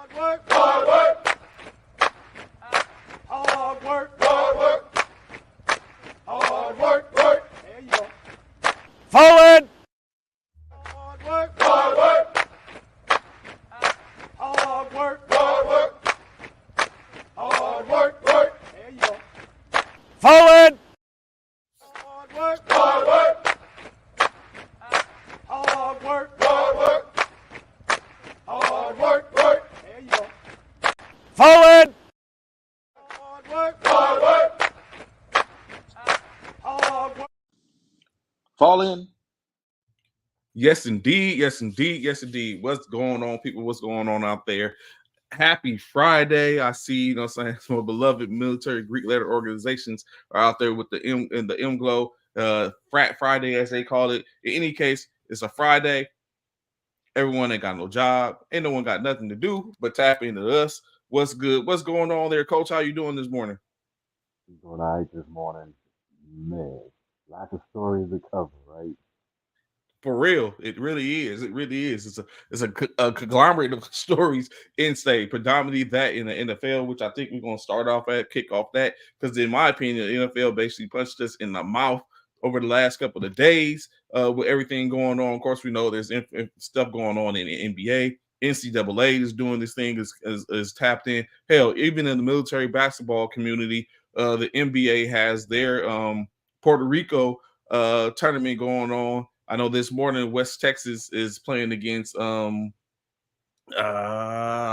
Hard work. Hard work. Hard work. Hard work. Work. There you go. Forward. Hard work. Hard work. Hard work. Hard work. Hard work. Work. There you go. Forward. Hard work. Hard work. Hard work. Hard work. Hard work. Work. There you go. Forward. Hard work. Hard work. Hard work. Fall in. Yes, indeed. Yes, indeed. Yes, indeed. What's going on, people? What's going on out there? Happy Friday. I see, you know what I'm saying, some beloved military Greek letter organizations are out there with the M and the MGLO, Frat Friday, as they call it. In any case, it's a Friday. Everyone ain't got no job. Ain't no one got nothing to do but tap into us. What's good? What's going on there, Coach? How you doing this morning? Doing all right this morning. Man, lots of stories to cover, right? For real, it really is. It really is. It's a conglomerate of stories in state, predominantly that in the NFL, which I think we're going to start off at, kick off that, because in my opinion, the NFL basically punched us in the mouth over the last couple of days with everything going on. Of course, we know there's stuff going on in the NBA. NCAA is doing this thing, is tapped in. Hell, even in the military basketball community, the NBA has their Puerto Rico tournament going on. I know this morning West Texas is playing against I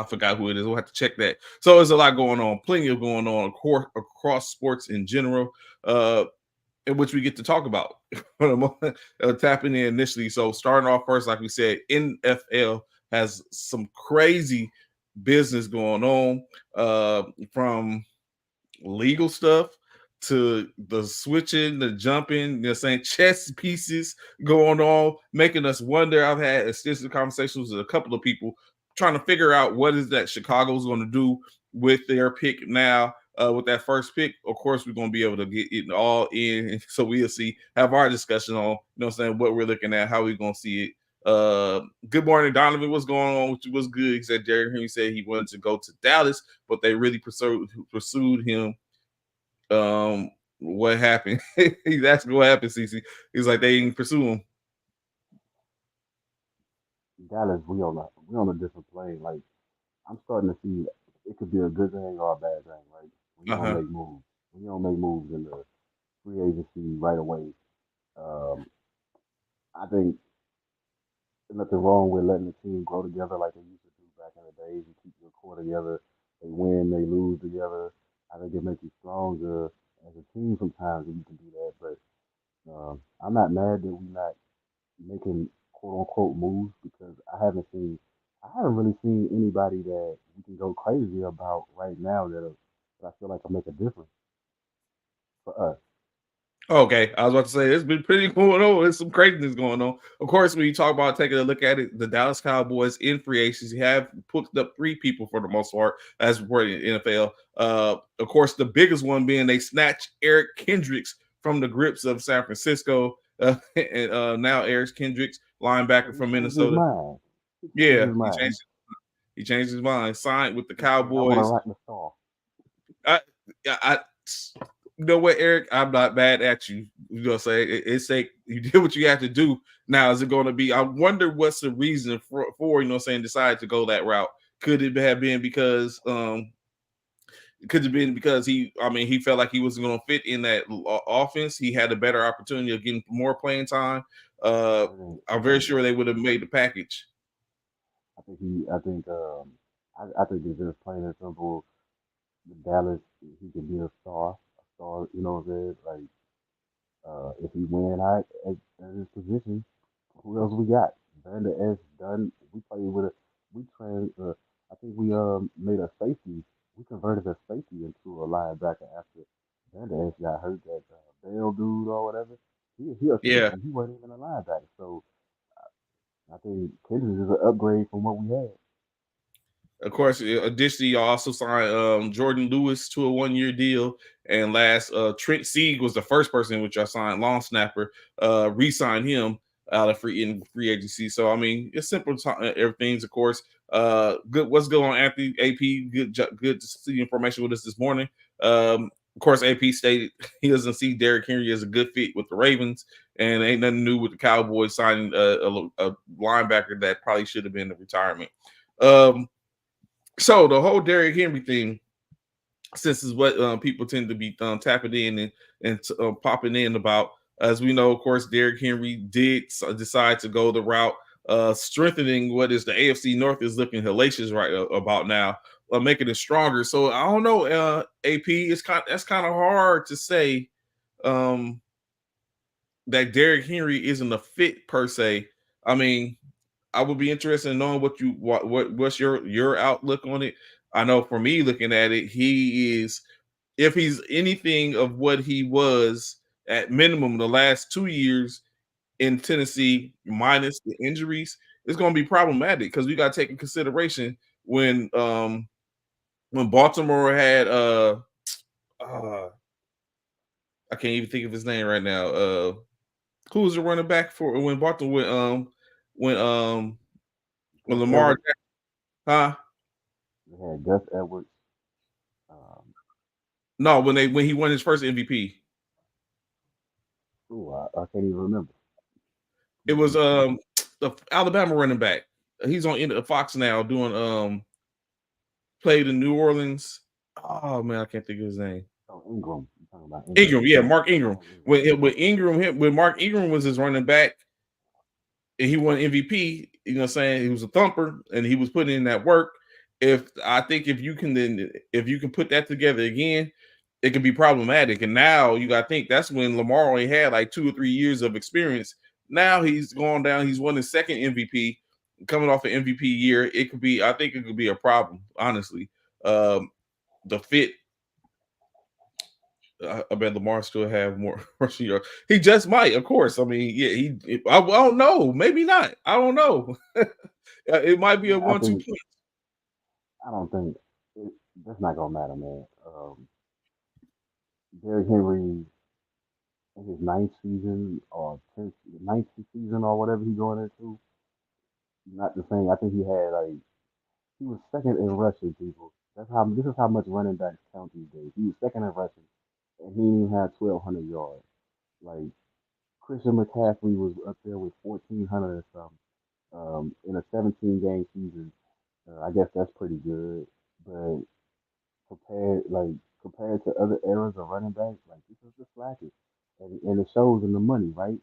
forgot who it is. We'll have to check that. So there's a lot going on, plenty of going on across sports in general, in which we get to talk about for the moment, tapping in initially. So starting off first, like we said, NFL has some crazy business going on, from legal stuff to the switching, the jumping, you know what I'm saying, chess pieces going on, making us wonder. I've had extensive conversations with a couple of people trying to figure out what is that Chicago's going to do with their pick now. With that first pick, of course, we're going to be able to get it all in. So we'll see, have our discussion on, you know what I'm saying, what we're looking at, how we're going to see it. Good morning, Donovan. What's going on? Which was good. He said Derrick Henry said he wanted to go to Dallas, but they really pursued him. What happened? He's asking what happened, CC. He's like, they didn't pursue him. Dallas, we on a different plane. Like, I'm starting to see it could be a good thing or a bad thing, right? When you don't make moves. When you don't make moves in the free agency right away. I think there's nothing wrong with letting the team grow together like they used to do back in the days. You keep your core together. They win, they lose together. I think it makes you stronger as a team sometimes when you can do that. But I'm not mad that we're not making quote unquote moves because I haven't really seen anybody that we can go crazy about right now that I feel like will make a difference for us. Okay, I was about to say it's been pretty going on. There's some craziness going on. Of course, when you talk about taking a look at it, the Dallas Cowboys in free agency have put up 3 people for the most part, as reported in NFL. Of course, the biggest one being they snatched Eric Kendricks from the grips of San Francisco, and now Eric Kendricks, linebacker from Minnesota. Yeah, he changed his mind. Signed with the Cowboys. I want to rock the star. You know what, Eric? I'm not mad at you. You know what I'm saying? It's like you did what you have to do. Now, is it going to be? I wonder what's the reason for you know what I'm saying, decided to go that route. Could it have been because he felt like he wasn't going to fit in that offense? He had a better opportunity of getting more playing time. I'm very sure they would have made the package. I think it's just plain and simple. Dallas, he could be a star, you know what I'm saying? Like, if he win at his position, who else we got? Vander S. Dunn. We played with I think we made a safety. We converted a safety into a linebacker after Vander S. got hurt. That Bell dude or whatever. He wasn't even a linebacker. So I think Kendrick is an upgrade from what we had. Of course, additionally, you also signed Jordan Lewis to a 1-year deal. And last, Trent Sieg was the first person which I signed, long snapper, re-signed him out of free agency. So I mean, it's simple. Everything's of course good. What's good on Anthony AP? Good to see information with us this morning. Of course, AP stated he doesn't see Derrick Henry as a good fit with the Ravens, and ain't nothing new with the Cowboys signing a linebacker that probably should have been in retirement. So the whole Derrick Henry thing, since is what people tend to be tapping in and popping in about. As we know, of course, Derrick Henry did decide to go the route strengthening what is the AFC North is looking hellacious right about now, making it stronger. So I don't know, AP. That's kind of hard to say that Derrick Henry isn't a fit per se. I mean, I would be interested in knowing what's your outlook on it. I know for me looking at it, he is, if he's anything of what he was at minimum the last 2 years in Tennessee, minus the injuries, it's going to be problematic because we got to take in consideration when Baltimore had I can't even think of his name right now. Who was the running back for when Baltimore when um when Lamar, huh? They had Gus Edwards. Um, No, when he won his first MVP. I can't even remember. It was the Alabama running back. He's on Fox now doing played in New Orleans. Oh man, I can't think of his name. Oh, Ingram. You talking about Ingram, yeah, Mark Ingram. Mark Ingram. When Mark Ingram was his running back and he won MVP, you know what I'm saying? He was a thumper and he was putting in that work. If you can put that together again, it can be problematic. And now you got to think that's when Lamar only had like 2 or 3 years of experience. Now he's gone down. He's won his second MVP, coming off an MVP year. I think it could be a problem, honestly. The fit, I bet Lamar still have more rushing yards. He just might, of course. I mean, yeah, I don't know. Maybe not. I don't know. It might be a Yeah, 1-2 punch. I don't think that's not gonna matter, man. Derrick Henry in his ninth season or ninth season or whatever he going into, not the same. I think he was second in rushing, people. This is how much running backs count these days. He was second in rushing, and he didn't even have 1,200 yards. Like Christian McCaffrey was up there with 1,400 or something in a 17 game season. I guess that's pretty good, but compared to other eras of running backs, like this is the slackest, and it shows in the money, right?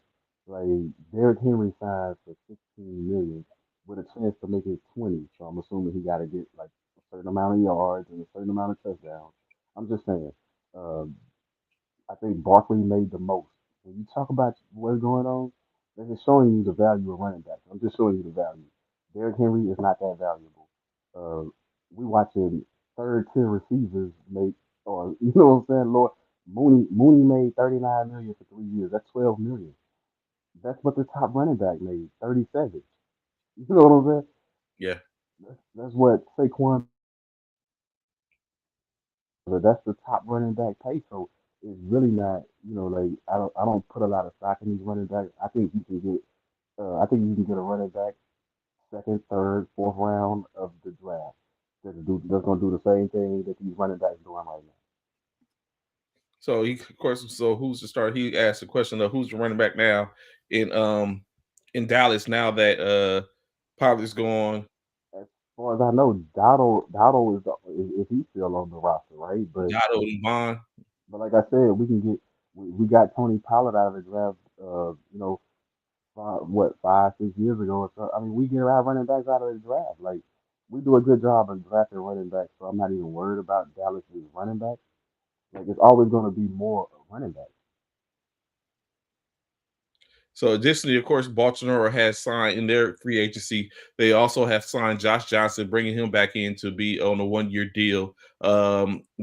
Like Derrick Henry signed for 16 million with a chance to make it 20. So I'm assuming he got to get like a certain amount of yards and a certain amount of touchdowns. I'm just saying. Um, I think Barkley made the most. When you talk about what's going on, they're just showing you the value of running backs. I'm just showing you the value. Derrick Henry is not that valuable. We watching third tier receivers make, or you know what I'm saying, Lord Mooney made 39 million for 3 years. That's 12 million. That's what the top running back made, 37. You know what I'm saying? Yeah. That's what Saquon. But that's the top running back pay. So it's really not, like I don't put a lot of stock in these running backs. I think you can get a running back second, third, fourth round of the draft that's gonna do the same thing that these running backs doing right now. So of course, so who's the start? He asked the question of who's the running back now in Dallas now that Pollard's gone. As far as I know, Dowdle is he still on the roster, right? Dotto and Bond. But like I said, we got Tony Pollard out of the draft. What 5, 6 years ago or so. I mean, we get our running backs out of the draft. Like we do a good job of drafting running backs, so I'm not even worried about Dallas' running backs. Like it's always going to be more running backs. So additionally, of course, Baltimore has signed in their free agency. They also have signed Josh Johnson, bringing him back in to be on a 1-year deal.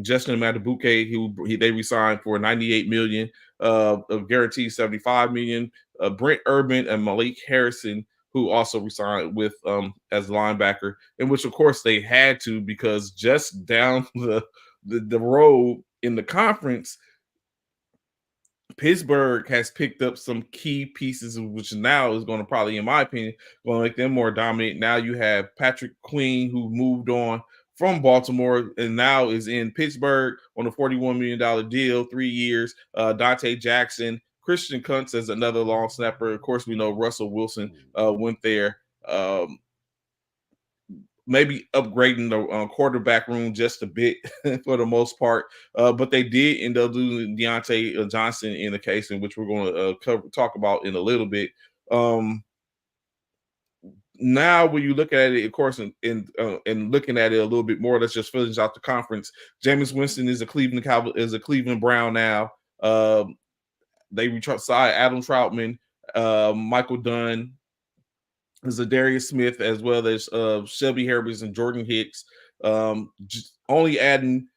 Justin Matabuke, they resigned for 98 million, of guaranteed 75 million. Brent Urban and Malik Harrison, who also resigned with as linebacker, in which of course they had to because just down the road in the conference, Pittsburgh has picked up some key pieces, which now is going to probably, in my opinion, going to make them more dominant. Now you have Patrick Queen, who moved on from Baltimore and now is in Pittsburgh on a $41 million deal, 3 years. Dante Jackson, Christian Kuntz as another long snapper. Of course, we know Russell Wilson went there. Maybe upgrading the quarterback room just a bit for the most part. But they did end up losing Deontay Johnson in the case, in which we're going to talk about in a little bit. Now, when you look at it, of course, and looking at it a little bit more, let's just finish out the conference. Jameis Winston is a Cleveland Brown now. They signed Adam Troutman, Michael Dunn, Zadarius Smith, as well as Shelby Harris and Jordan Hicks. Only adding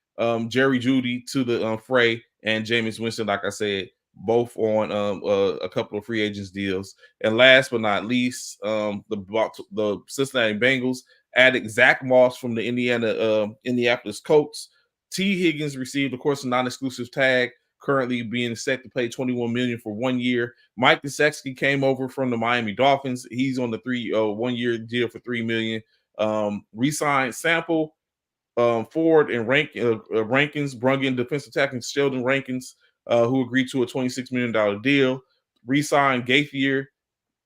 Jerry Jeudy to the fray, and Jameis Winston, like I said, both on a couple of free agents deals. And last but not least, the Cincinnati Bengals added Zach Moss from the Indianapolis Colts. T. Higgins received, of course, a non-exclusive tag, currently being set to pay $21 million for 1 year. Mike Gesicki came over from the Miami Dolphins. He's on the 1 year deal for $3 million. Re-signed Sample, Ford, and Rankins, brung in defensive tackle Sheldon Rankins, who agreed to a $26 million deal. Re-signed Gaithier,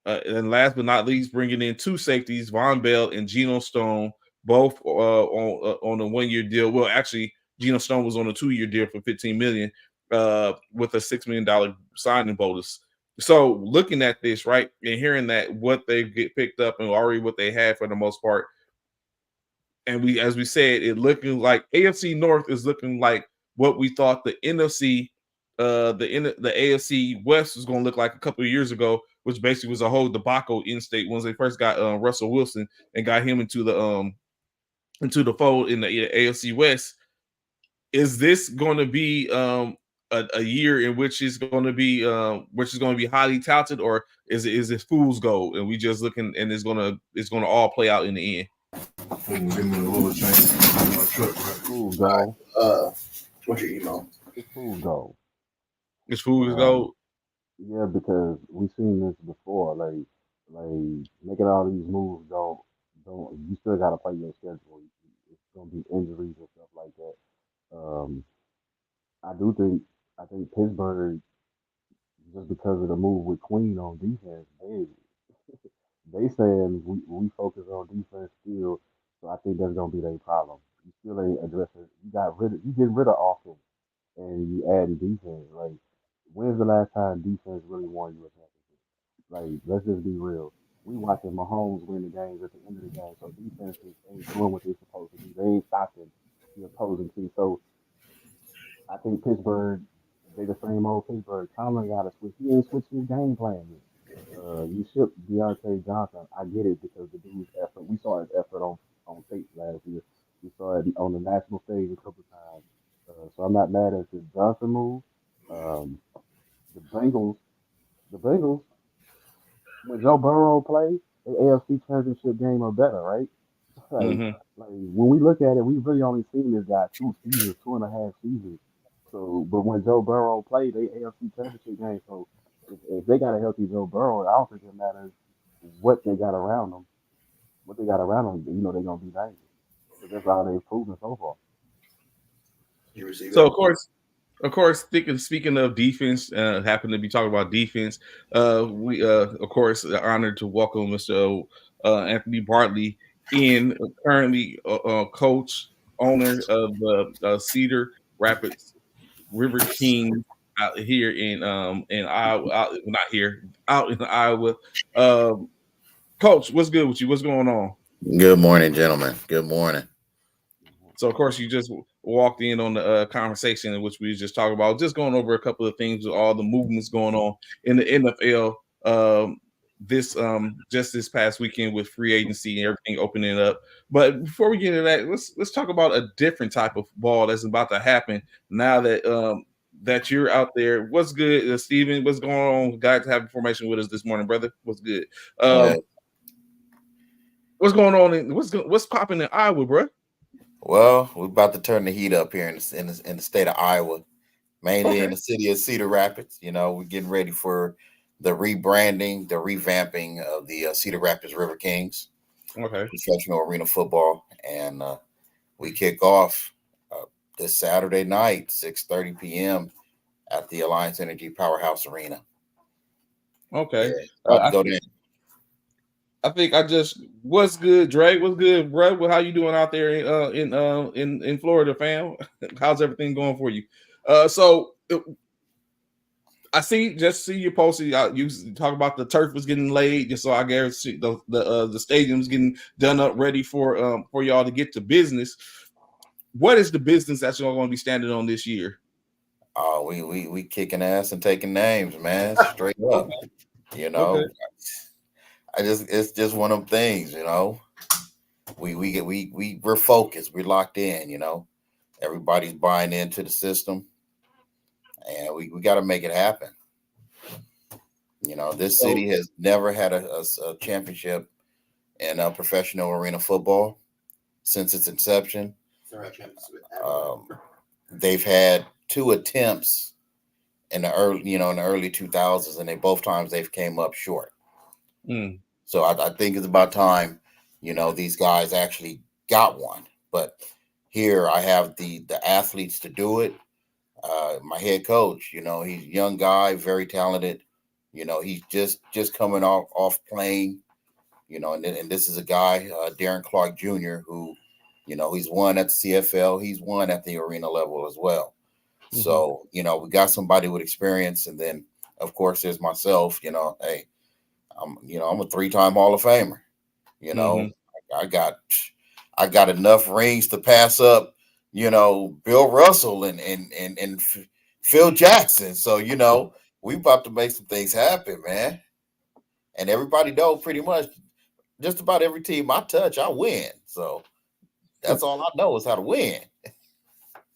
and last but not least, bringing in 2 safeties, Von Bell and Geno Stone, both on a 1 year deal. Well, actually, Geno Stone was on a 2 year deal for $15 million. With a $6 million signing bonus. So looking at this, right, and hearing that what they get picked up and already what they had for the most part, and as we said, it looking like AFC North is looking like what we thought the NFC, the AFC West was going to look like a couple of years ago, which basically was a whole debacle in state once they first got Russell Wilson and got him into the fold in the AFC West. Is this going to be a year in which is going to be highly touted, or is it fool's gold and we just looking and it's gonna all play out in the end? Give me a little change on my truck, right? Fool's gold. What's your email? It's fool's gold. It's fool's gold. Yeah, because we've seen this before. Like making all these moves don't. You still got to play your schedule. It's gonna be injuries and stuff like that. I think Pittsburgh, just because of the move with Queen on defense, they saying we focus on defense still, so I think that's gonna be their problem. You still ain't addressing. You getting rid of offense and you adding defense. Like, when's the last time defense really won you a championship? Like, let's just be real. We watching Mahomes win the games at the end of the game, so defenses ain't doing what they're supposed to do. They ain't stopping the opposing team. So I think Pittsburgh, they the same old Pittsburgh. Tomlin got to switch. He ain't switching his game plan yet. You shipped Deontay Johnson. I get it because the dude's effort. We saw his effort on tape last year. We saw it on the national stage a couple times. So I'm not mad at the Johnson move. The Bengals, when Joe Burrow plays, the AFC Championship game are better, right? Like when we look at it, we've really only seen this guy 2.5 seasons. So, but when Joe Burrow played, they AFC Championship game. So, if they got a healthy Joe Burrow, I don't think it matters what they got around them. What they got around them, they're gonna be dangerous. Because that's all they've proven so far. So of course, speaking of defense, happen to be talking about defense. We of course are honored to welcome Mr. Anthony Bartley in, currently coach, owner of the Cedar Rapids Riverkings out here in Iowa, out in Iowa. Coach, what's good with you? What's going on? Good morning, gentlemen. Good morning. So, of course, you just walked in on the conversation in which we just talking about, just going over a couple of things with all the movements going on in the NFL. Just this past weekend with free agency and everything opening up. But before we get into that, let's talk about a different type of ball that's about to happen now that that you're out there. What's good, Steven? What's going on? Guys, have information with us this morning, brother. What's good? What's going on? What's popping in Iowa, bro? Well, we're about to turn the heat up here in the state of Iowa. mainly in Okay. the city of Cedar Rapids. We're getting ready for the rebranding, the revamping of the Cedar Rapids Riverkings Okay. professional arena football, and we kick off this Saturday night, 6:30 p.m. at the Alliance Energy Powerhouse Arena. Yeah, Okay. about to I go think there. I think I just what's good, Drake? What's good, bro? Well, how you doing out there in Florida, fam? How's everything going for you? I see you posted. You talk about the turf was getting laid, just so I guess the stadium's getting done up, ready for y'all to get to business. What is the business that you're going to be standing on this year? Oh, we kicking ass and taking names, man. Straight up. Okay. You Okay. know, it's just one of them things. We're focused. We're locked in. Everybody's buying into the system, and we got to make it happen. This So city has never had a championship in professional arena football since its inception. Um, they've had two attempts in the early 2000s, and they both times they've came up short. mm, So I think it's about time, these guys actually got one. But here I have the athletes to do it. My head coach, he's a young guy, very talented. He's just coming off playing. And this is a guy, Darren Clark Jr., who, he's won at the CFL. He's won at the arena level as well. mhm, So, we got somebody with experience. And then, of course, there's myself, hey, I'm a 3-time Hall of Famer. You know, mhm. I got I got enough rings to pass up, Bill Russell and Phil Jackson. So, we about to make some things happen, man. And everybody know pretty much just about every team I touch, I win. So that's all I know is how to win.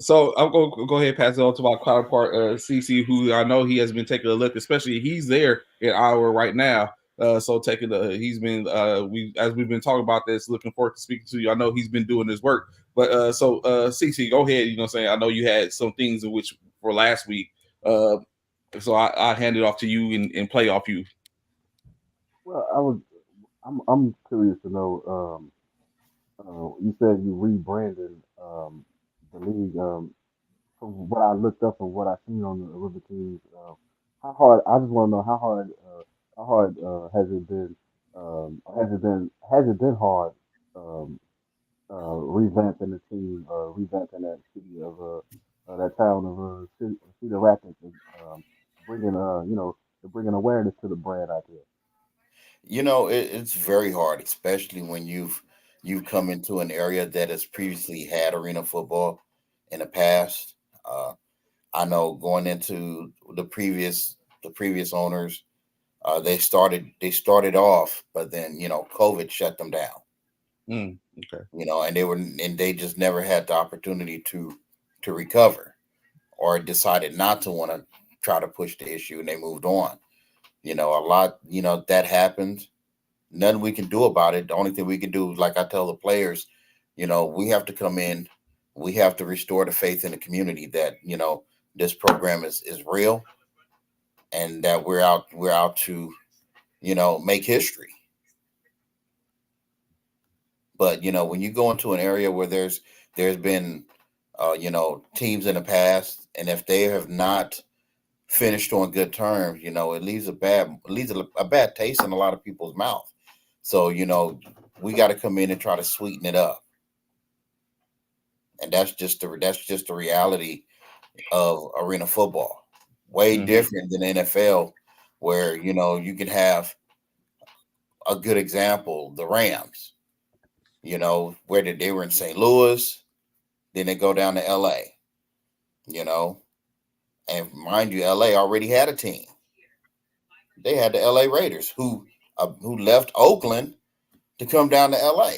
So I'm going to go ahead and pass it on to my counterpart, CC, who I know he has been taking a look, especially he's there in Iowa right now. So he's been as we've been talking about this, looking forward to speaking to you. I know he's been doing his work, but CC, go ahead. You know, what I'm saying I know you had some things in which for last week, uh, so I hand it off to you and play off you. Well, I'm curious to know. You said you rebranded the league. From what I looked up and what I seen on the River Kings, how hard? I just want to know how hard has it been? Has it been hard revamping the team, revamping that city of that town of Cedar Rapids, and bringing bringing awareness to the brand out there. It's very hard, especially when you've come into an area that has previously had arena football in the past. I know going into the previous owners, they started off, but then COVID shut them down. Okay. And they just never had the opportunity to recover, or decided not to want to try to push the issue, and they moved on. A lot, that happened. Nothing we can do about it. The only thing we can do, like I tell the players, we have to come in, we have to restore the faith in the community that this program is real, and that we're out to make history. But when you go into an area where there's been teams in the past, and if they have not finished on good terms, it leaves a bad taste in a lot of people's mouth. So we got to come in and try to sweeten it up, and that's just the reality of arena football. Way Mm-hmm. different than NFL, where you can have a good example, the Rams. Where did they were in St. Louis, then they go down to LA. You know, and mind you, LA already had a team. They had the LA Raiders, who left Oakland to come down to LA.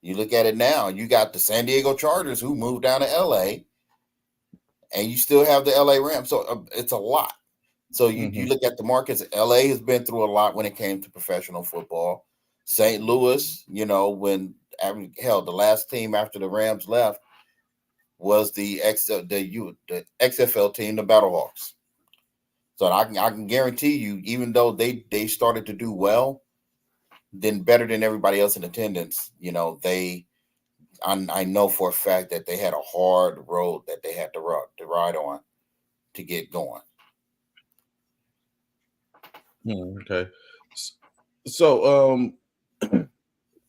You look at it now, you got the San Diego Chargers who moved down to LA, and you still have the LA Rams. So it's a lot. So you Mm-hmm. look at the markets. LA has been through a lot when it came to professional football. St. Louis, when hell, the last team after the Rams left, was the XFL team, the Battlehawks. So I can guarantee you, even though they started to do well, then better than everybody else in attendance, you know, I know for a fact that they had a hard road that they had to ride on to get going. Okay. So,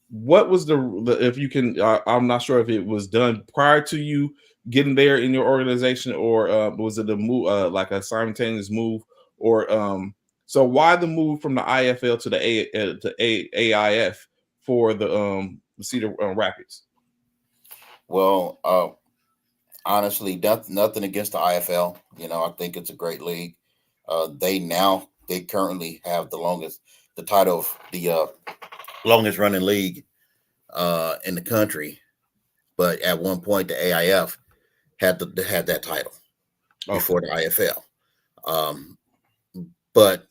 what was the if you can? I'm not sure if it was done prior to you getting there in your organization, or was it a move, like a simultaneous move, or so why the move from the IFL to the AIF for the Cedar Rapids? Well, honestly, nothing against the IFL. You know, I think it's a great league. They currently have the title of the longest running league in the country. But at one point, the AIF had that title before the IFL. But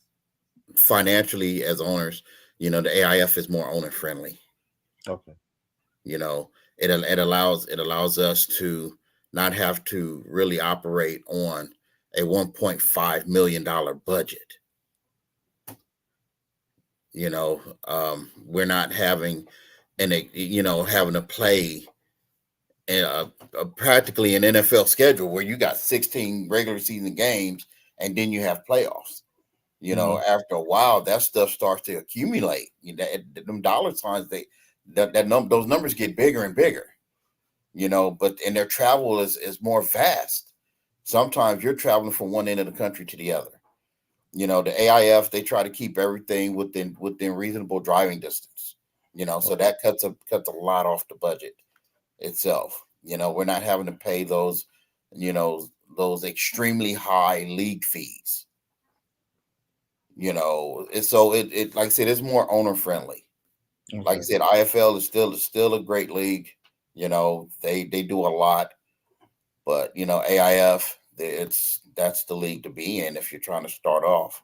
financially, as owners, you know, the AIF is more owner friendly. Okay. You know, it allows us to not have to really operate on a $1.5 million budget. You know, we're not having having to play practically an NFL schedule where you got 16 regular season games and then you have playoffs. You know, after a while, that stuff starts to accumulate. You know, them dollar signs, those numbers get bigger and bigger. You know, and their travel is more vast. Sometimes you're traveling from one end of the country to the other. You know, the AIF, they try to keep everything within reasonable driving distance. You know, so that cuts a lot off the budget itself. You know, we're not having to pay those extremely high league fees. You know, so it like I said, it's more owner friendly. Okay. Like I said, IFL is still a great league. You know, they do a lot, but you know, AIF, that's the league to be in if you're trying to start off.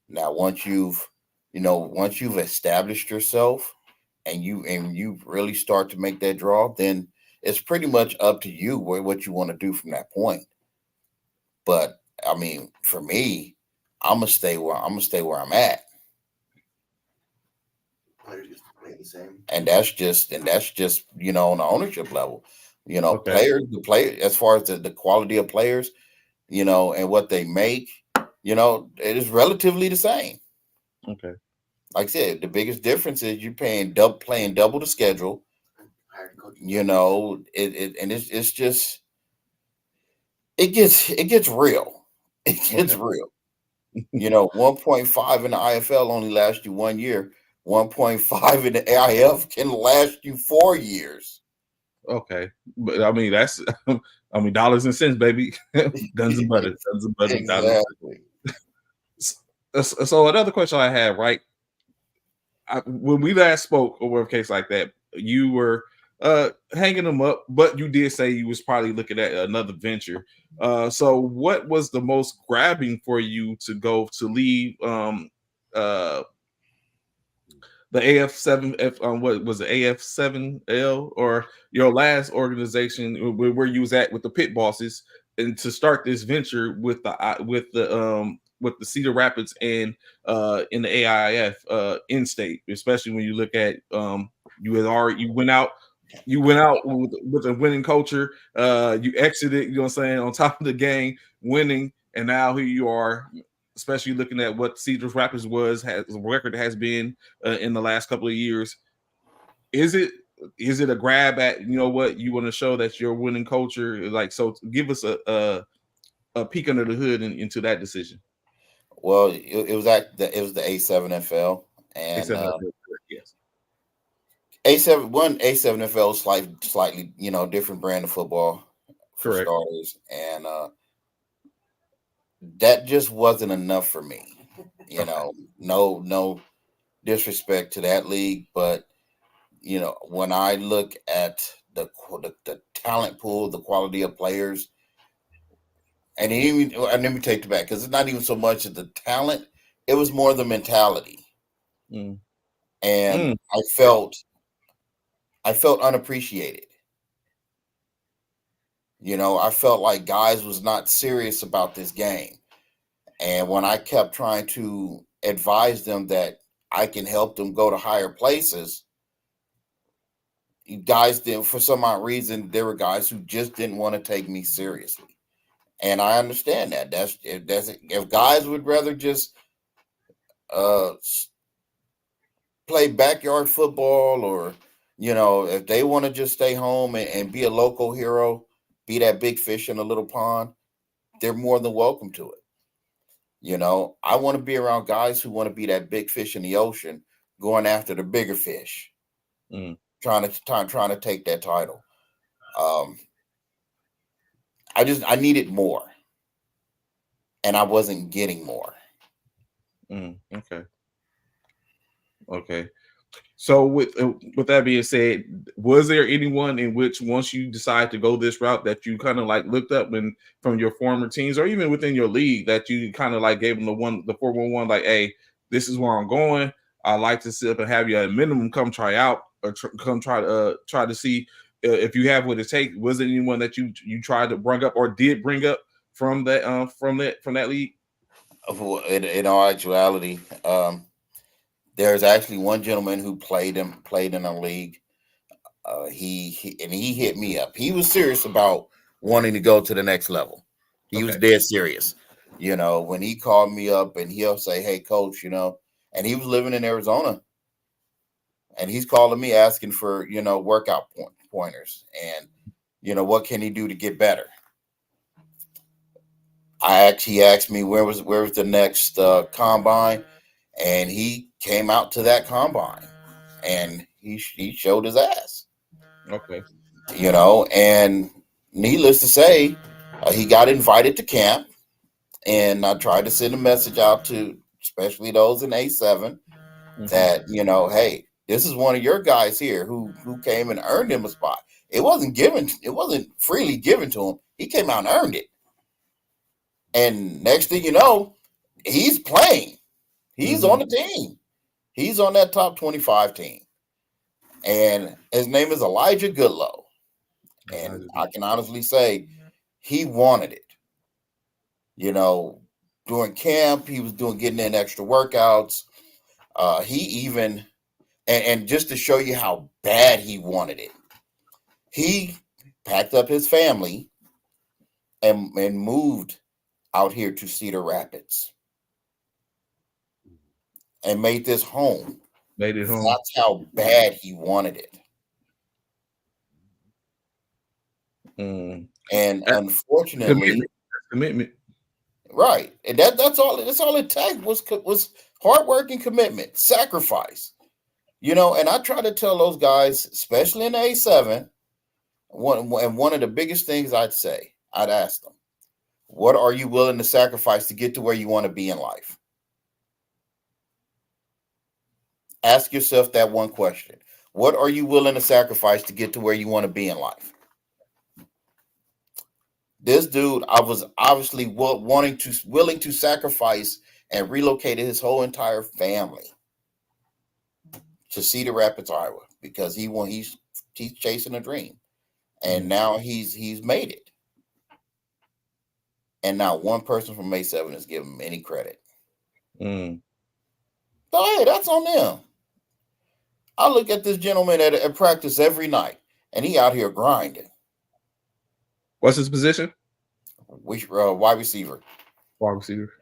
Now, once you've established yourself and you really start to make that draw, then it's pretty much up to you what you want to do from that point. But I mean, for me, I'm gonna stay where I'm at. Players just play the same. And that's just you know, on the ownership level. You know, the player as far as the quality of players, you know, and what they make, you know, it is relatively the same. Okay. Like I said, the biggest difference is you're playing double the schedule. You know, it's just it gets real. It gets real. You know, 1.5 in the IFL only lasts you 1 year. 1.5 in the AIF can last you 4 years. Okay, but I mean that's I mean dollars and cents, baby. Guns and butter, Exactly. So another question I have, right? When we last spoke over a case like that, you were hanging them up, but you did say you was probably looking at another venture. So what was the most grabbing for you to leave the AF7 what was it, AF7L, or your last organization where you was at with the pit bosses, and to start this venture with the Cedar Rapids and in the AIF in state, especially when you look at you went out with a winning culture, you exited, you know what I'm saying, on top of the game, winning, and now here you are, especially looking at what Cedar Rapids record has been in the last couple of years. Is it a grab at, you know what, you want to show that you're winning culture? Like, so give us a peek under the hood into that decision. Well, it was the A7FL, and yes. A7FL slightly, you know, different brand of football for Correct. starters, and that just wasn't enough for me. You know, no disrespect to that league, but you know, when I look at the talent pool, the quality of players, and let me take it back, because it's not even so much of the talent; it was more the mentality. And I felt unappreciated. I felt like guys was not serious about this game. And when I kept trying to advise them that I can help them go to higher places, guys did, for some odd reason, there were guys who just didn't want to take me seriously. And I understand that. If guys would rather just uh play backyard football, or if they want to just stay home and be a local hero, be that big fish in a little pond, they're more than welcome to it. I want to be around guys who want to be that big fish in the ocean, going after the bigger fish, trying to take that title. I needed more, and I wasn't getting more. Okay. So with that being said, was there anyone in which, once you decide to go this route, that you kind of like looked up and from your former teams, or even within your league, that you kind of like gave them the 411, like, hey, this is where I'm going. I like to sit up and have you at a minimum come try out, or come try to see if you have what it takes. Was there anyone that you tried to bring up or did bring up from that league? In all actuality, there's actually one gentleman who played in a league. He hit me up. He was serious about wanting to go to the next level. He was dead serious. When he called me up, and he'll say, "Hey, coach," and he was living in Arizona, and he's calling me asking for workout pointers, and what can he do to get better. He asked me where was the next combine, and he came out to that combine, and he showed his ass. Okay. And needless to say, he got invited to camp, and I tried to send a message out to especially those in A7 that, hey, this is one of your guys here who came and earned him a spot. It wasn't freely given to him. He came out and earned it. And next thing you know, he's playing. He's on the team. He's on that top 25 team. And his name is Elijah Goodlow. And I can honestly say he wanted it. During camp, he was getting in extra workouts. He even, and just to show you how bad he wanted it, he packed up his family and moved out here to Cedar Rapids and made this home. Made it home. That's how bad he wanted it. And unfortunately, commitment. Right, and that's all it takes was hard work and commitment, sacrifice. And I try to tell those guys, especially in the A7, one of the biggest things I'd ask them, what are you willing to sacrifice to get to where you want to be in life? Ask yourself that one question. What are you willing to sacrifice to get to where you want to be in life? This dude, I was obviously willing to sacrifice and relocated his whole entire family to Cedar Rapids, Iowa, because he's chasing a dream, and now he's made it. And not one person from A7 is giving him any credit. So hey, that's on them. I look at this gentleman at practice every night, and he out here grinding. What's his position? Wide receiver. Wide receiver.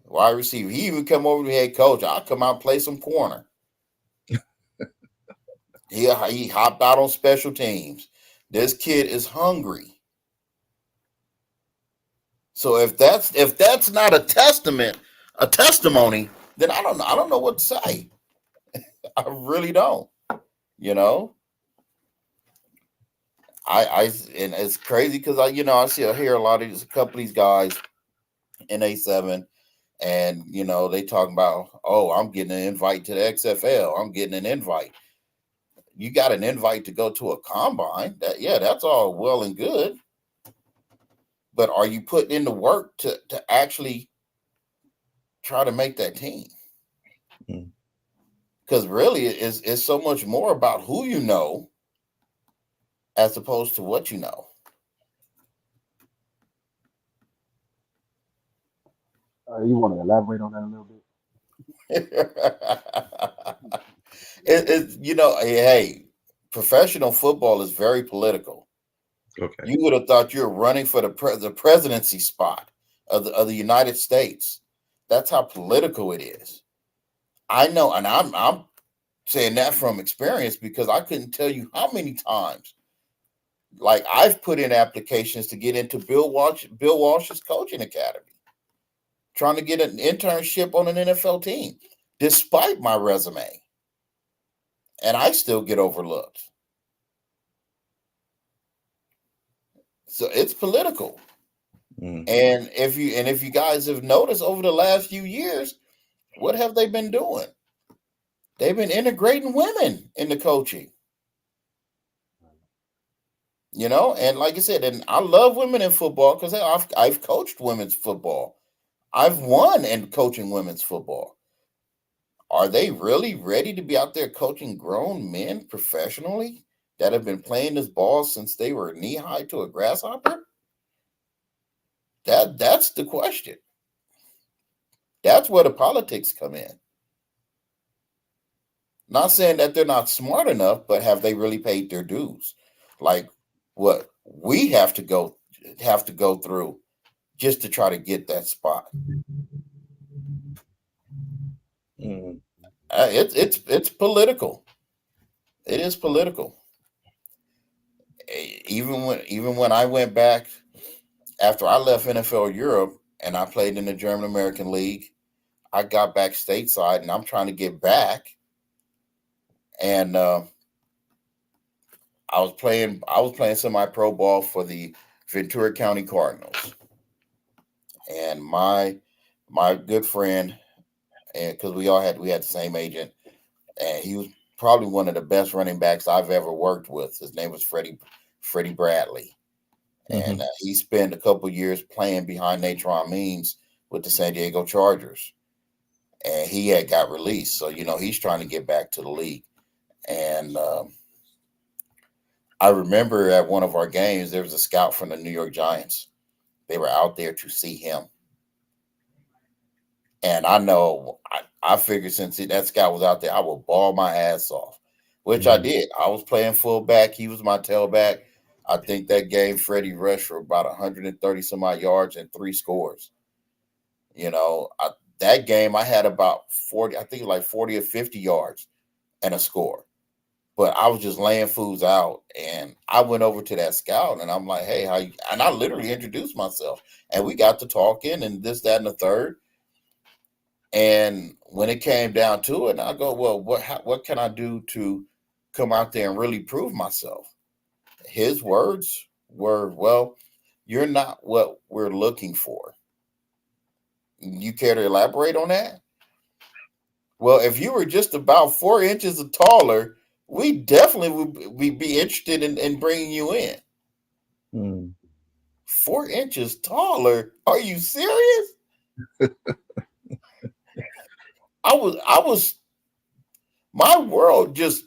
Wide receiver. He even come over to me, hey, coach, I'll come out and play some corner. He hopped out on special teams. This kid is hungry. So if that's not a testimony, then I don't know what to say. I really don't. And it's crazy because I hear a lot of a couple of these guys in A7, and they talk about, oh, I'm getting an invite to the XFL. I'm getting an invite. You got an invite to go to a combine. That's all well and good. But are you putting in the work to actually try to make that team? Because really, it's so much more about who you know as opposed to what you know. You want to elaborate on that a little bit? Hey, professional football is very political. Okay. You would have thought you were running for the presidency spot of the United States. That's how political it is. I know, and I'm saying that from experience because I couldn't tell you how many times, like I've put in applications to get into Bill Walsh's coaching academy, trying to get an internship on an NFL team, despite my resume, and I still get overlooked. So it's political. Mm. And if you guys have noticed over the last few years, what have they been doing? They've been integrating women into coaching. And like I said, and I love women in football because I've coached women's football. I've won in coaching women's football. Are they really ready to be out there coaching grown men professionally that have been playing this ball since they were knee high to a grasshopper? That's the question. That's where the politics come in. Not saying that they're not smart enough, but have they really paid their dues? Like what we have to go through just to try to get that spot. Mm. It's political. It is political. Even when I went back after I left NFL Europe and I played in the German American League, I got back stateside and I'm trying to get back. And I was playing semi-pro ball for the Ventura County Cardinals. And my good friend, and because we had the same agent, and he was probably one of the best running backs I've ever worked with. His name was Freddie Bradley. Mm-hmm. And he spent a couple years playing behind Natron Means with the San Diego Chargers. And he had got released. So, he's trying to get back to the league. And I remember at one of our games, there was a scout from the New York Giants. They were out there to see him. And I know, I figured since that scout was out there, I would ball my ass off, which I did. I was playing fullback. He was my tailback. I think that game, Freddie rushed for about 130 some odd yards and 3 scores. That game, I had about 40, I think like 40 or 50 yards and a score. But I was just laying fools out. And I went over to that scout and I'm like, hey, how you? And I literally introduced myself. And we got to talking and this, that, and the third. And when it came down to it, I go, well, what can I do to come out there and really prove myself? His words were, well, you're not what we're looking for. You care to elaborate on that? Well, if you were just about 4 inches taller, we definitely would be interested in bringing you in. Mm. 4 inches taller? Are you serious? I was my world just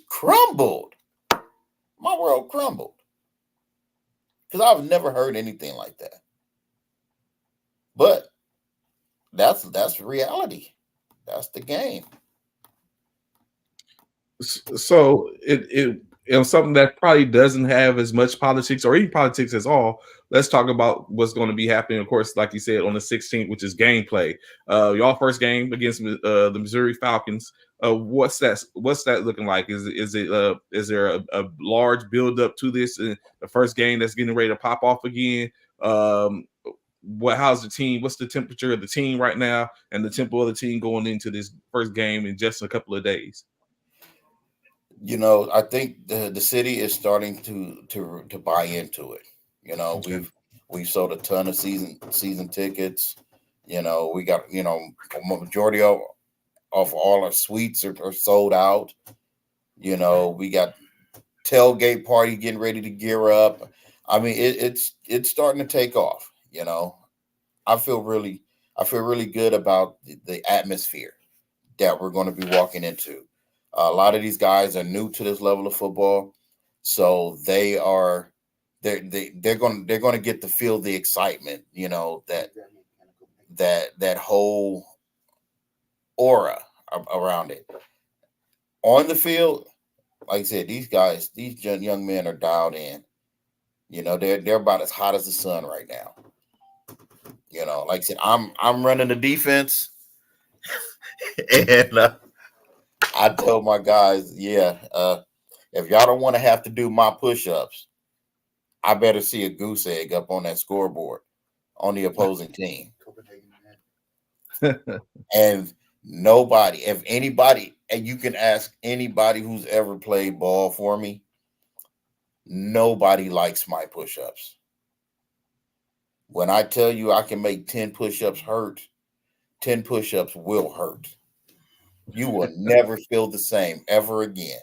crumbled. My world crumbled because I've never heard anything like that. But that's reality. That's the game. So it something that probably doesn't have as much politics or even politics as all. Let's talk about what's going to be happening. Of course, like you said, on the 16th, which is gameplay. Y'all first game against the Missouri Falcons. What's that looking like? Is there a large build up to this? The first game that's getting ready to pop off again. How's the team? What's the temperature of the team right now, and the tempo of the team going into this first game in just a couple of days? I think the city is starting to buy into it. Okay. We've sold a ton of season tickets. We got a majority of all our suites are sold out. We got tailgate party getting ready to gear up. I mean, it's starting to take off. I feel really good about the atmosphere that we're going to be walking into. A lot of these guys are new to this level of football, so they're going to get to feel the excitement, that that whole aura around it. On the field, like I said, these young men are dialed in. They're about as hot as the sun right now. Like I said, I'm running the defense, and I told my guys, if y'all don't want to have to do my push-ups, I better see a goose egg up on that scoreboard on the opposing team. And nobody, if anybody, and you can ask anybody who's ever played ball for me, nobody likes my push-ups. When I tell you I can make 10 push-ups hurt, 10 push-ups will hurt. You will never feel the same ever again.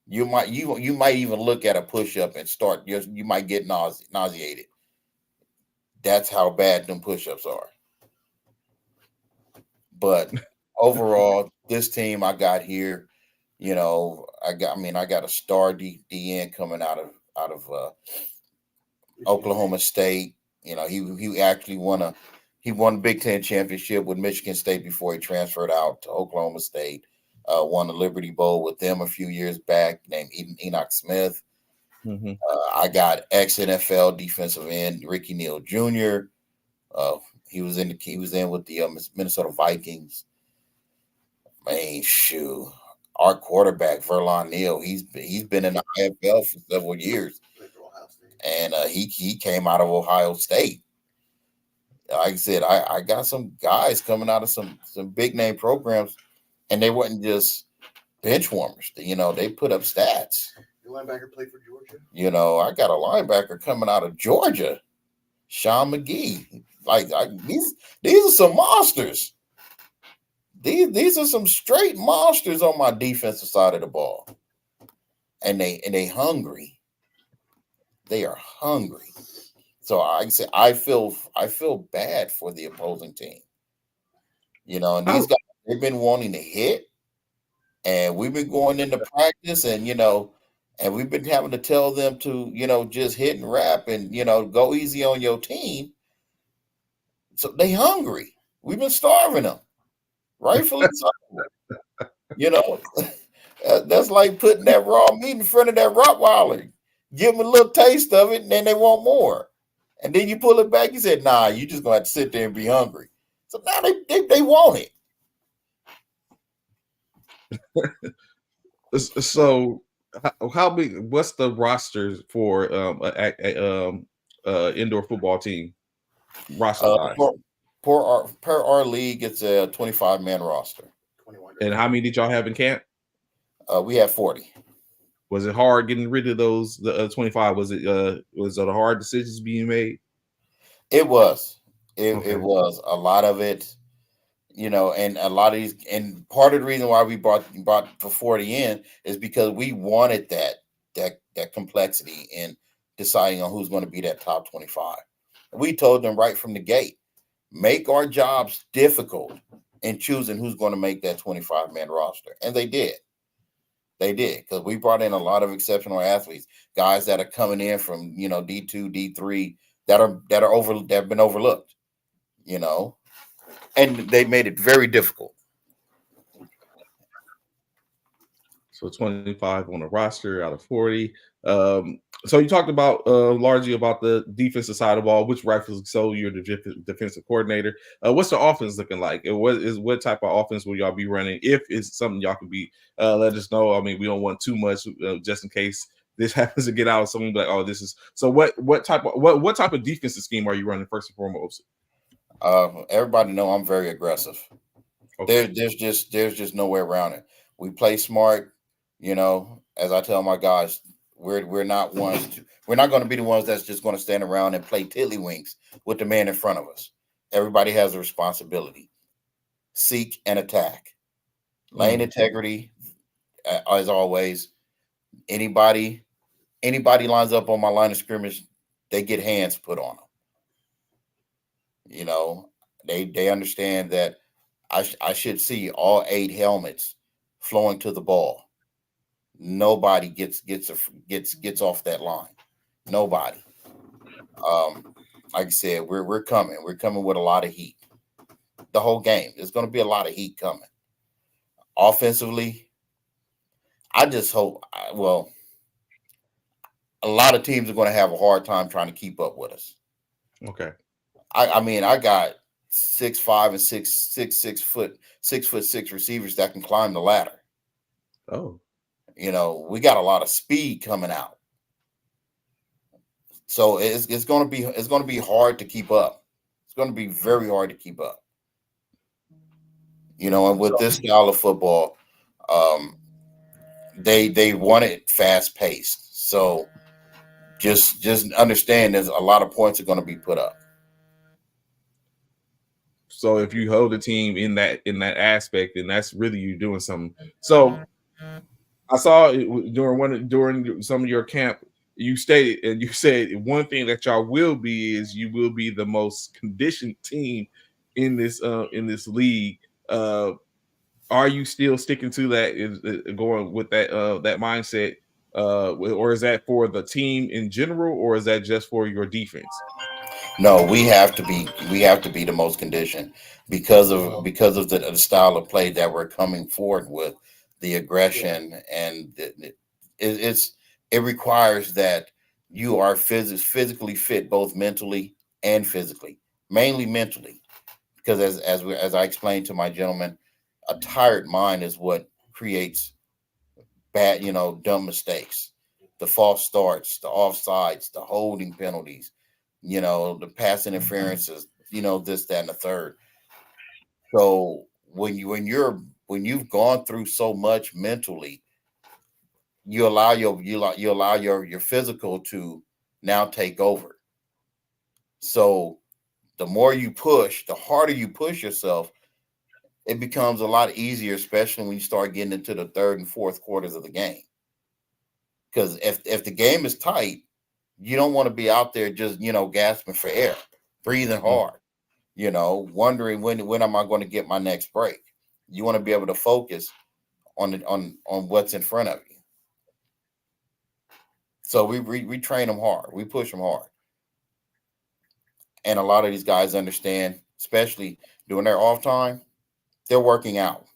You might even look at a push-up and you might get nauseated. That's how bad them push-ups are. But overall, this team I got here, I got a star DN coming out of Oklahoma State. He actually won a Big Ten championship with Michigan State before he transferred out to Oklahoma State. Won the Liberty Bowl with them a few years back, named Enoch Smith. Mm-hmm. I got ex-NFL defensive end Ricky Neal Jr. He was in with the Minnesota Vikings. Man, shoot, our quarterback Verlon Neal, he's been in the IFL for several years, and he came out of Ohio State. Like I said, I got some guys coming out of some big name programs, and they wasn't just bench warmers. They put up stats. Your linebacker played for Georgia? I got a linebacker coming out of Georgia, Sean McGee. These are some monsters. These are some straight monsters on my defensive side of the ball. And they hungry. They are hungry. So I say I feel bad for the opposing team. And these guys, they've been wanting to hit, and we've been going into practice, and and we've been having to tell them to just hit and wrap and go easy on your team. So they hungry. We've been starving them, rightfully so. That's like putting that raw meat in front of that Rottweiler. Give them a little taste of it, and then they want more. And then you pull it back. You said, "Nah, you just gonna have to sit there and be hungry." So now they want it. So, how big? What's the rosters for indoor football team roster size? Per our league, it's a 25-man roster. 21. And how many did y'all have in camp? We had 40. Was it hard getting rid of those? The 25. Was it hard decisions being made? It was. Okay. It was a lot of it. And a lot of these, and part of the reason why we brought for 40 in is because we wanted that complexity in deciding on who's going to be that top 25. We told them right from the gate, make our jobs difficult in choosing who's going to make that 25-man roster. And they did. They did, because we brought in a lot of exceptional athletes, guys that are coming in from, D2, D3 that have been overlooked, and they made it very difficult. So 25 on the roster out of 40. So you talked about largely about the defensive side of the ball, which rightfully so. You're the defensive coordinator. What's the offense looking like? What type of offense will y'all be running? If it's something y'all can be, let us know. I mean, we don't want too much, just in case this happens to get out. Someone be like, "Oh, this is." So what type of defensive scheme are you running first and foremost? Everybody know I'm very aggressive. Okay. There's just no way around it. We play smart. As I tell my guys, we're not going to be the ones that's just going to stand around and play tiddlywinks with the man in front of us. Everybody has a responsibility. Seek and attack. Lane integrity, as always. Anybody lines up on my line of scrimmage, they get hands put on them. They understand that I should see all 8 helmets flowing to the ball. Nobody gets off that line. Nobody. Like I said, we're coming. We're coming with a lot of heat. the whole game. There's going to be a lot of heat coming. Offensively, I just hope. Well, a lot of teams are going to have a hard time trying to keep up with us. Okay. I mean, I got 6'5" and 6'6" receivers that can climb the ladder. Oh. You know, we got a lot of speed coming out. So it's going to be hard to keep up. It's going to be very hard to keep up. You know, and with this style of football, they want it fast paced. So just understand there's a lot of points are going to be put up. So if you hold the team in that aspect, then that's really you doing something. So I saw during some of your camp, you stated and you said one thing that y'all will be is you will be the most conditioned team in this league. Are you still sticking to that? Is going with that that mindset, or is that for the team in general, or is that just for your defense? No, we have to be the most conditioned because of the style of play that we're coming forward with, the aggression, and it requires that you are physically fit, both mentally and physically, mainly mentally, because as I explained to my gentleman, a tired mind is what creates bad, dumb mistakes, the false starts, the offsides, the holding penalties, the pass interferences, this, that, and the third. So when you've gone through so much mentally, you allow your physical to now take over. So the more you push, the harder you push yourself, it becomes a lot easier, especially when you start getting into the third and fourth quarters of the game. Because if the game is tight, you don't want to be out there just, gasping for air, breathing hard, wondering when am I going to get my next break. You want to be able to focus on what's in front of you. So we train them hard. We push them hard. And a lot of these guys understand, especially during their off time, they're working out.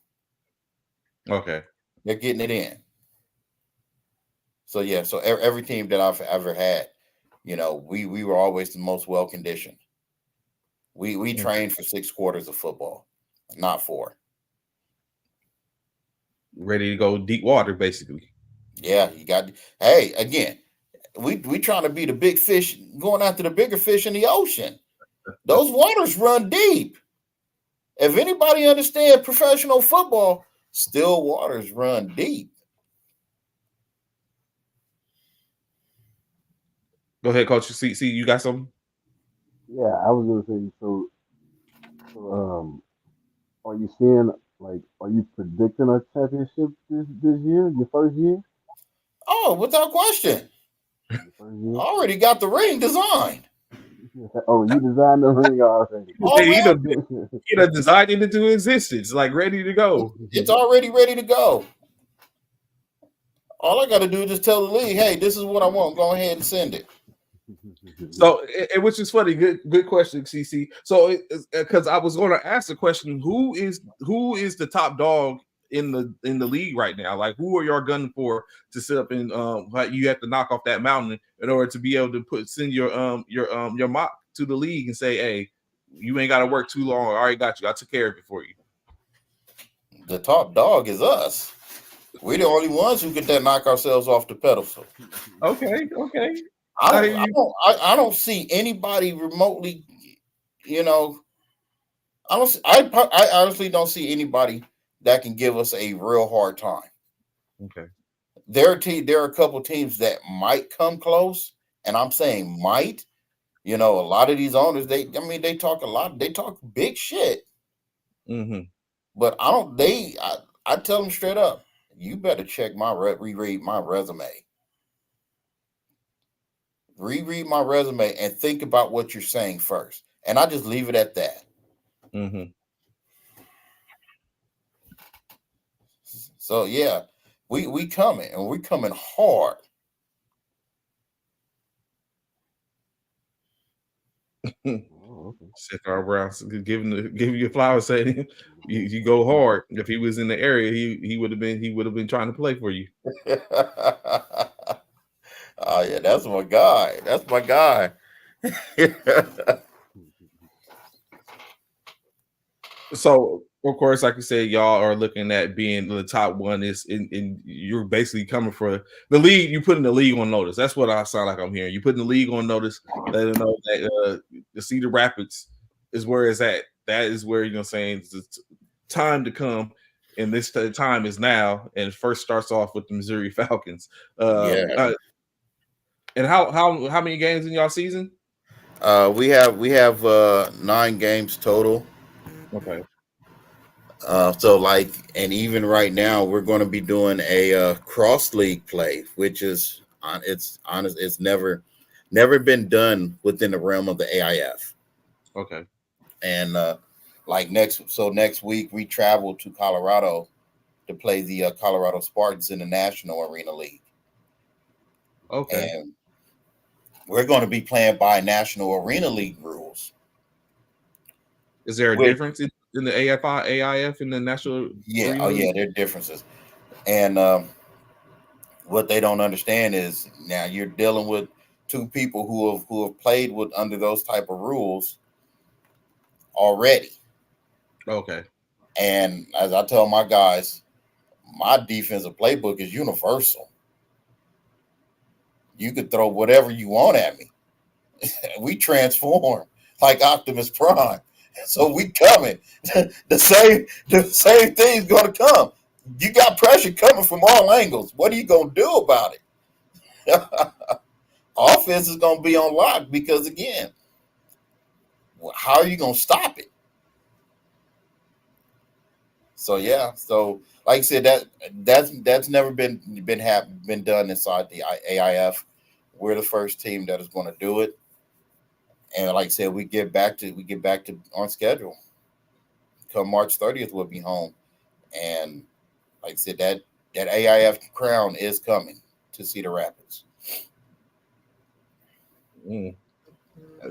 Okay. They're getting it in. So, yeah, so every team that I've ever had, we were always the most well-conditioned. We trained for 6 quarters of football, not 4. Ready to go deep water, basically. Yeah, hey, again, we trying to be the big fish, going after the bigger fish in the ocean. Those waters run deep. If anybody understands professional football, still waters run deep. Go ahead, Coach. See, you got something? Yeah, I was gonna say so. Are you seeing are you predicting a championship this year? Your first year? Oh, without question. Your first year? I already got the ring designed. Oh, you designed the ring already. He done designed it into existence, like ready to go. It's already ready to go. All I got to do is just tell the league, hey, this is what I want. Go ahead and send it. So, which is funny. Good question, CC. So, because I was going to ask the question, who is the top dog in the league right now? Like, who are y'all gunning for to sit up and you have to knock off that mountain in order to be able to send your mock to the league and say, hey, you ain't got to work too long. I already got you. I took care of it for you. The top dog is us. We're the only ones who get that knock ourselves off the pedestal. Okay. I don't see anybody remotely, I honestly don't see anybody that can give us a real hard time. Okay. There are a couple teams that might come close, and I'm saying might. A lot of these owners, they talk a lot. They talk big shit. Mm-hmm. But I tell them straight up, you better check reread my resume. Reread my resume and think about what you're saying first. And I just leave it at that. Mm-hmm. So yeah, we coming, and we coming hard. Oh, Okay. Seth R. Brown give you a flower, saying you go hard. If he was in the area, he would have been trying to play for you. Oh yeah, that's my guy. That's my guy. So of course, like you said, y'all are looking at being the top one. Is in you're basically coming for the league. You putting the league on notice. That's what I sound like I'm hearing. You putting the league on notice. Let them know that the Cedar Rapids is where it's at. That is where saying it's time to come, and this time is now. And it first starts off with the Missouri Falcons. Yeah. And how many games in y'all season? We have 9 games total. Okay. So like, and even right now, we're going to be doing a cross league play, which is it's honest. It's never been done within the realm of the AIF. Okay. And like next week we travel to Colorado to play the Colorado Spartans in the National Arena League. Okay. And we're going to be playing by National Arena League rules. Is there a difference in the AIF and the National? Yeah. Arena Oh League? yeah, there are differences. And what they don't understand is now you're dealing with 2 people who have played with under those type of rules already. Okay. And as I tell my guys, my defensive playbook is universal. You could throw whatever you want at me. We transform like Optimus Prime. So we coming. the same thing's gonna come. You got pressure coming from all angles. What are you gonna do about it? Offense is gonna be on lock because again, how are you gonna stop it? So yeah, so like I said, that's never been done inside the AIF. We're the first team that is going to do it, and like I said, we get back to on schedule. Come March 30th, we'll be home, and like I said, that AIF crown is coming to Cedar Rapids. Mm.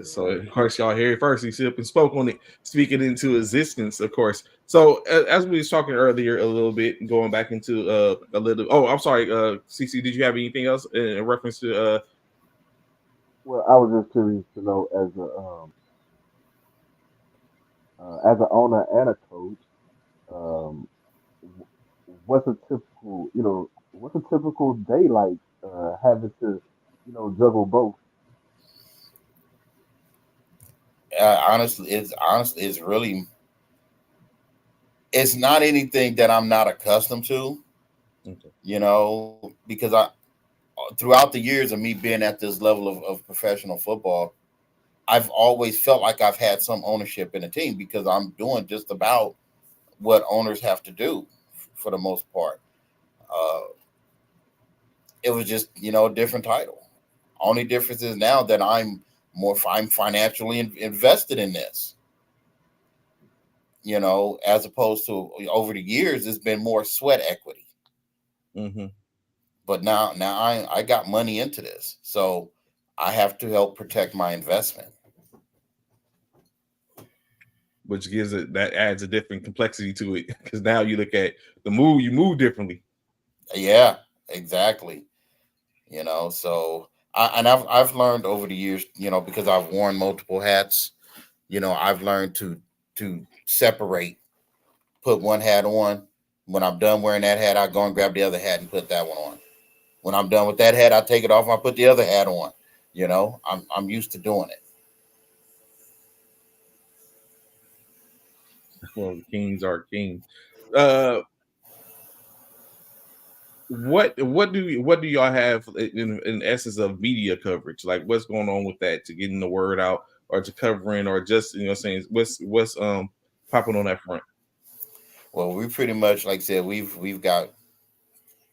So of course y'all hear it first. He up and spoke on it, speaking into existence, of course. So as we was talking earlier a little bit, going back into a little. Oh, I'm sorry, CC. Did you have anything else in reference to? Well, I was just curious to know, as an owner and a coach, um, what's a typical, what's a typical day like, having to, juggle both? Honestly, it's really, it's not anything that I'm not accustomed to. Okay. Because throughout the years of me being at this level of professional football, I've always felt like I've had some ownership in a team because I'm doing just about what owners have to do for the most part. Uh, it was just, a different title. Only difference is now that I'm financially invested in this, as opposed to over the years, it's been more sweat equity. Mm-hmm. But now I got money into this, so I have to help protect my investment. Which that adds a different complexity to it because now you look at you move differently. Yeah, exactly. So I've learned over the years, because I've worn multiple hats, I've learned to separate, put one hat on. When I'm done wearing that hat, I go and grab the other hat and put that one on. When I'm done with that hat, I take it off and I put the other hat on. I'm used to doing it. Well, kings are kings. Uh, what do y'all have in essence of media coverage? Like what's going on with that to getting the word out or to covering or just saying what's popping on that front? Well, we pretty much, like I said, we've got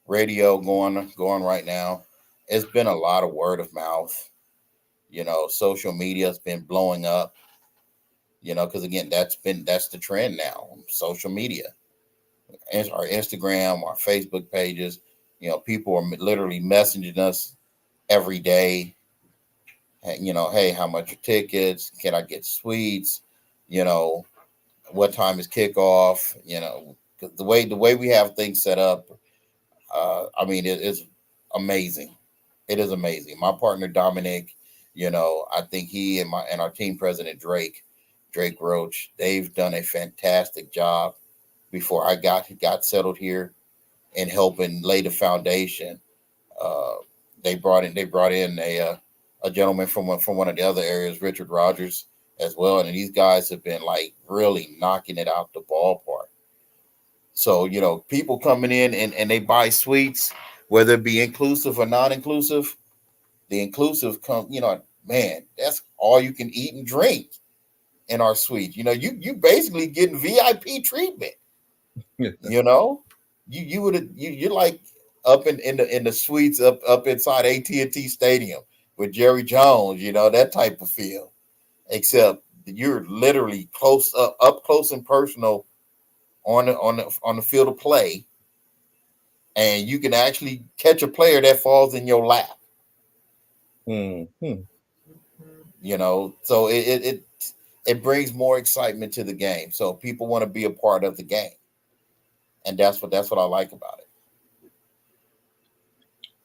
radio going right now. It's been a lot of word of mouth. Social media has been blowing up. Because again, that's the trend now. Social media, our Instagram, our Facebook pages. People are literally messaging us every day. hey, how much are tickets? Can I get suites? What time is kickoff? 'Cause the way we have things set up, I mean, it is amazing. It is amazing. My partner Dominic, I think he and our team president Drake Roach, they've done a fantastic job before I got settled here and helping lay the foundation. Uh, they brought in a gentleman from one of the other areas, Richard Rogers, as well, and these guys have been like really knocking it out the ballpark. So, people coming in and they buy suites, whether it be inclusive or non-inclusive, the inclusive man, that's all you can eat and drink in our suite. You basically getting VIP treatment. You're like up in the suites up inside AT&T Stadium with Jerry Jones, that type of feel. Except you're literally up close and personal on the field of play, and you can actually catch a player that falls in your lap. Mm-hmm. So it brings more excitement to the game. So people want to be a part of the game, and that's what I like about it.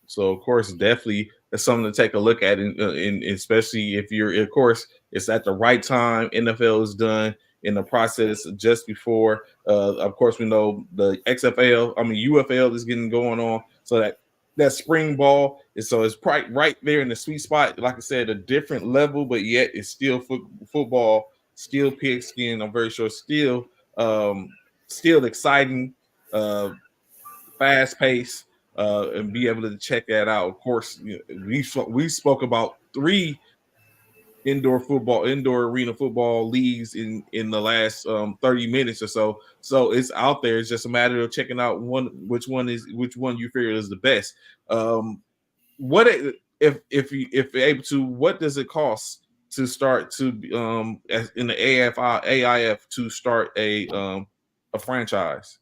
So of course, definitely that's something to take a look at, and especially if you're, of course, it's at the right time. NFL is done in the process just before. Of course, we know the UFL is getting going on, so that spring ball is it's right there in the sweet spot. Like I said, a different level, but yet it's still football, still pigskin. I'm very sure still exciting, fast pace. And be able to check that out. Of course, we spoke about 3 indoor arena football leagues in the last 30 minutes or so. So it's out there. It's just a matter of checking out which one you figure is the best. What if you're able to, what does it cost to start to in the AIF to start a franchise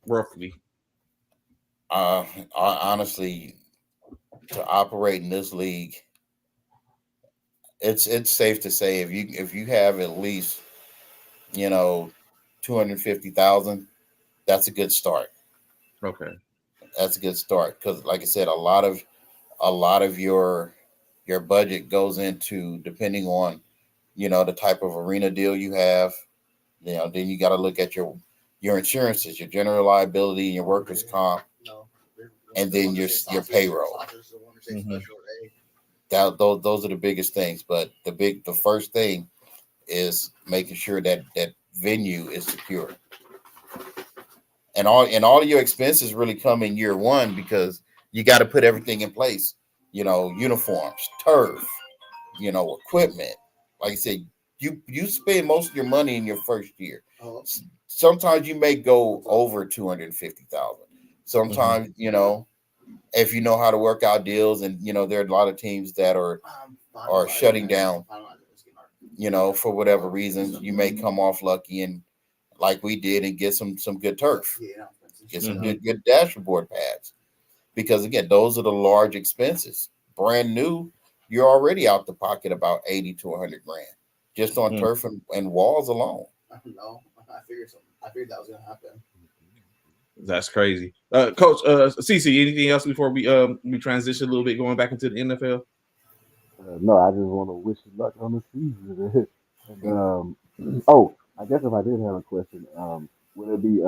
roughly? Honestly, to operate in this league, it's safe to say if you have at least 250,000, that's a good start. Okay, That's a good start because, like I said, a lot of your budget goes into, depending on the type of arena deal you have. Then you got to look at your insurances, your general liability, and your workers' comp, and then your payroll. mm-hmm. Those are the biggest things. But the first thing is making sure that venue is secure, and all of your expenses really come in year one because you got to put everything in place. Uniforms, turf, equipment. Like I said, you spend most of your money in your first year. Sometimes you may go over 250,000. Sometimes if you know how to work out deals, and there are a lot of teams that are shutting down. For whatever reasons, you may come off lucky and like we did and get some good turf, get some good dashboard pads. Because again, those are the large expenses. Brand new, you're already out the pocket about 80 to 100 grand just on turf and walls alone. I figured that was gonna happen. That's crazy. Coach CC, anything else before we transition a little bit going back into the NFL? No, I just want to wish you luck on the season. And I guess if I did have a question, would it be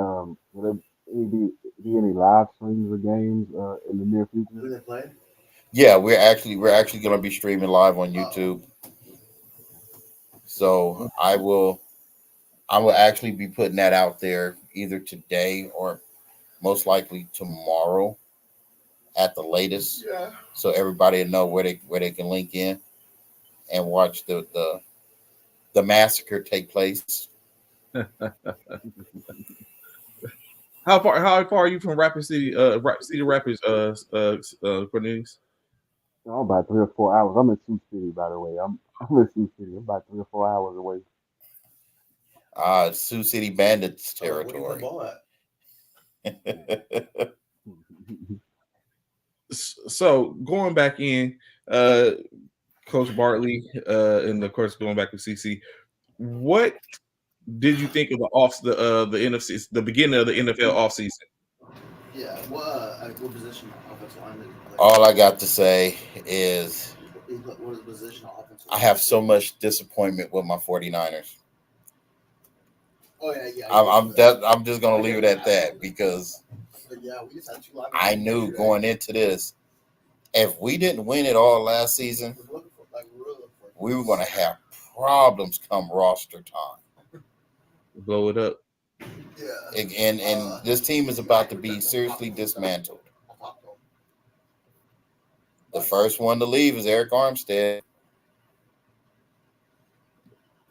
be any live streams of games in the near Who future? they play? Yeah, we're actually going to be streaming live on YouTube. So I will actually be putting that out there either today or most likely tomorrow at the latest. Yeah. So everybody will know where they can link in and watch the massacre take place. How far are you from Rapid City, Cedar Rapids, Cornelius? I'm about 3 or 4 hours. I'm in Sioux City, by the way. I'm in Sioux City. I'm about 3 or 4 hours away. Sioux City Bandits Where you territory. play ball at? So going back in, Coach Bartley, and of course going back to CC. What did you think of the NFC, the beginning of the NFL offseason? Yeah, what position offensive line did he play? All I got to say is What is the position offensive I line? have so much disappointment with my 49ers. Oh yeah. I'm just gonna leave it at that because But yeah, we just had two linemen. I knew going into this, if we didn't win it all last season, we were gonna have problems come roster time. Blow it up. Yeah. And this team is about to be seriously dismantled. The first one to leave is Eric Armstead.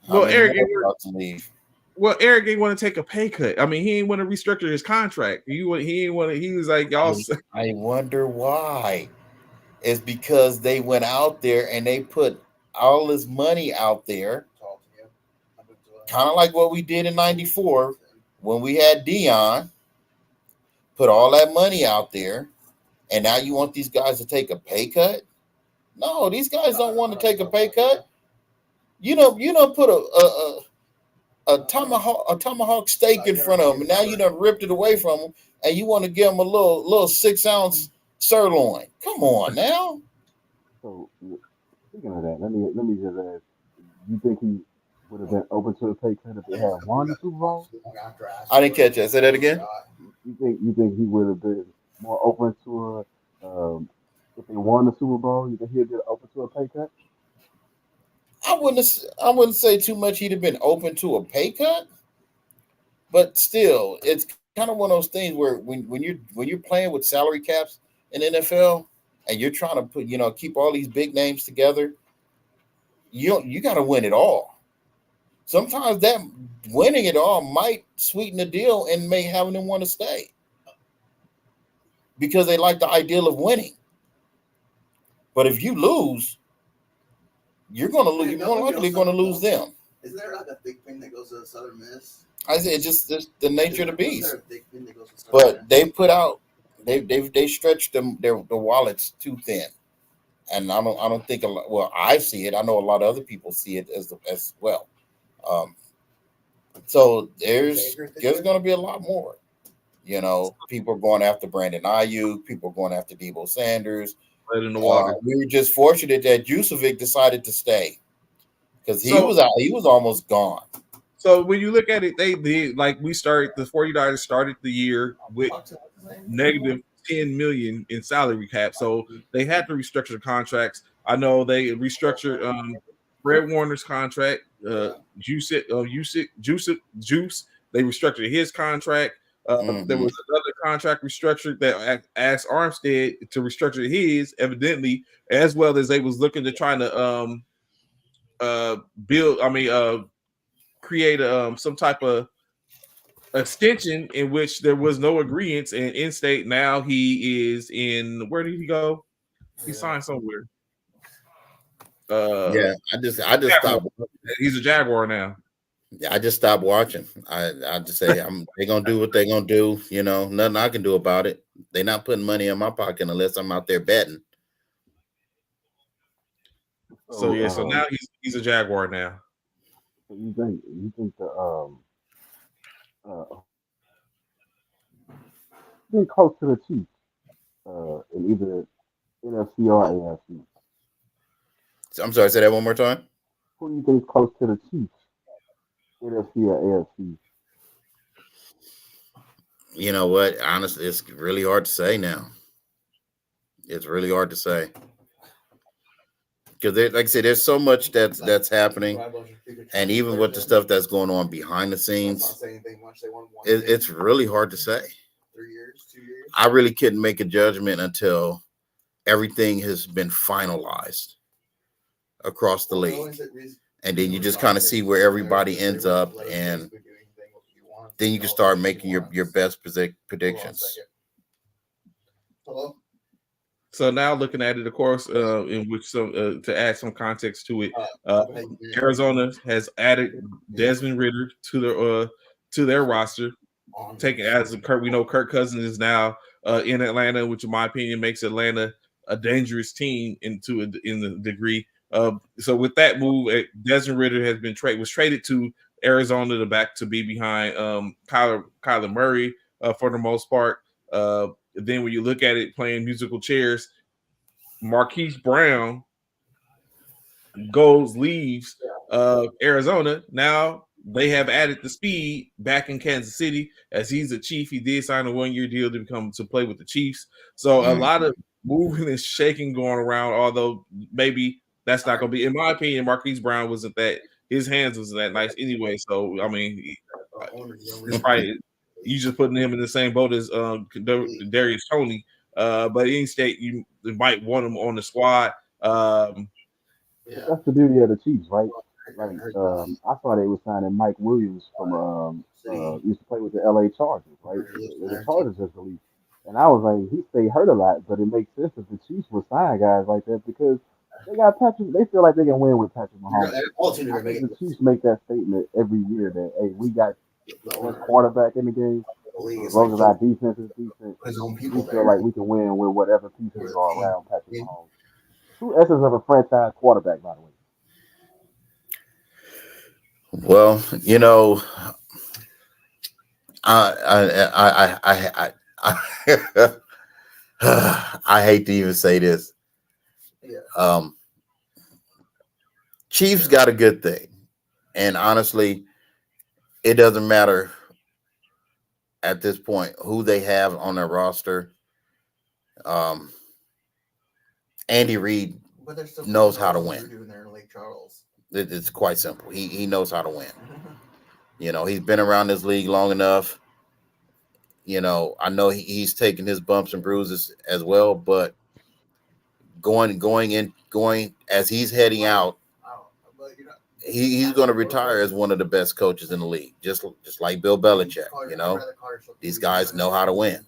Well, Eric more about to leave? Well, Eric ain't want to take a pay cut. I mean, he ain't want to restructure his contract. He ain't want to. He was like, y'all. I wonder why. It's because they went out there and they put all this money out there, kind of like what we did in '94 when we had Dion. Put all that money out there, and now you want these guys to take a pay cut? No, these guys don't want to take a pay cut. You don't put a tomahawk steak in front of them, and now you done ripped it away from them, and you want to give them a little 6-ounce sirloin. Come on now. So speaking of that, let me just ask: you think he would have been open to a pay cut if they had won the Super Bowl? I didn't catch that. Say that again. You think he would have been more open to if they won the Super Bowl? You think he'd been open to a pay cut? I wouldn't say too much. He'd have been open to a pay cut, but still, it's kind of one of those things where when you're playing with salary caps in the NFL and you're trying to keep all these big names together, you got to win it all. Sometimes that winning it all might sweeten the deal and may having them want to stay because they like the ideal of winning. But if you lose, you're going to lose. You're more likely going to lose them. Isn't there like a thick thing that goes to Southern Miss? I say it's just the nature of the beast. But they put out, they stretched the wallets too thin, and I don't think a lot. Well, I see it. I know a lot of other people see it as well. So there's going to be a lot more. People are going after Brandon Ayuk. People are going after Deebo Sanders. Right in the water. We were just fortunate that Jusovic decided to stay because he was almost gone. So when you look at it, the 49ers started the year with negative $10 million in salary cap. So they had to restructure contracts. I know they restructured Fred Warner's contract, Juice. They restructured his contract. There was another contract restructured that asked Armstead to restructure his, evidently, as well as they was looking to try to create some type of extension in which there was no agreement. And in state now he is in. Where did he go? He signed somewhere. I just stopped. He's a Jaguar now. Yeah, I just stopped watching. I just say they're gonna do what they're gonna do. Nothing I can do about it. They're not putting money in my pocket unless I'm out there betting. So now he's a Jaguar now. You think being close to the Chiefs in either NFC or AFC? I'm sorry, say that one more time. Who do you think is close to the Chiefs? NFC or AFC? You know what? Honestly, it's really hard to say now. It's really hard to say because, like I said, there's so much that's happening, and even with the stuff that's going on behind the scenes, it's really hard to say. 3 years, 2 years. I really couldn't make a judgment until everything has been finalized across the league. And then you just kind of see where everybody ends up, and then you can start making your best predictions. Hello? So now looking at it, of course, in which to add some context to it, Arizona has added Desmond Ridder to their roster. Taking as we know, Kirk Cousins is now in Atlanta, which in my opinion makes Atlanta a dangerous team in the degree. So with that move, Desmond Ridder was traded to Arizona to be behind Kyler Murray for the most part. Then when you look at it, playing musical chairs, Marquise Brown leaves Arizona. Now they have added the speed back in Kansas City as he's a Chief. He did sign a 1-year deal to play with the Chiefs. So a lot of moving and shaking going around, although maybe that's not going to be, in my opinion, Marquise Brown wasn't that, his hands wasn't that nice anyway. So, I mean, it's probably, you just putting him in the same boat as Darius Toney. But in state, you might want him on the squad. That's the beauty of the Chiefs, right? Like, I saw they were signing Mike Williams from used to play with the LA Chargers, right? The Chargers just released, and I was like, he stayed hurt a lot, but it makes sense that the Chiefs would sign guys like that because they got Patrick. They feel like they can win with Patrick Mahomes. I think the Chiefs make that statement every year that hey, we got the best quarterback in the game. As long as our defense is decent, we feel like we can win with whatever pieces are around Patrick Mahomes. True essence of a franchise quarterback, by the way. Well, you know, I hate to even say this. Chiefs got a good thing, and honestly, it doesn't matter at this point who they have on their roster. Andy Reid knows how to win. It's quite simple. He knows how to win. You know, he's been around this league long enough. You know, I know he's taking his bumps and bruises as well, but going as he's heading out, he's going to retire as one of the best coaches in the league, just like Bill Belichick. You know, these guys know how to win.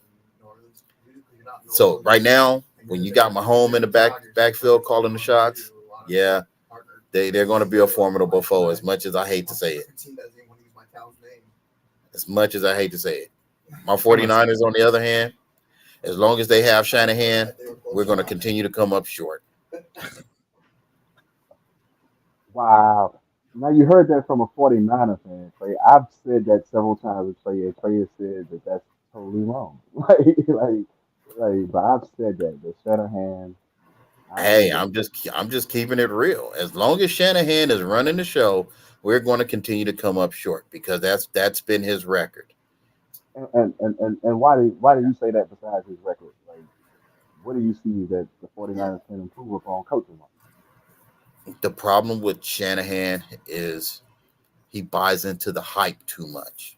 So right now, when you got Mahomes in the backfield calling the shots, yeah, they're going to be a formidable foe. As much as I hate to say it, my 49ers, on the other hand, as long as they have Shanahan, we're going to continue to come up short. Wow. Now you heard that from a 49er fan, Trey. I've said that several times with Trey, and Trey has said that that's totally wrong. But I've said that Shanahan. Hey, I'm just keeping it real. As long as Shanahan is running the show, we're going to continue to come up short because that's been his record. And why do you say that besides his record? Like, what do you see that the 49ers can improve upon coaching? The problem with Shanahan is he buys into the hype too much.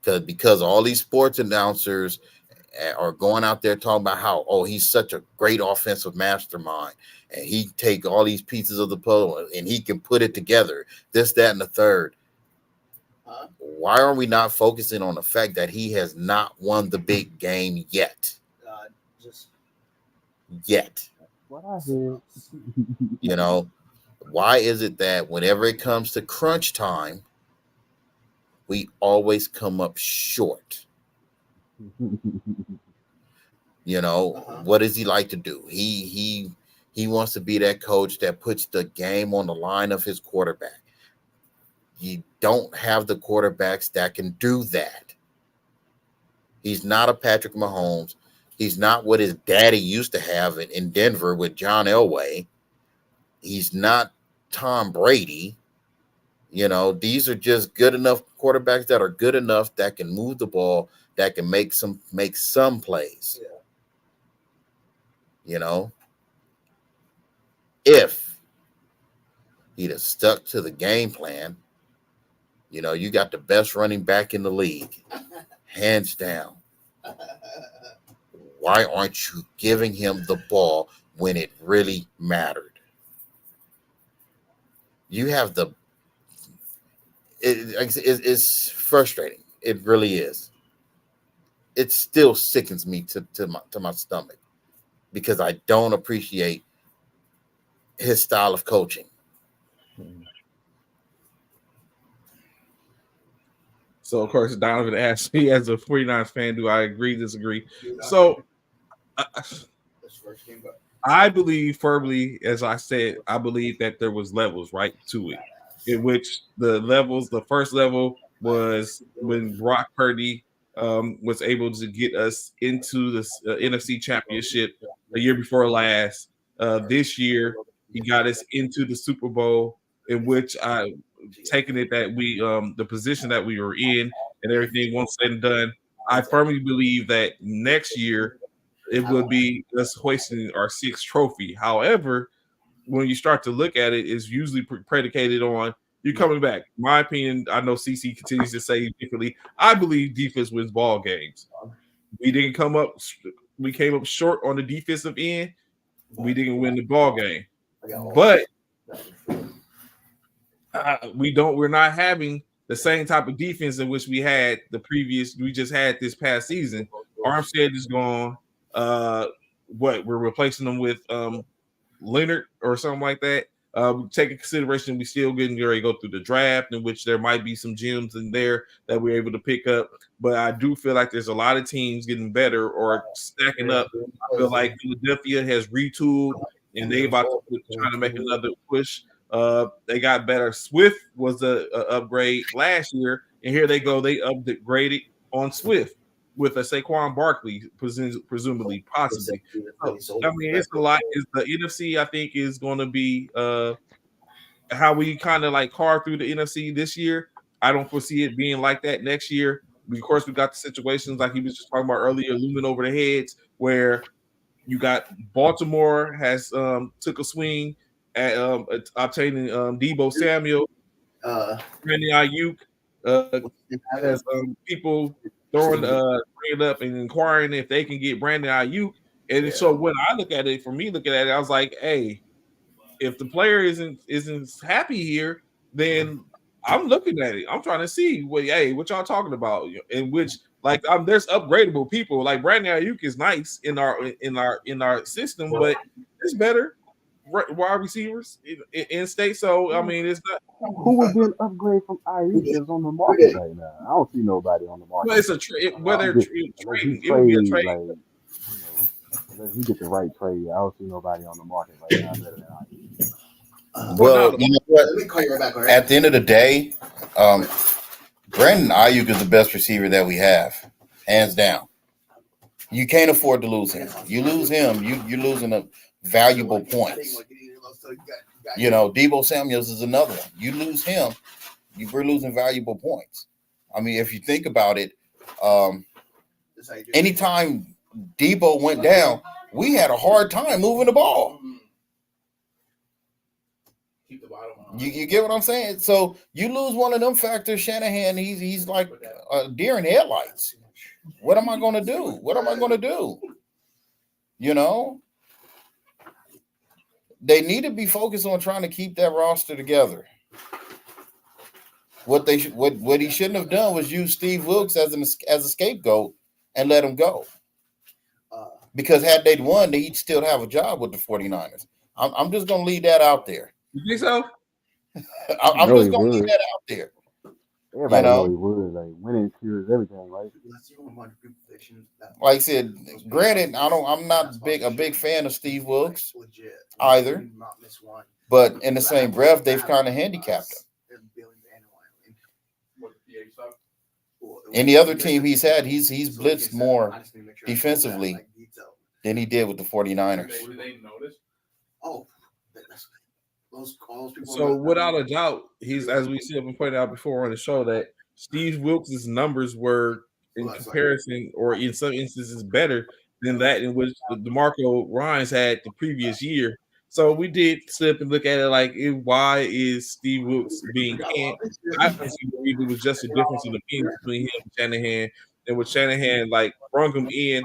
Because all these sports announcers are going out there talking about how, he's such a great offensive mastermind, and he take all these pieces of the puzzle and he can put it together, this, that, and the third. Why are we not focusing on the fact that he has not won the big game yet? Yet. What I heard. You know, why is it that whenever it comes to crunch time, we always come up short? You know, what does he like to do? He wants to be that coach that puts the game on the line of his quarterback. You don't have the quarterbacks that can do that. He's not a Patrick Mahomes. He's not what his daddy used to have in Denver with John Elway. He's not Tom Brady. You know, these are just good enough quarterbacks that are good enough that can move the ball, that can make some plays. Yeah. You know, if he'd have stuck to the game plan, you know, you got the best running back in the league, hands down. Why aren't you giving him the ball when it really mattered? You have it's frustrating. It really is. It still sickens me to my stomach because I don't appreciate his style of coaching. So, of course, Donovan asked me as a 49ers fan, do I agree, disagree? So, I believe firmly, as I said, I believe that there was levels right to it, in which the first level was when Brock Purdy was able to get us into the NFC Championship a year before last. This year, he got us into the Super Bowl, in which I taking it that we the position that we were in and everything once said and done. I firmly believe that next year it would be us hoisting our sixth trophy. However, when you start to look at it, it's usually predicated on you coming back. In my opinion, I know CC continues to say differently. I believe defense wins ball games. We didn't come up. We came up short on the defensive end. We didn't win the ball game, but we're not having the same type of defense in which we had we just had this past season. Armstead is gone. We're replacing them with Leonard or something like that. Taking consideration, we still getting ready to go through the draft, in which there might be some gems in there that we're able to pick up. But I do feel like there's a lot of teams getting better or stacking up. I feel like Philadelphia has retooled and they about to trying to make another push. They got better. Swift was a upgrade last year, and here they go. They upgraded on Swift with a Saquon Barkley, presumably, possibly. So, I mean, it's a lot. Is the NFC? I think is going to be how we kind of like carve through the NFC this year. I don't foresee it being like that next year. Of course, we got the situations like he was just talking about earlier, looming over the heads, where you got Baltimore has took a swing at obtaining Debo Samuel, Brandon Ayuk, as people bringing it up and inquiring if they can get Brandon Ayuk. And so when I look at it, looking at it, I was like, hey, if the player isn't happy here, then I'm looking at it. I'm trying to see what y'all talking about, in which there's upgradable people like Brandon Ayuk is nice in our system, but it's better wide receivers in state. So I mean, it's not. Who would be an upgrade from Ayuk that's on the market right now? I don't see nobody on the market. Well, it's a trade. Whether trading, it would be a trade. Unless you get the right trade, I don't see nobody on the market right now better than Ayuk. Well, you know what? Let me call you right back. All right? At the end of the day, Brandon Ayuk is the best receiver that we have, hands down. You can't afford to lose him. You lose him, you're losing a valuable points. You know, Debo Samuels is another one. You lose him, we're losing valuable points. I mean, if you think about it, anytime Debo went down, we had a hard time moving the ball. You get what I'm saying? So you lose one of them factors, Shanahan. He's like a deer in headlights. What am I going to do? What am I going to do? You know, they need to be focused on trying to keep that roster together. What he shouldn't have done was use Steve Wilkes as a scapegoat and let him go. Because had they won, he'd still have a job with the 49ers. I'm just going to leave that out there. You think so? I'm just going to leave that out there. Everybody know he would. Like, winning cures everything, right? Like I said, granted, I'm not a big fan of Steve Wilkes either. But in the same breath, they've kind of handicapped him. Any other team he's had, he's blitzed more defensively than he did with the 49ers. So without a doubt, he's, as we see been pointed out before on the show, that Steve Wilkes' numbers were in comparison, or in some instances, better than that in which DeMarco Ryans had the previous year. So we did slip and look at it like, why is Steve Wilkes being canned? I personally believe it was just a difference in opinion between him and Shanahan, and with Shanahan like brung him in,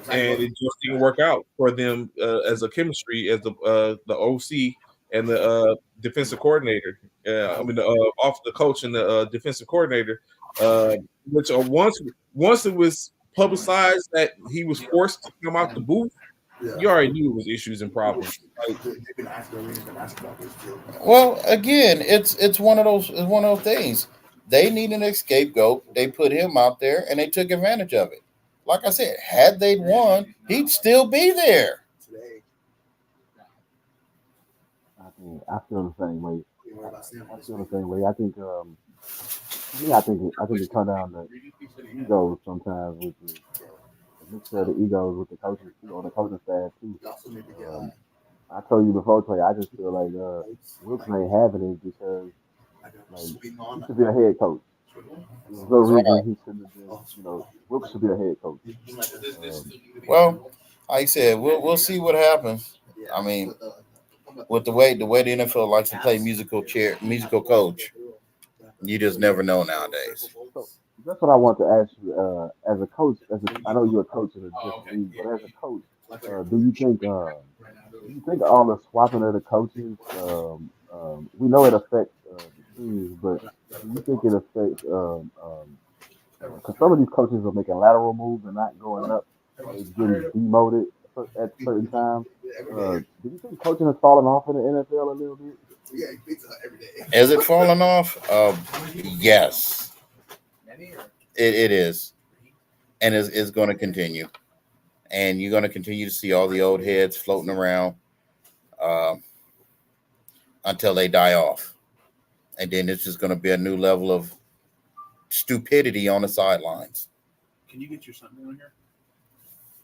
and it just didn't work out for them as a chemistry as the OC and the defensive coordinator. Off the coach and the defensive coordinator, which once it was publicized that he was forced to come out the booth, you already knew it was issues and problems. Well, again, it's one of those things. They needed a scapegoat. They put him out there, and they took advantage of it. Like I said, had they won, he'd still be there. I feel the same way. You worry about Stanford I this feel the week. same way. I think to me, I think it comes down to egos sometimes with the mixture of the egos with the coaches too, on the coaching staff too. You also need to get Um, I told you before, Trey. I just feel like notes. Wilkes ain't having it because I got like sweet he on. should be a head coach. There's no That's reason right. he shouldn't have been. Wilkes should be a head coach. Um, Well, like I said, we'll see what happens. I mean, with the way the NFL likes to play musical coach, you just never know nowadays. so that's what I want to ask you. As a coach, I know you're a coach in a different league, but as a coach, do you think all the swapping of the coaches? We know it affects the teams, but do you think it affects? Because some of these coaches are making lateral moves and not going up, or they're getting demoted at certain times. Do you think coaching has fallen off in the NFL a little bit? Yeah, pizza every day. Is it falling off? Yes, it is, and it's going to continue. And you're going to continue to see all the old heads floating around uh, until they die off, and then it's just going to be a new level of stupidity on the sidelines. Can you get your son down here?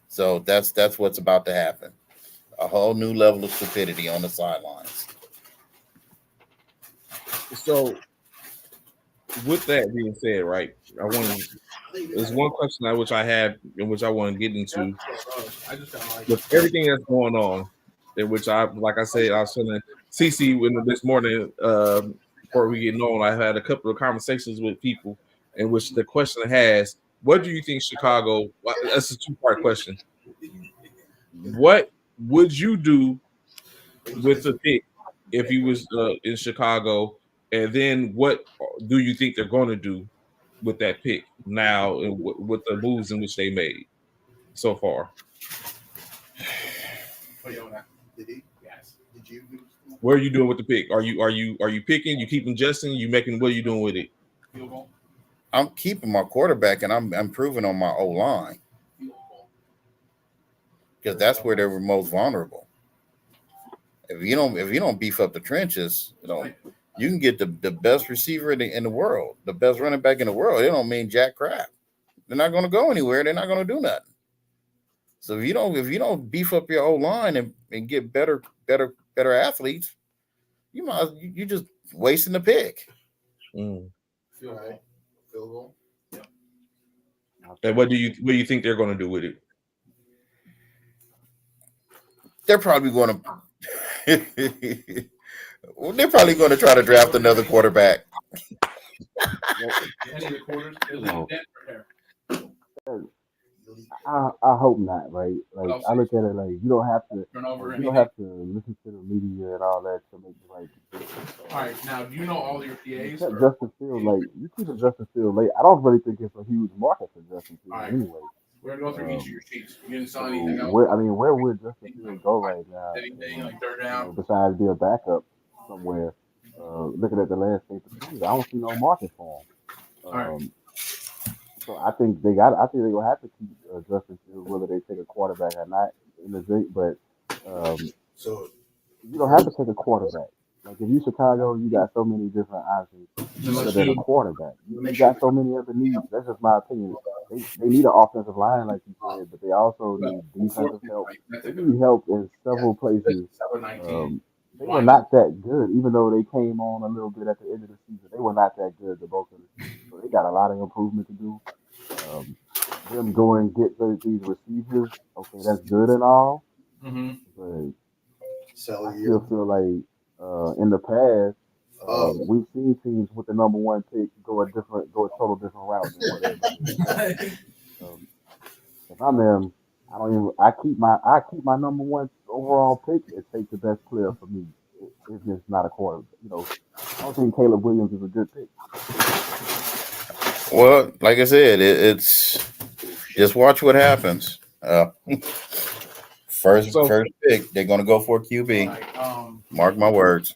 So that's what's about to happen. A whole new level of stupidity on the sidelines. So, with that being said, right, there's one question which I have and which I want to get into with everything that's going on, in which like I said, I was telling CC this morning before we get on, I had a couple of conversations with people in which the question has, what do you think Chicago? That's a two-part question. What would you do with the pick if he was in Chicago? And then what do you think they're going to do with that pick now and with the moves in which they made so far? Did he? Yes. Did you? What are you doing with the pick? Are you picking? You keeping Justin? You making? What are you doing with it? I'm keeping my quarterback, and I'm improving on my O line because that's where they were most vulnerable. If you don't beef up the trenches, you can get the best receiver in the world, the best running back in the world. It don't mean jack crap. They're not going to go anywhere. They're not going to do nothing. So if you don't beef up your O line and get better athletes, you just wasting the pick. Mm. Field goal. Yeah. And what do you think they're going to do with it? They're probably going to. They're probably going to try to draft another quarterback. I hope not, right? Like I look at it like you don't have to listen to the media and all that to make the right decision. All right, now do you know all your PAs? Justin Fields, like you keep Justin Fields late. I don't really think it's a huge market for Justin Fields Right. anyway. We're gonna go through each of your sheets. You didn't sign anything else. Where would Justin Fields go right now? Anything like third down? Besides be a backup somewhere. Looking at the landscape of the season, I don't see no market for him. Right. So I think they're gonna have to keep Justin Fields, whether they take a quarterback or not in the date. But So you don't have to take a quarterback. Like if you Chicago, you got so many different options other than a quarterback. You got so many other needs. That's just my opinion. They need an offensive line, like you said, but they also need defensive help. They need help in several places. They were not that good, even though they came on a little bit at the end of the season. They were not that good the bulk of the season. So they got a lot of improvement to do. Them go and get these receivers, okay, that's good and all. Mm-hmm. But I still feel like in the past, we've seen teams with the number one pick go a total different route than what everybody. If I'm them, I keep my number one overall pick and take the best player for me. It's just not a quarterback. I don't think Caleb Williams is a good pick. Well, like I said, it's just watch what happens. First pick, they're going to go for a QB. Mark my words.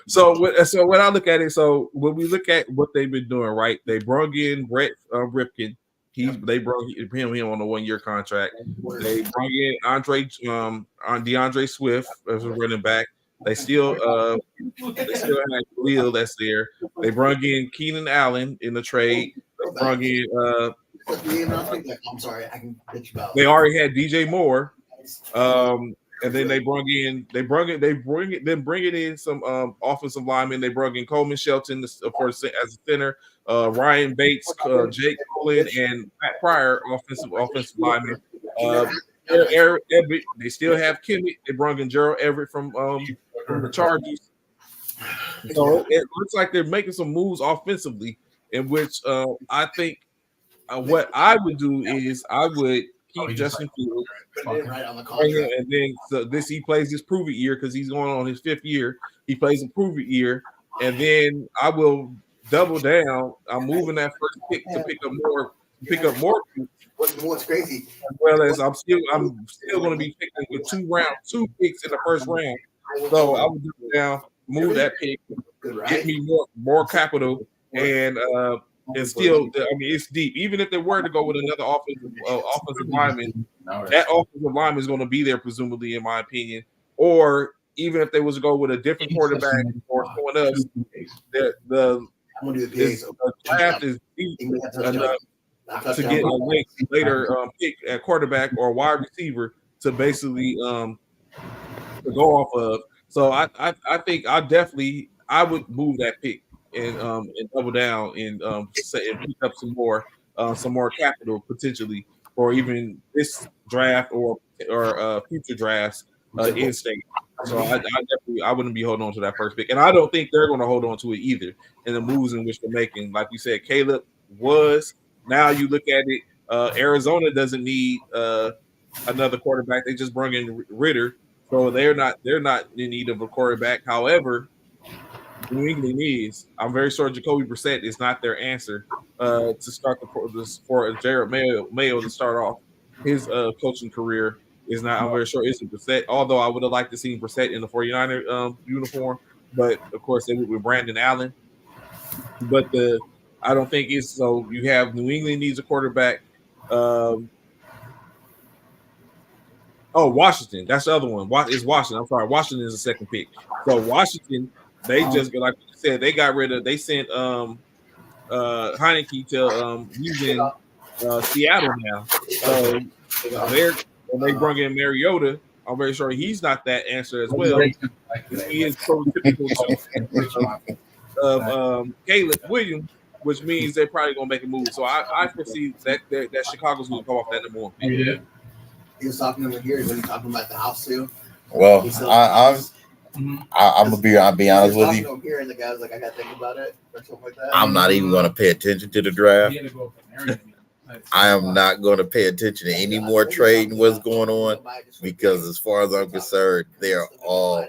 So when I look at it, so when we look at what they've been doing, right? They brought in Brett Ripken. They brought him on a 1-year contract. They brought in DeAndre Swift as a running back. They still have Khalil that's there. They brought in Keenan Allen in the trade. They brought in I'm sorry, I can bitch about. they already had DJ Moore. And then they bring in some offensive linemen. They brought in Coleman Shelton as a center, Ryan Bates, Jake Colin, and Matt Pryor, offensive linemen. They still have Kimmett. They brought in Gerald Everett from the Chargers. So it looks like they're making some moves offensively, in which I think what I would do is I would keep Justin Fields. And then he plays his prove it year because he's going on his 5th year. He plays a prove it year, and then I will double down. I'm moving that first pick to pick up more. What's crazy? As well as I'm still going to be picking with 2 picks in the first round. So I would double down, move that pick, get me more capital, and still, I mean, it's deep. Even if they were to go with another offensive lineman, that offensive lineman is going to be there, presumably, in my opinion. Or even if they was to go with a different quarterback or someone else, the draft is deep enough to get a later pick at quarterback or wide receiver to basically to go off of. So I think I would move that pick and double down and pick up some more capital potentially, or even this draft or future drafts in state. So I wouldn't be holding on to that first pick, and I don't think they're going to hold on to it either in the moves in which they're making. Like you said, Caleb was. Now you look at it, Arizona doesn't need another quarterback. They just brought in Ritter, so they're not in need of a quarterback. However, New England is. I'm very sure Jacoby Brissett is not their answer to start for Jared Mayo to start off his coaching career. Is not. I'm very sure it's Brissett. Although I would have liked to see Brissett in the 49er uniform, but of course they went with Brandon Allen. But I don't think it's so. You have New England needs a quarterback. Washington. That's the other one. Is Washington? I'm sorry. Washington is the second pick. So Washington, they just like you said, they got rid of. They sent Heineke to using Seattle now. They brought in Mariota. I'm very sure he's not that answer as well. He is prototypical of Caleb Williams, which means they're probably going to make a move. So I foresee that Chicago's going to come off that number 1 pick. Yeah. He was talking over here. Was he talking about the house too? Well, I'll be honest with you. Over here, and the guy was like, "I got to think about it," or something like that. I'm not even going to pay attention to the draft. I am not going to pay attention to any more trading what's going on because, as far as I'm concerned, they are all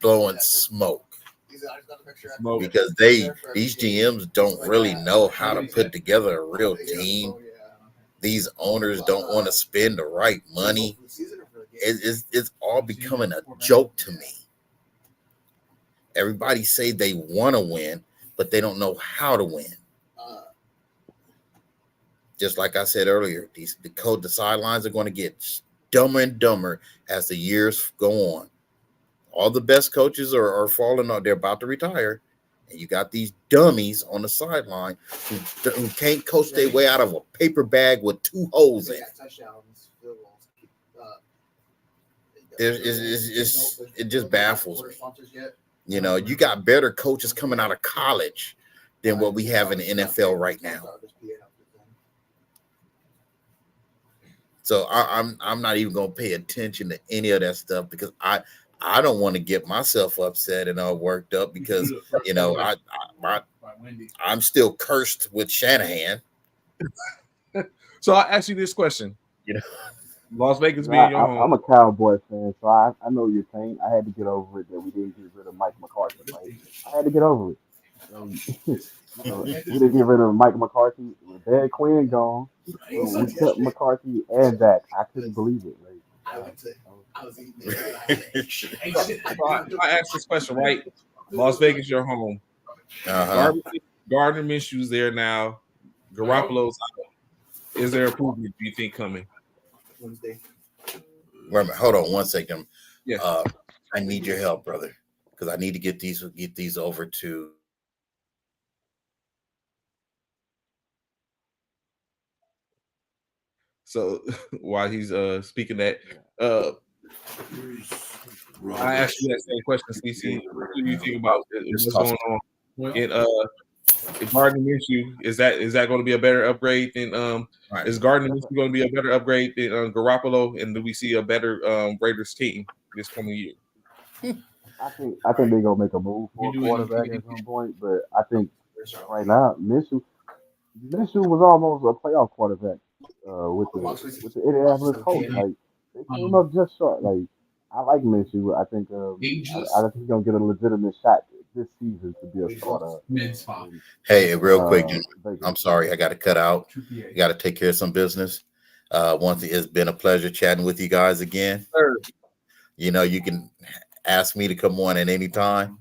blowing smoke. Because these GMs don't really know how to put together a real team. These owners don't want to spend the right money. It's all becoming a joke to me. Everybody say they want to win, but they don't know how to win. Just like I said earlier, the sidelines are going to get dumber and dumber as the years go on. All the best coaches are falling out. They're about to retire. And you got these dummies on the sideline who can't coach their way out of a paper bag with 2 holes in it. It just baffles me. You know, you got better coaches coming out of college than what we have in the NFL right now. So I'm not even going to pay attention to any of that stuff because I don't want to get myself upset and all worked up because, you know, I'm still cursed with Shanahan. So I'll ask you this question. You know, Las Vegas being your home. I'm a Cowboy fan, so I know your pain. I had to get over it that we didn't get rid of Mike McCarthy. Right? I had to get over it. We didn't get rid of Mike McCarthy. With Dan Quinn gone, we kept McCarthy and Zach. I couldn't believe it. I asked this question, right? Las Vegas, your home. Gardner Minshew's there now. Garoppolo's out. Is there a preview do you think coming? Wednesday. Wait a minute, hold on 1 second. Yeah. I need your help, brother, because I need to get these over to. So while he's speaking that, I asked you that same question, CC. What do you think about what's going on in Gardner Minshew? Is that going to be a better upgrade than is Gardner Minshew going to be a better upgrade than Garoppolo? And do we see a better Raiders team this coming year? I think they're gonna make a move for a quarterback at some point, but I think right now Minshew was almost a playoff quarterback with the Indianapolis Colts. Like they came up just short. Like I like Minshew. I think I think he's gonna get a legitimate shot this season to be a starter. Hey, real quick, Vegas. I'm sorry, I got to cut out. I got to take care of some business. Once it's been a pleasure chatting with you guys again. Sure. You know, you can ask me to come on at any time.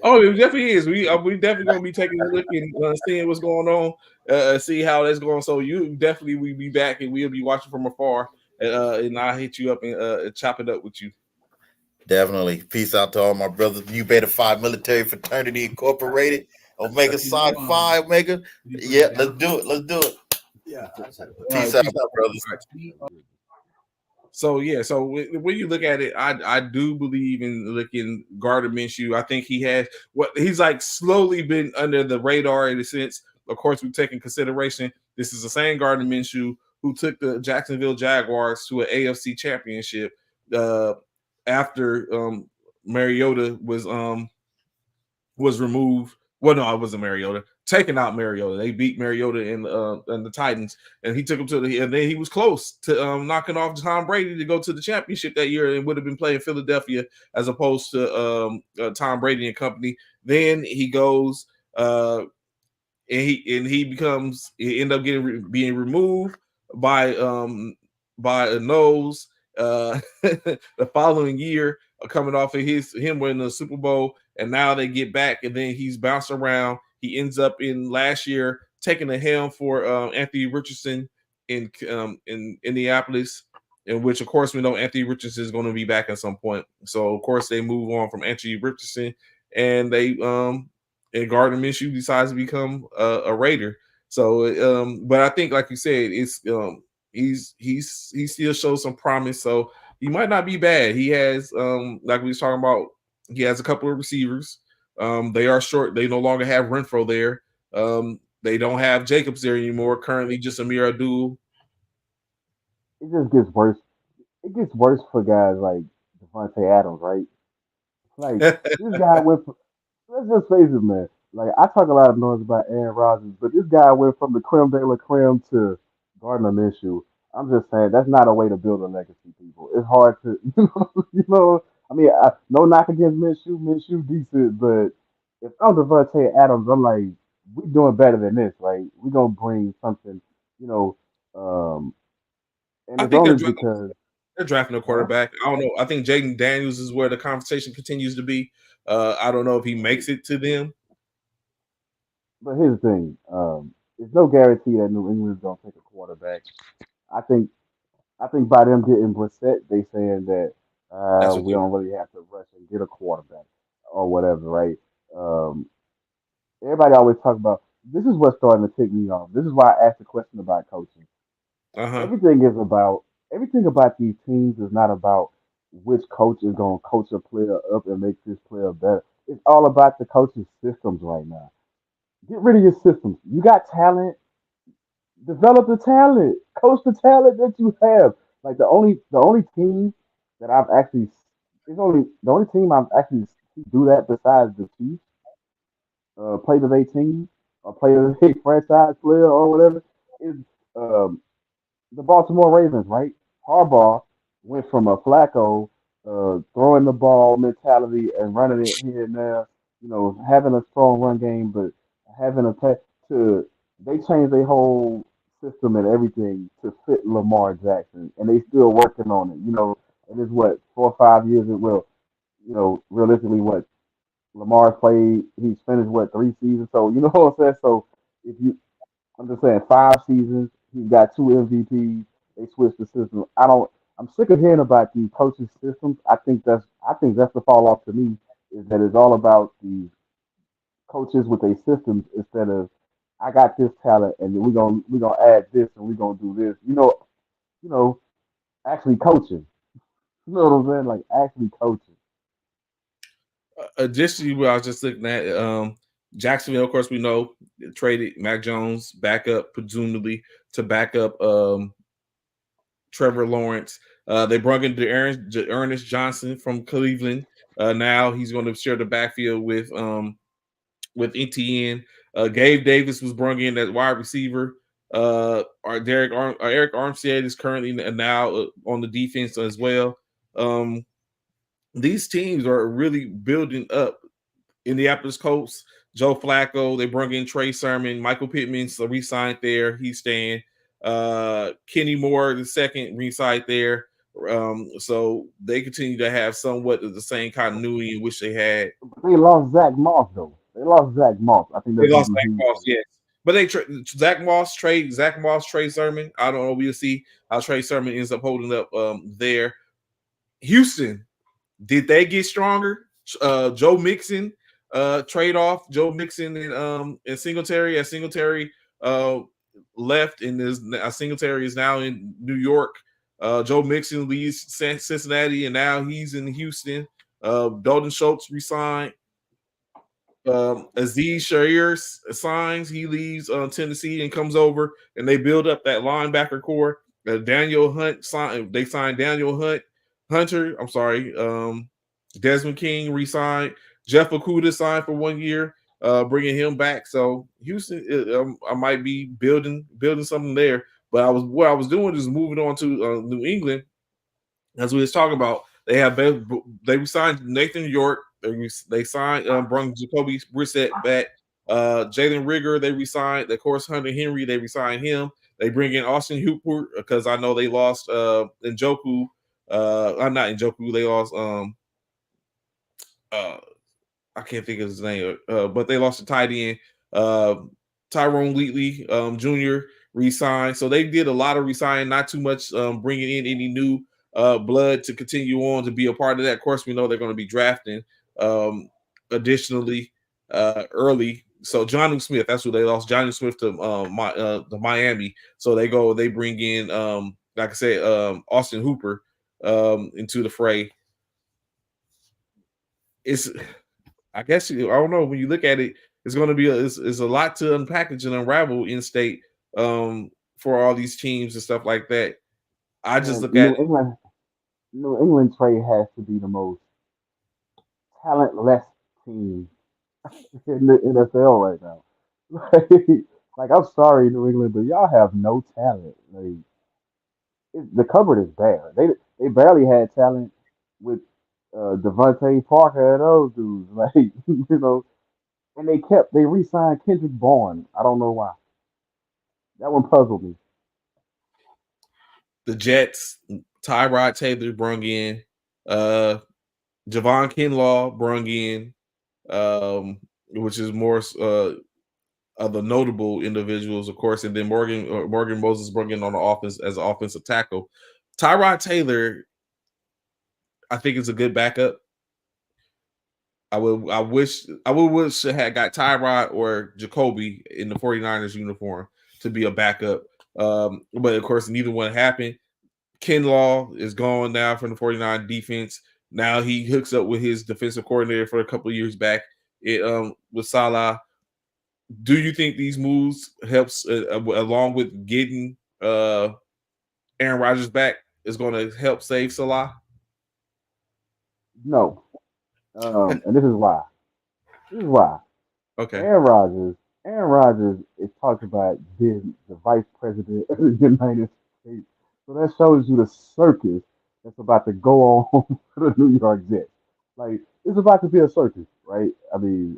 Oh, it definitely is. We definitely gonna be taking a look and seeing what's going on, see how that's going. So you definitely will be back and we'll be watching from afar, and I'll hit you up and chop it up with you. Definitely. Peace out to all my brothers. You Beta 5 Military Fraternity Incorporated. Omega Psi Phi Omega. Yeah, let's do it. Let's do it. Yeah. Peace out, my brothers. So yeah, so when you look at it, I do believe in looking Gardner Minshew. I think he has he's like slowly been under the radar in a sense. Of course, we take in consideration this is the same Gardner Minshew who took the Jacksonville Jaguars to an AFC championship after Mariota was removed. Well, no, it wasn't Mariota. Taking out Mariota. They beat Mariota and the Titans, and he took him and then he was close to knocking off Tom Brady to go to the championship that year and would have been playing Philadelphia as opposed to Tom Brady and company. Then he goes and he end up being removed by a nose the following year, coming off of him winning the Super Bowl, and now they get back, and then he's bounced around. He ends up in last year taking the helm for Anthony Richardson in Indianapolis, in which of course we know Anthony Richardson is going to be back at some point. So of course they move on from Anthony Richardson, and they and Gardner Minshew decides to become a Raider. So but I think, like you said, it's he still shows some promise. So he might not be bad. He has like we was talking about, he has a couple of receivers. They are short. They no longer have Renfro there. They don't have Jacobs there anymore. Currently, just Amir Abdul. It just gets worse. It gets worse for guys like Devontae Adams, right? Like this guy went. Let's just face it, man. Like I talk a lot of noise about Aaron Rodgers, but this guy went from the creme de la creme to Gardner Minshew. I'm just saying that's not a way to build a legacy, people. It's hard to, I mean, no knock against Minshew. Minshew decent, but if I'm Devontae Adams, I'm like, we doing better than this. Like we gonna bring something, you know, and I it's think only because they're drafting a quarterback. I don't know. I think Jaden Daniels is where the conversation continues to be. I don't know if he makes it to them. But here's the thing: there's no guarantee that New England's gonna take a quarterback. I think by them getting Brissett, they saying that That's what we don't really have to rush and get a quarterback or whatever, right? Um, everybody always talk about this is what's starting to tick me off. This is why I asked the question about coaching. Uh-huh. Everything about these teams is not about which coach is going to coach a player up and make this player better. It's all about the coaching systems right now. Get rid of your systems. You got talent, develop the talent, coach the talent that you have. Like the only team that I've actually it's only the only team I've actually seen do that besides the Chiefs, play to their team or play to their franchise player or whatever is um, the Baltimore Ravens, right? Harbaugh went from a Flacco throwing the ball mentality and running it here and there, having a strong run game, but having a play to they changed their whole system and everything to fit Lamar Jackson, and they still working on it. It is what 4 or 5 years. It will, realistically, what Lamar played, he's finished what 3 seasons. So you know what I'm saying. So if you I'm just saying 5 seasons. He's got 2 MVPs. They switched the system. I don't. I'm sick of hearing about these coaching systems. I think that's the fall off to me is that it's all about these coaches with their systems instead of I got this talent and we're gonna add this and we're gonna do this. You know, actually coaching. You know what I'm saying? Like actually coaching. Additionally, what I was just looking at, Jacksonville, of course, we know traded Mac Jones back up, presumably to back up Trevor Lawrence. They brought in Ernest Johnson from Cleveland. Now he's going to share the backfield with ETN. Gabe Davis was brought in as wide receiver. Eric Armstead is currently now on the defense as well. These teams are really building up. Indianapolis Colts, Joe Flacco, they brought in Trey Sermon, Michael Pittman's re-signed there. He's staying. Kenny Moore, the second, re-signed there. So they continue to have somewhat of the same continuity in which they had. They lost Zach Moss though. They lost Zach Moss. I think They that's gonna lost be Zach huge Moss, for them. yes. But they Zach Moss, Trey Sermon. I don't know. We'll see how Trey Sermon ends up holding up there. Houston, did they get stronger? Joe Mixon trade off Joe Mixon and Singletary as Singletary left and Singletary is now in New York. Joe Mixon leaves Cincinnati and now he's in Houston. Dalton Schultz resigned. Aziz Shair signs. He leaves Tennessee and comes over, and they build up that linebacker core. Daniel Hunt signed. They signed Daniel Hunter. I'm sorry. Desmond King re-signed. Jeff Okuda signed for 1 year, bringing him back. So Houston, I might be building something there. But what I was doing is moving on to New England, as we was talking about. They signed Nathan York. They signed brought Jacoby Brissett back. Jalen Rigger, they resigned. Of course, Hunter Henry, they resigned him. They bring in Austin Hooper because I know they lost Njoku. I'm not Njoku. They lost I can't think of his name, but they lost the tight end. Tyrone Wheatley Jr. re-signed. So they did a lot of re-signing, not too much bringing in any new blood to continue on to be a part of that. Of course, we know they're going to be drafting additionally early. So Jonnu Smith, that's who they lost. Jonnu Smith to Miami. So they bring in, like I said, Austin Hooper into the fray. I guess I don't know. When you look at it, it's going to be it's a lot to unpackage and unravel in state for all these teams and stuff like that. I just And look at it. New England trade has to be the most talentless team in the NFL right now. Like I'm sorry, New England, but y'all have no talent. Like the cupboard is bare. They barely had talent with Devontae Parker and those dudes. Like and they re-signed Kendrick Bourne. I don't know why. That one puzzled me. The Jets, Tyrod Taylor brung in, Javon Kinlaw brung in, which is more of the notable individuals, of course, and then Morgan Moses brought in on the offense as an offensive tackle. Tyrod Taylor, I think, is a good backup. I wish I had got Tyrod or Jacoby in the 49ers uniform to be a backup. But of course, neither one happened. Kinlaw is gone now from the 49 defense. Now he hooks up with his defensive coordinator for a couple of years back with Salah. Do you think these moves helps along with getting Aaron Rodgers back is going to help save Salah? No. And this is why. This is why. Okay. Aaron Rodgers is talked about being the vice president of the United States. So that shows you the circus that's about to go on for the New York Jets. Like it's about to be a circus, right? I mean,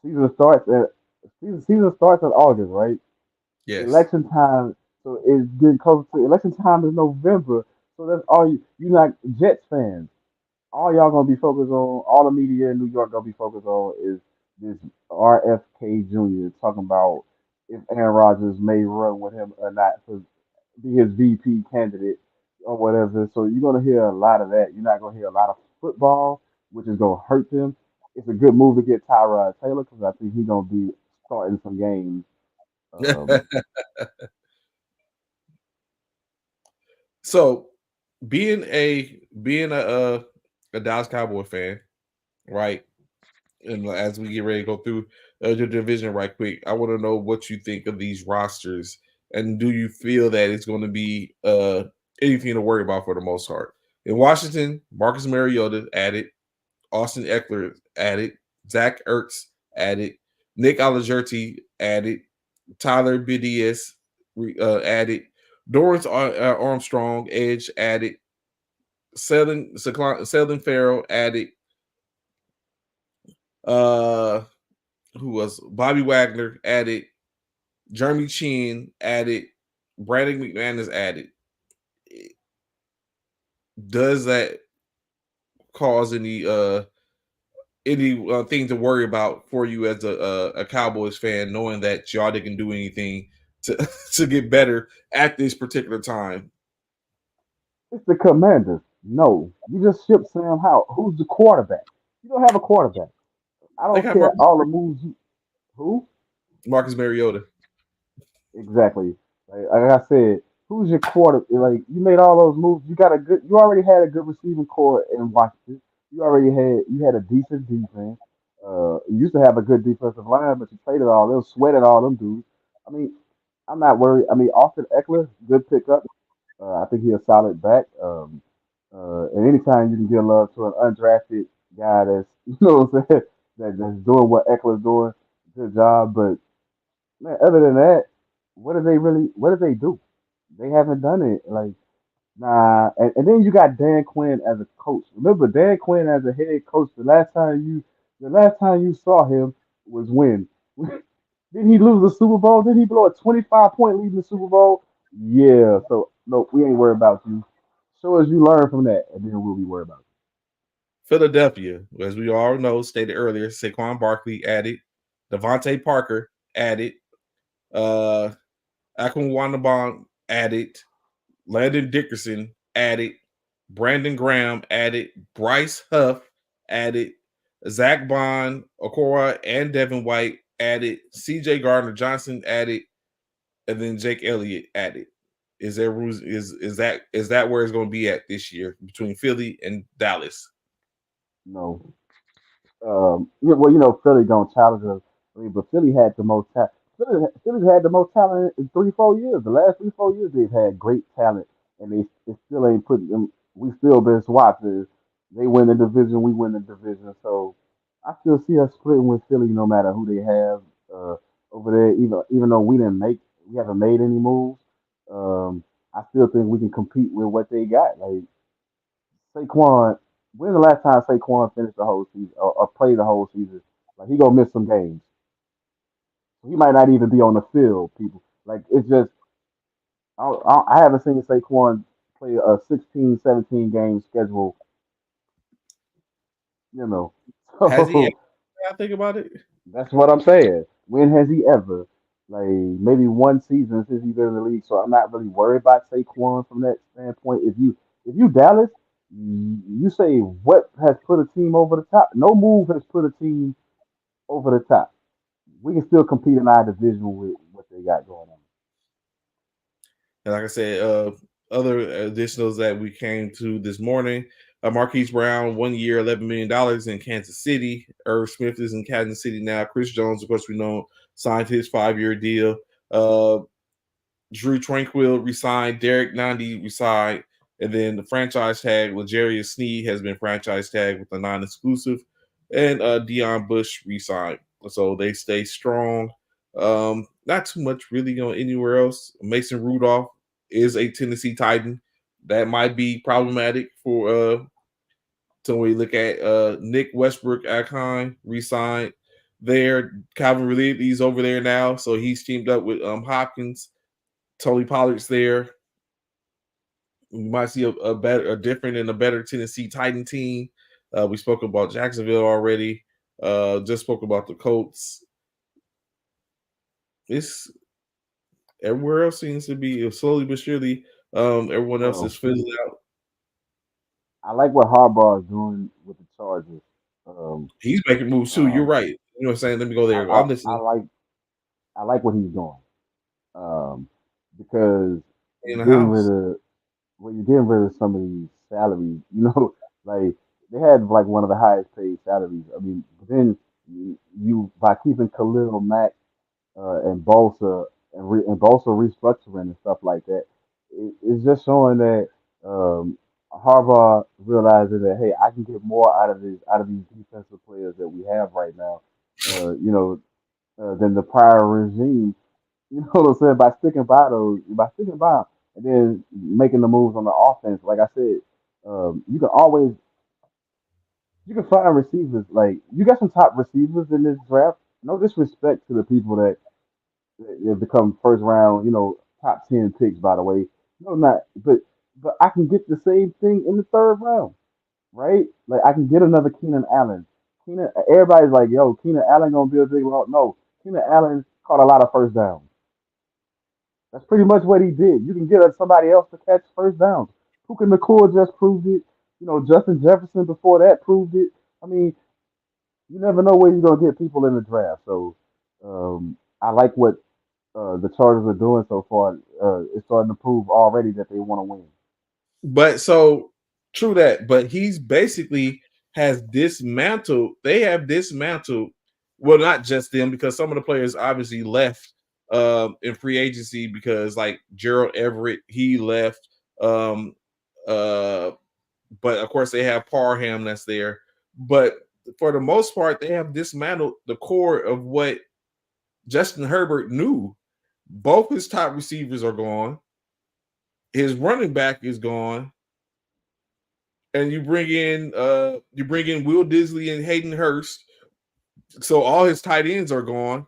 season starts at season starts in August, right? Yes. Election time, so it's getting close to election time is November. So that's all you not Jets fans. All y'all gonna be focused on, all the media in New York gonna be focused on is this RFK Jr. talking about if Aaron Rodgers may run with him or not to be his VP candidate. or whatever. So you're gonna hear a lot of that. You're not gonna hear a lot of football, which is gonna hurt them. It's a good move to get Tyrod Taylor because I think he's gonna be starting some games. Um, So being a Dallas Cowboy fan, right? And as we get ready to go through the division right quick, I want to know what you think of these rosters, and do you feel that it's going to be anything to worry about for the most part? In Washington, Marcus Mariota added, Austin Eckler added, Zach Ertz added, Nick Allegretti added, Tyler Bidias added, Dorrance Armstrong edge added, Selden Farrell added, uh, who was Bobby Wagner added, Jeremy Chin added, Brandon McManus added. Does that cause any thing to worry about for you as a Cowboys fan, knowing that y'all didn't do anything to to get better at this particular time? it's the Commanders. No, you just ship Sam Howell. Who's the quarterback? You don't have a quarterback. I They don't got care all the moves you. Who? Marcus Mariota. Exactly. Like I said, who's your quarter? Like you made all those moves. You got a good. You already had a good receiving core in Washington. You had a decent defense. You used to have a good defensive line, but you traded all them, sweated all them dudes. I mean, I'm not worried. I mean, Austin Eckler, good pickup. I think he's a solid back. And anytime you can give love to an undrafted guy that's you know what I'm saying that's doing what Eckler's doing, good job. But man, other than that, what do they really? What do they do? They haven't done it. Like nah. And then you got Dan Quinn as a coach. Remember Dan Quinn as a head coach. The last time you saw him was when? Didn't he lose the Super Bowl? Didn't he blow a 25-point lead in the Super Bowl? Yeah. So no, we ain't worried about you. Show us you learn from that, and then we'll be worried about Philadelphia, as we all know, stated earlier, Saquon Barkley added, Devontae Parker added, uh, Akwon added, Landon Dickerson added, Brandon Graham added, Bryce Huff added, Zach Bond, Okora, and Devin White added, CJ Gardner Johnson added, and then Jake Elliott added. Is there is that where it's going to be at this year between Philly and Dallas? you. No. Yeah, well, Philly don't challenge us. I mean, but Philly had the most talent. Philly's had the most talent in 3, 4 years. The last 3, 4 years, they've had great talent, and they still ain't putting them. We still been swapped. They win the division, we win the division. So I still see us splitting with Philly, no matter who they have over there. Even though we haven't made any moves. Um, I still think we can compete with what they got. Like Saquon, when's the last time Saquon finished the whole season or played the whole season? Like he gonna miss some games. He might not even be on the field. People like it's just I haven't seen Saquon play a 16, 17 game schedule. You know, Has he ever? so I think about it. that's what I'm saying. When has he ever? Like maybe one season since he's been in the league. So I'm not really worried about Saquon from that standpoint. If you Dallas, you say what has put a team over the top? No move has put a team over the top. We can still compete in our division with what they got going on. And like I said, other additionals that we came to this morning, Marquise Brown, 1 year, $11 million in Kansas City. Irv Smith is in Kansas City now. Chris Jones, of course, we know, signed his 5-year deal. Drew Tranquil resigned. Derek Nandi resigned. And then the franchise tag, L'Jarius Sneed, has been franchise tagged with a non-exclusive. And Deion Bush resigned. So they stay strong. Not too much really going anywhere else. Mason Rudolph is a Tennessee Titan. That might be problematic for so we look at Nick Westbrook Akon resigned there. Calvin Ridley's over there now, so he's teamed up with Hopkins. Tony Pollard's there. We might see a different and a better Tennessee Titan team. We spoke about Jacksonville already. Just spoke about the Colts. It's everywhere else seems to be slowly but surely Everyone else Well, is fizzling out. I like what Harbaugh is doing with the Chargers. Um, He's making moves too. You're um, right. You know what I'm saying? Let me go I, there. I, I'm I listening. like I like what he's doing. Because In the you're getting rid house. of you're getting rid of some of these salaries. Like they had like one of the highest paid salaries. I mean, but then you by keeping Khalil Mack and Bosa and Bosa restructuring and stuff like that, it's just showing that um, Harbaugh realizing that hey, I can get more out of these defensive players that we have right now. Than the prior regime. You know what I'm saying? By sticking by 'em, and then making the moves on the offense. Like I said, you can always you can find receivers. Like you got some top receivers in this draft. No disrespect to the people that have become first round, top 10 picks. By the way, no, not. But I can get the same thing in the third round, right? Like I can get another Keenan Allen. Everybody's like, yo, Keenan Allen gonna be a big role. No, Keenan Allen caught a lot of first downs. That's pretty much what he did. You can get somebody else to catch first downs. Puka Nakua just proved it. Justin Jefferson before that proved it. I mean, you never know where you're gonna get people in the draft. So I like what the Chargers are doing so far. It's starting to prove already that they want to win. But so true that, but he's basically has dismantled, they have dismantled, well, not just them, because some of the players obviously left in free agency because like Gerald Everett, he left. Um uh but of course they have Parham that's there. But for the most part, they have dismantled the core of what Justin Herbert knew. Both his top receivers are gone. His running back is gone, and you bring in Will Disley and Hayden Hurst, so all his tight ends are gone,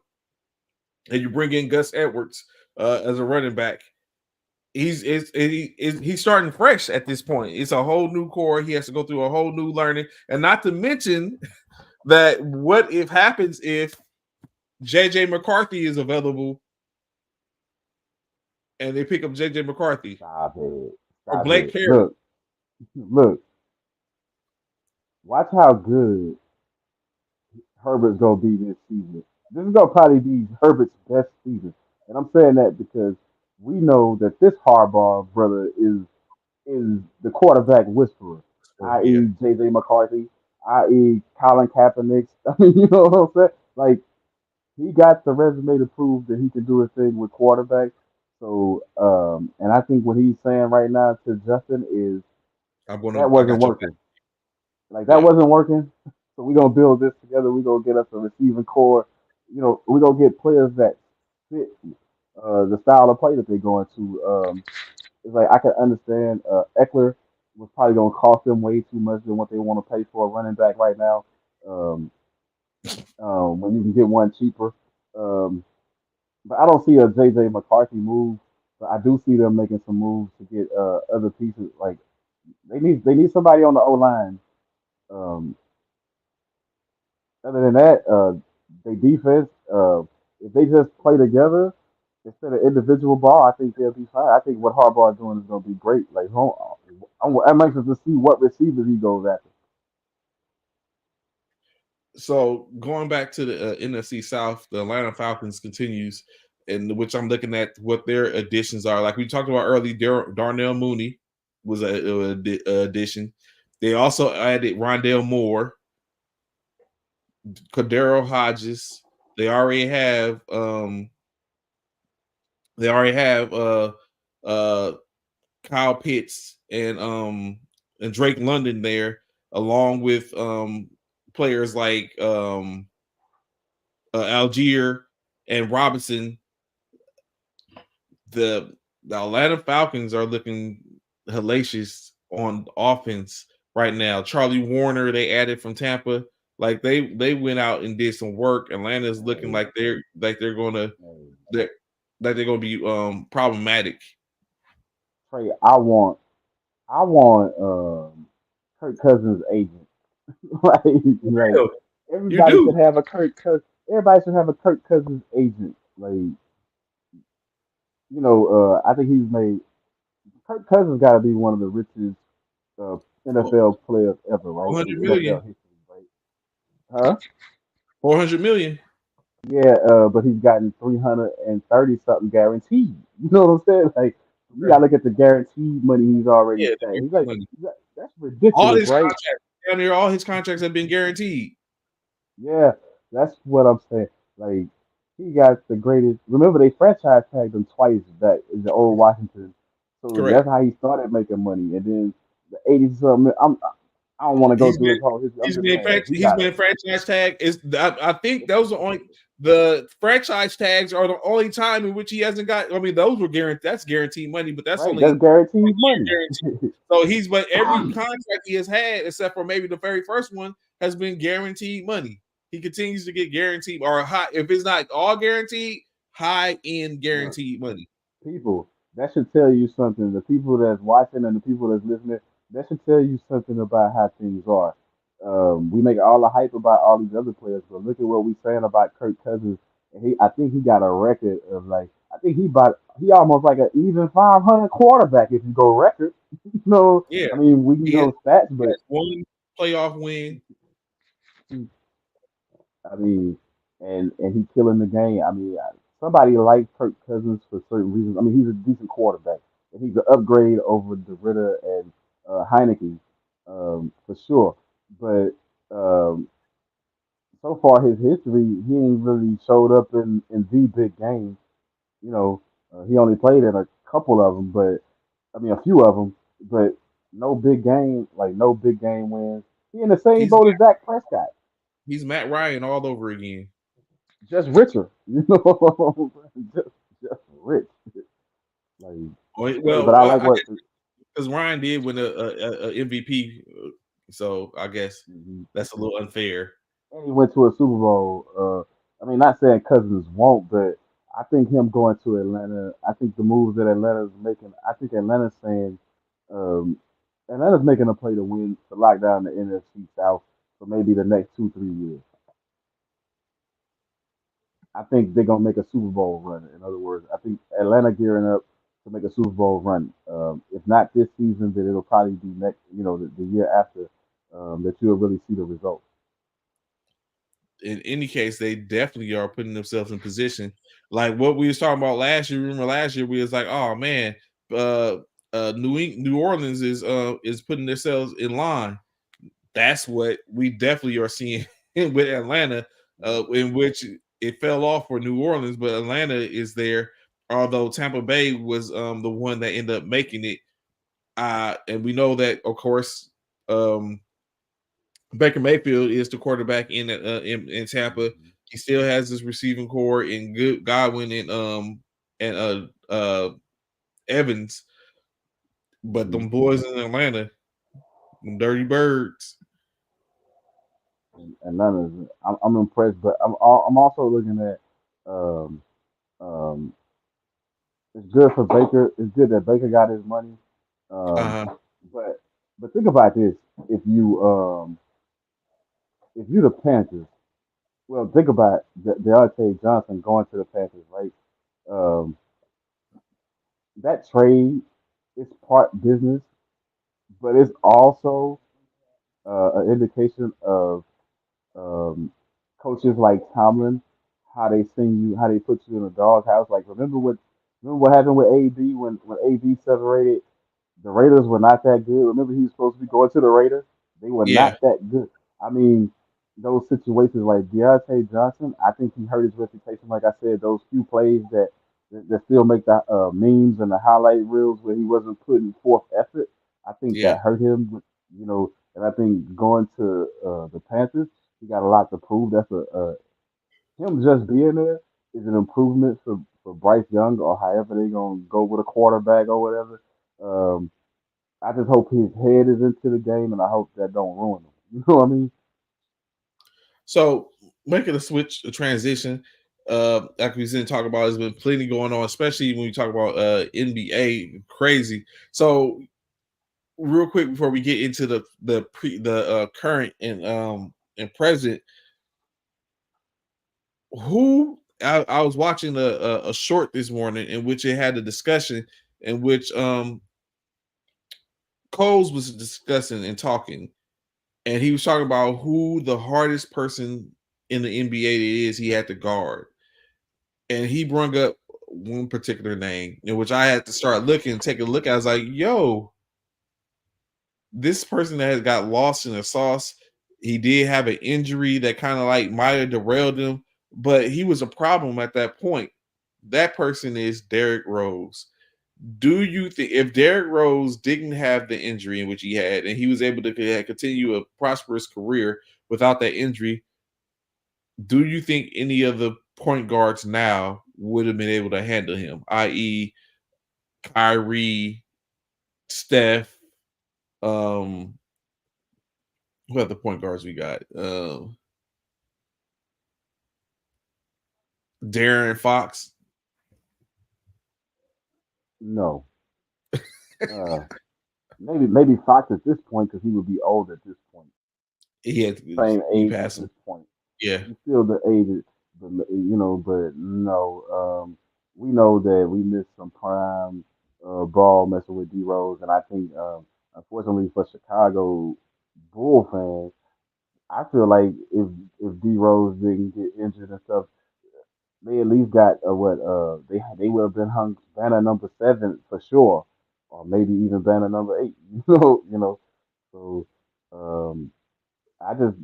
and you bring in Gus Edwards as a running back. He's starting fresh at this point. It's a whole new core. He has to go through a whole new learning, and not to mention that what if happens if JJ McCarthy is available and they pick up JJ McCarthy Stop it. or Stop Blake it. Perry. Look. Watch how good Herbert's gonna be this season. This is gonna probably be Herbert's best season, and I'm saying that because we know that this Harbaugh brother is the quarterback whisperer, Yeah. i.e. J.J. McCarthy, i.e. Colin Kaepernick. I mean, you know what I'm saying? Like he got the resume to prove that he can do a thing with quarterbacks. So, and I think what he's saying right now to Justin is that I wasn't got your back. working. Like that Yeah. wasn't working. So we're gonna build this together. We're gonna get us a receiving core. We're gonna get players that fit the style of play that they're going to. It's like I can understand Eckler was probably gonna cost them way too much than what they want to pay for a running back right now. Um, when you can get one cheaper. Um, but I don't see a JJ McCarthy move. But I do see them making some moves to get other pieces. Like they need somebody on the O line. Um, Other than that, they defense, if they just play together instead of individual ball, I think they'll be fine. I think what Harbaugh is doing is going to be great. Like, I'm anxious to see what receivers he goes after. So going back to the NFC South, the Atlanta Falcons continues, in which I'm looking at what their additions are. Like we talked about early, Darnell Mooney was a addition. They also added Rondale Moore, Cordero Hodges. They already have they already have uh Kyle Pitts and Drake London there, along with players like Algier and Robinson. The Atlanta Falcons are looking hellacious on offense right now. Charlie Warner they added from Tampa. Like they went out and did some work. Atlanta's looking Hey, like they're gonna hey, they're like they're gonna be problematic. Trey, I want Kirk Cousins' agent. like Hell, you everybody do. should have a Kirk Cousins. Everybody should have a Kirk Cousins agent. Like I think he's made Kirk Cousins got to be one of the richest uh, NFL players ever, right? In 400 NFL million. history, right? Huh? 400 million. Yeah, but he's gotten 330 something guaranteed. You know what I'm saying? Like you gotta look at the guaranteed money he's already Yeah, the stacked. He's guaranteed like, money. That's All ridiculous, his right? contracts down there, all his contracts have been guaranteed. Yeah, that's what I'm saying. Like he got the greatest. Remember they franchise tagged him twice back in the old Washington, so Correct. that's how he started making money. And then the 80 something. I don't want to go He's through been his whole history. I'm he's just been saying he he's got a been franchise tag. I think those are the franchise tags are the only time in which he hasn't got. I mean, those were guaranteed. That's guaranteed money, but that's right. only That's guaranteed 1 year money. guaranteed. So but every contract he has had, except for maybe the very first one, has been guaranteed money. He continues to get guaranteed or high. If it's not all guaranteed, high end Look, guaranteed money. people, that should tell you something. The people that's watching and the people that's listening, that should tell you something about how things are. We make all the hype about all these other players, but look at what we saying about Kirk Cousins. And I think he got a record of like, I think he almost like an even 500 quarterback if you go record. You know, Yeah, I mean, we can he has, go stats, he but has one playoff win. I mean, and he killing the game. I mean, somebody like Kirk Cousins for certain reasons. I mean, he's a decent quarterback, and he's an upgrade over the Ritter and Heineke, for sure. But so far, his history, he ain't really showed up in the big games. You know, he only played in a couple of them, but I mean, a few of them, but no big game, like no big game wins. He in the same He's boat as Dak Prescott. he's Matt Ryan all over again. Just richer, you know, just rich. Like, but I Well, like I what. guess because Ryan did win a MVP, so I guess Mhm. that's a little unfair. And he went to a Super Bowl. I mean, not saying Cousins won't, but I think him going to Atlanta. I think the moves that Atlanta's making. I think Atlanta's saying, um, Atlanta's making a play to win to lock down the NFC South for maybe the next 2 3 years. I think they're gonna make a Super Bowl run. In other words, I think Atlanta gearing up to make a Super Bowl run. If not this season, then it'll probably be next. You know, the year after that you'll really see the results. In any case, they definitely are putting themselves in position. Like what we was talking about last year. Remember last year we was like, oh man, uh, New Orleans is putting themselves in line. That's what we definitely are seeing with Atlanta, in which it fell off for New Orleans, but Atlanta is there. Although Tampa Bay was the one that ended up making it, and we know that, of course, Baker Mayfield is the quarterback in Tampa. He still has his receiving core in good Godwin and Evans, but Mhm. them boys in Atlanta, them dirty birds. Atlanta's. I'm impressed, but I'm also looking at. Um, um, it's good for Baker. It's good that Baker got his money. Um, Uh, but think about this: if you the Panthers, well, think about Deontay Johnson going to the Panthers, right? Um, that trade is part business, but it's also an indication of um, coaches like Tomlin, how they put you in a doghouse. Like remember what happened with AB when AB separated. The Raiders were not that good. Remember, he was supposed to be going to the Raiders. They were yeah, not that good. I mean, those situations like Deontay Johnson, I think he hurt his reputation. Like I said, those few plays that still make the memes and the highlight reels where he wasn't putting forth effort. I think yeah. that hurt him. You know, and I think going to the Panthers, he got a lot to prove. That's him just being there is an improvement for Bryce Young or however they gonna go with a quarterback or whatever. Um, I just hope his head is into the game, and I hope that don't ruin him. You know what I mean? So making a switch, a transition, like we didn't talk about, there's been plenty going on, especially when we talk about NBA, crazy. So real quick before we get into the current and present, I was watching a short this morning in which it had a discussion in which Coles was discussing and talking, and he was talking about who the hardest person in the NBA is he had to guard. And he brought up one particular name, in which I had to start looking, take a look at. I was like, yo, this person that has got lost in the sauce, he did have an injury that kind of like might have derailed him, but he was a problem at that point. That person is Derrick Rose. Do you think if Derrick Rose didn't have the injury in which he had, and he was able to continue a prosperous career without that injury, do you think any of the point guards now would have been able to handle him, i.e., Kyrie, Steph, what other point guards we got? Darren Fox. No. Maybe Fox at this point because he would be old at this point. He had Same he age at passed this him. point. Yeah. He's still the age, but but no. We know that we missed some prime ball messing with D Rose, and I think unfortunately for Chicago Bull fans, I feel like if D Rose didn't get injured and stuff, they at least got they would have been hung banner number 7 for sure, or maybe even banner number 8. So um, I just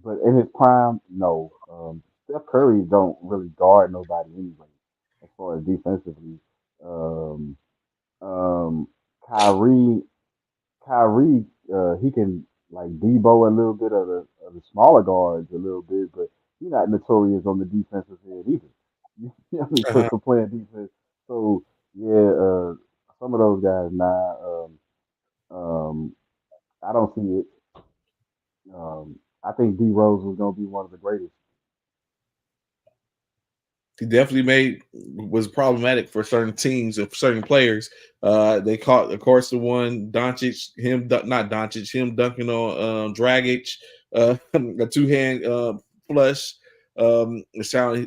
but in his prime, no. Steph Curry don't really guard nobody anyway, as far as defensively. Um, um, Kyrie, Kyrie, he can like Debo a little bit of the smaller guards a little bit, but he's not notorious on the defensive end either. You know what I mean? Uh-huh. For playing defense. So yeah, some of those guys now, um, I don't see it. I think D Rose was gonna be one of the greatest. He definitely was problematic for certain teams and certain players. They caught, of course, the one Doncic, not Doncic, him dunking on Dragic, a 2-hand flush,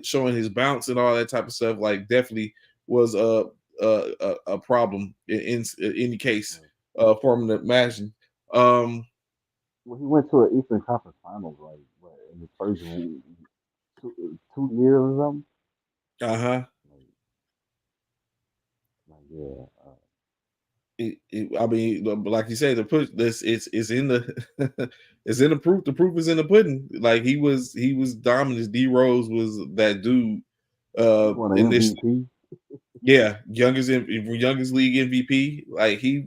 showing his bounce and all that type of stuff. Like definitely was a problem in any case for him to imagine. Well, he went to an Eastern Conference Finals like what, in his first 2 years or something. Uh-huh. Yeah. I mean, like you said, the push this it's in the it's in the proof. The proof is in the pudding. Like he was dominant. D Rose was that dude. He won an In this, MVP. yeah, youngest league MVP. Like he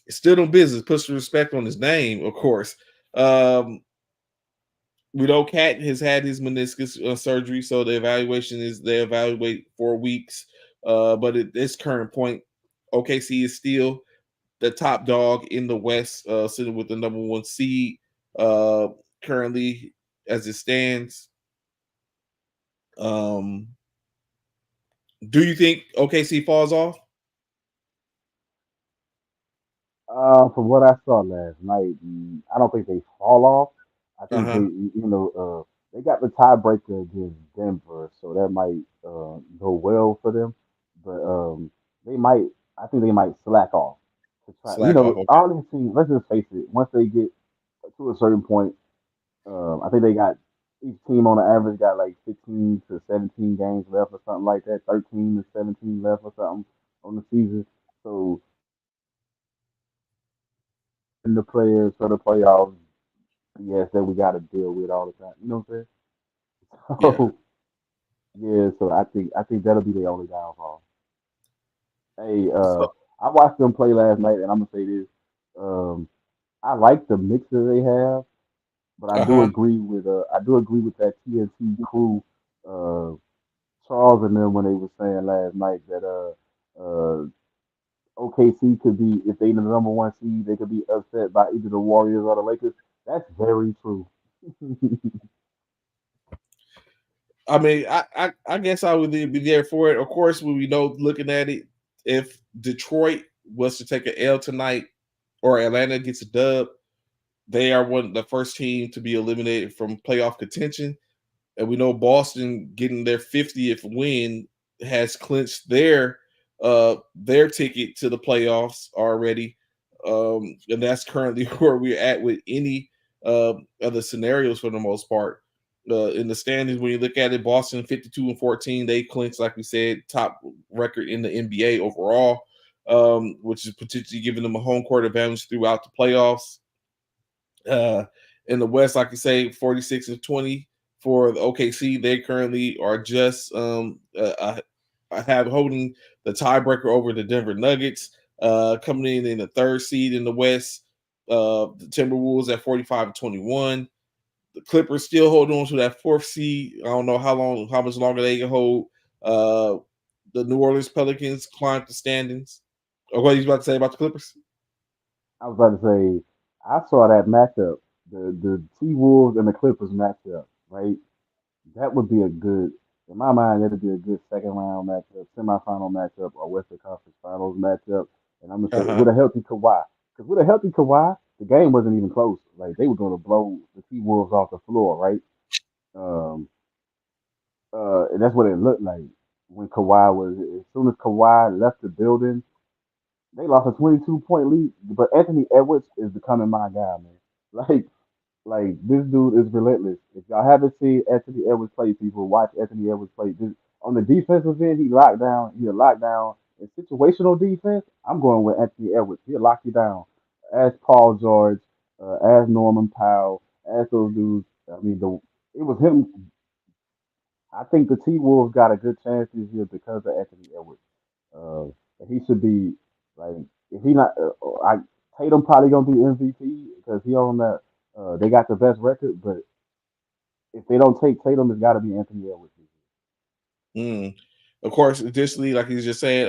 still in business. Puts the respect on his name, of course. We know Cat has had his meniscus surgery, so the evaluation is they evaluate 4 weeks. But at this current point, OKC is still the top dog in the West, sitting with the number 1 seed uh, currently as it stands. Um, do you think OKC falls off? From what I saw last night, I don't think they fall off. I think Uh-huh. they got the tiebreaker against Denver, so that might go well for them. But they might, I think they might slack off to try. Slack off. Okay. All these teams. Let's just face it. Once they get to a certain point, I think they got each team on the average got like 15 to 17 games left or something like that, 13 to 17 left or something on the season. So in the players for the playoffs, yes, that we got to deal with all the time. You know what I'm saying? Yeah. So yeah, so I think that'll be the only downfall. Hey, So, I watched them play last night, and I'm gonna say this: I like the mix that they have, but uh-huh. I do agree with that TNT crew, uh, Charles and them when they were saying last night that OKC could be if they the number 1 seed, they could be upset by either the Warriors or the Lakers. That's very true. I mean, I guess I would be there for it. Of course, when we know looking at it, if Detroit was to take an L tonight or Atlanta gets a dub, they are the first team to be eliminated from playoff contention. And we know Boston getting their 50th win has clinched their their ticket to the playoffs already. And that's currently where we're at with any other scenarios for the most part. In the standings, when you look at it, Boston 52-14, they clinched, like we said, top record in the NBA overall, which is potentially giving them a home court advantage throughout the playoffs. In the West, like you say, 46-20 for the OKC. They currently are just have holding the tiebreaker over the Denver Nuggets, coming in the third seed in the West. The Timberwolves at 45-21. The Clippers still hold on to that fourth seed. I don't know how much longer they can hold. The New Orleans Pelicans climbed the standings. Or what are you about to say about the Clippers? I was about to say, I saw that matchup, the T Wolves and the Clippers matchup, right? That would be a good, in my mind, that'd be a good second round matchup, semifinal matchup, or Western Conference Finals matchup. And I'm gonna say Uh-huh. with a healthy Kawhi, because with a healthy Kawhi, the game wasn't even close. Like they were gonna blow the T Wolves off the floor, right? Um, and that's what it looked like when Kawhi was. As soon as Kawhi left the building, they lost a 22-point lead. But Anthony Edwards is becoming my guy, man. Like this dude is relentless. If y'all haven't seen Anthony Edwards play, people watch Anthony Edwards play. This, on the defensive end, he locked down. He'll lock down. In situational defense, I'm going with Anthony Edwards. He'll lock you down. As Paul George, as Norman Powell, as those dudes. I mean, it was him. I think the T Wolves got a good chance this year because of Anthony Edwards. Uh, and he should be like if he not, I Tatum probably gonna be MVP because he on that. They got the best record, but if they don't take Tatum, it's got to be Anthony Edwards. Mm. Of course, additionally, like he's just saying,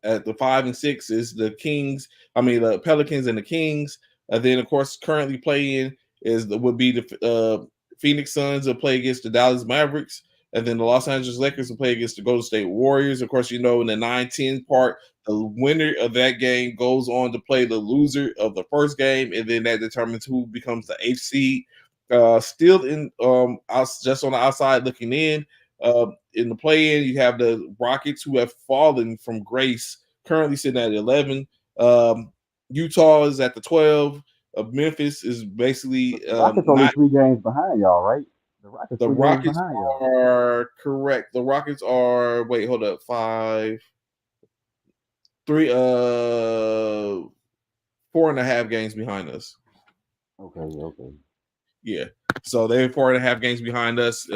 at the 5 and 6 is the Kings. I mean, the Pelicans and the Kings. Then, of course, currently playing would be the Phoenix Suns will play against the Dallas Mavericks, and then the Los Angeles Lakers will play against the Golden State Warriors. Of course, in the 9-10 part, the winner of that game goes on to play the loser of the first game, and then that determines who becomes the 8th seed. Still just on the outside looking in the play-in, you have the Rockets who have fallen from grace, currently sitting at 11. Utah is at the 12. Memphis is basically But the Rockets only not. 3 games behind y'all, right? The Rockets The 3 games Rockets behind y'all. are correct. The Rockets are wait, hold up, 5, 3, 4.5 games behind us. Okay, okay. Yeah. So they're 4.5 games behind us,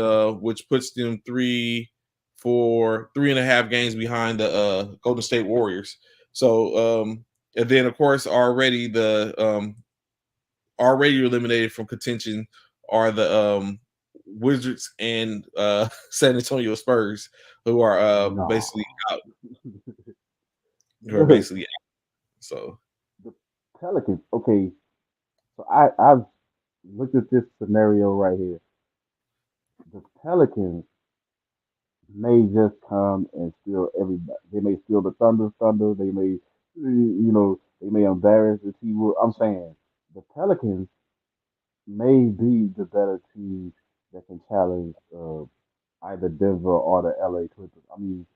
which puts them 3.5 games behind the Golden State Warriors. So and then of course already eliminated from contention are the Wizards and San Antonio Spurs, who are No. basically out. Who are Look, basically out. So the Pelicans. Okay, so I've looked at this scenario right here. The Pelicans may just come and steal everybody. They may steal the Thunder. They may, they may embarrass the team. I'm saying the Pelicans may be the better team that can challenge either Denver or the LA Clippers. I mean,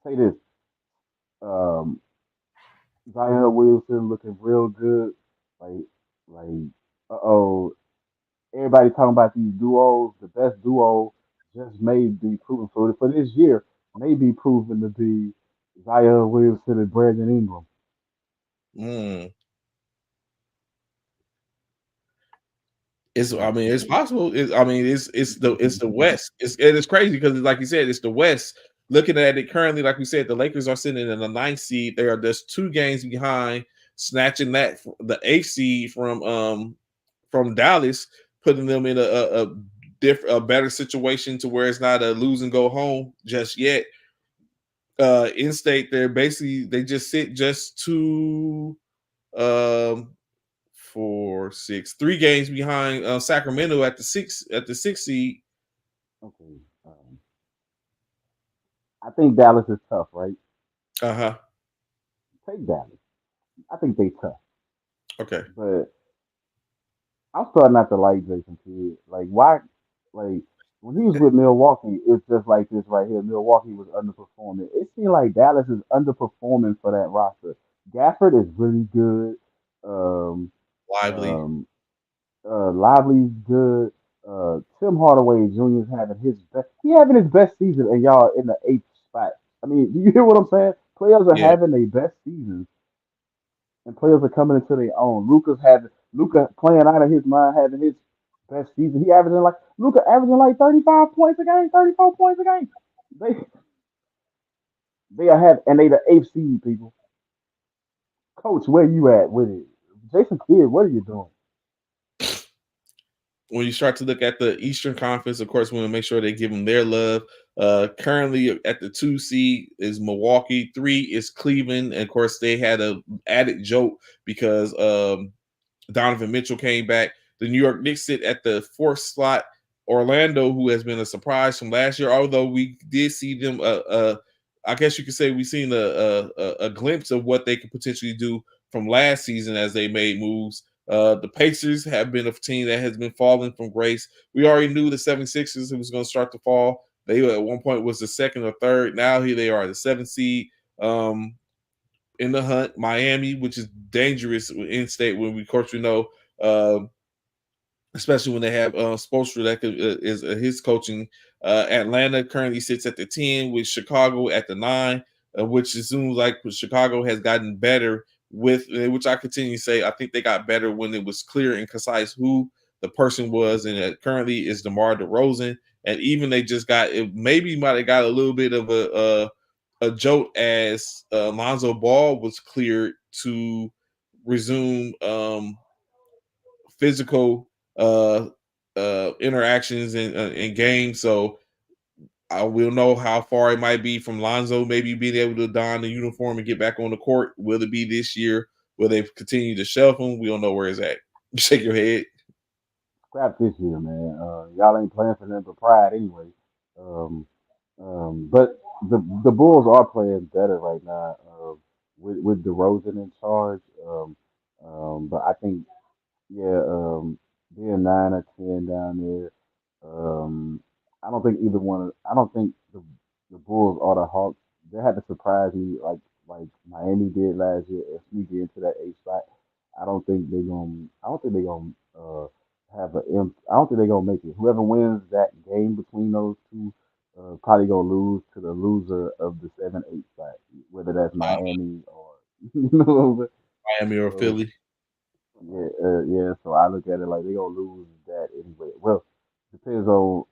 say this: um, Zion Williamson looking real good. Like, like, oh, everybody talking about these duos. The best duo just may be proven for this year. May be proven to be Zion Williamson and Brandon Ingram. mm. I Like, mean, it's possible. It's the West. It's crazy because, like you said, it's the West. Looking at it currently, like we said, the Lakers are sitting in the 9th seed. They are just 2 games behind, snatching the 8th seed from Dallas, putting them in a better situation to where it's not a lose and go home just yet. In state, they just sit just 2, um 4, 6, 3 games behind Sacramento at the 6th seed. okay, I think Dallas is tough, right? Uh-huh. Take Dallas. I think they tough, Okay. but I'm starting not to like Jason Kidd. Like, why? Like, when he was with Milwaukee, it's just like this right here. Milwaukee was underperforming. It seemed like Dallas is underperforming for that roster. Gafford is really good. Um, Lively. um, Lively's good. Tim Hardaway Jr. is having his best. He having his best season, and y'all in the eighth spot. I mean, do you hear what I'm saying? Players are Yeah. having their best seasons, and players are coming into their own. Luca playing out of his mind, having his best season. He averaging like Luca averaging like 35 points a game, 34 points a game. They they are have and they the eighth seed people. Coach, where you at with it? Jason Kidd, what are you doing? When you start to look at the Eastern Conference, of course, we want to make sure they give them their love. Currently at the 2 seed is Milwaukee. 3 is Cleveland. And of course, they had a added joke because Donovan Mitchell came back. The New York Knicks sit at the 4th slot. Orlando, who has been a surprise from last year, although we did see them, I guess you could say we've seen a glimpse of what they could potentially do from last season as they made moves. The Pacers have been a team that has been falling from grace. We already knew the 76ers was going to start to fall. They at one point was the 2nd or 3rd. Now here they are, the 7th seed. In the hunt. Miami, which is dangerous in state when we, of course, we know, especially when they have Spoelstra that is his coaching. Atlanta currently sits at the 10 with Chicago at the 9, which assumes like Chicago has gotten better with, which I continue to say, I think they got better when it was clear and concise who the person was, and currently is DeMar DeRozan. And even they just got, it maybe might have got a little bit of a jolt as Lonzo Ball was cleared to resume physical interactions in games. So I will know how far it might be from Lonzo maybe being able to don the uniform and get back on the court. Will it be this year? Will they continue to shelf him? We don't know where it's at. Shake your head. Scrap this year, man. Y'all ain't playing for them for pride anyway. Um, but the Bulls are playing better right now with DeRozan in charge. But I think yeah, being 9 or 10 down there. I don't think either one. I don't think the Bulls or the Hawks. They had to surprise me like Miami did last year and sneak into that eighth spot. I don't think they're gonna. I don't think they're gonna have a. I don't think they're gonna make it. Whoever wins that game between those two probably gonna lose to the loser of the 7-8 spot, whether that's Miami or you know. Miami or So Philly. yeah, yeah. So I look at it like they gonna lose that anyway. Well, depends on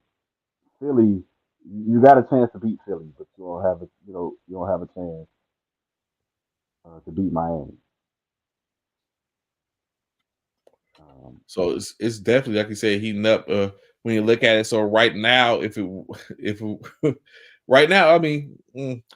Philly. You got a chance to beat Philly, but you don't have a you don't have a chance to beat Miami. Um, So it's definitely, like you said, heating up when you look at it. So right now, if it, right now, I mean,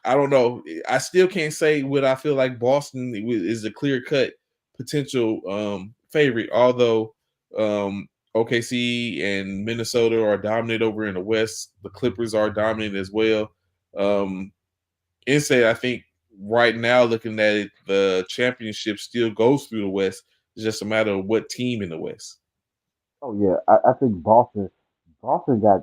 I don't know. I still can't say what I feel like Boston is a clear cut potential favorite, although OKC and Minnesota are dominant over in the West. The Clippers are dominant as well. Instead, I think right now, looking at it, the championship still goes through the West. It's just a matter of what team in the West. oh yeah, I think Boston got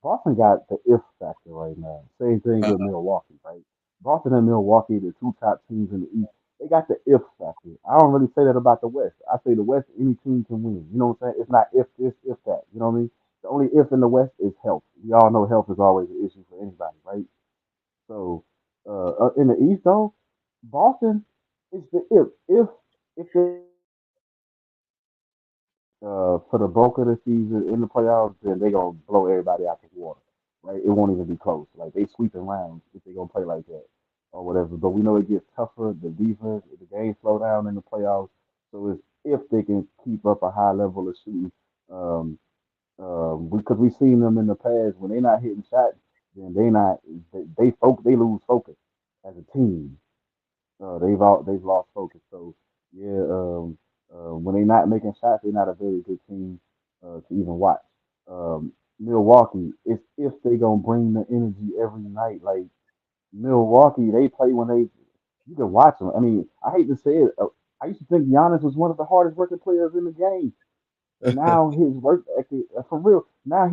Boston got the if factor right now. Same thing Uh, with Milwaukee, right? Boston and Milwaukee, the two top teams in the East, they got the if factor. I don't really say that about the West. I say the West, any team can win. You know what I'm saying? It's not if this, if that. You know what I mean? The only if in the West is health. We all know health is always an issue for anybody, right? So in the East, though, Boston is the if. If they for the bulk of the season in the playoffs, then they gonna blow everybody out the water. Right? It won't even be close. Like they sweeping rounds if they gonna play like that or whatever. But we know it gets tougher. The defense, the game slow down in the playoffs. So it's if they can keep up a high level of shooting. Um, because we've seen them in the past when they're not hitting shots, then they lose focus as a team. They've lost focus. So yeah, when they're not making shots, they're not a very good team to even watch. Milwaukee, it's if they gonna bring the energy every night. Like Milwaukee, they play when they you can watch them. I mean, I hate to say it. I used to think Giannis was one of the hardest working players in the game, and now his work ethic, for real. Now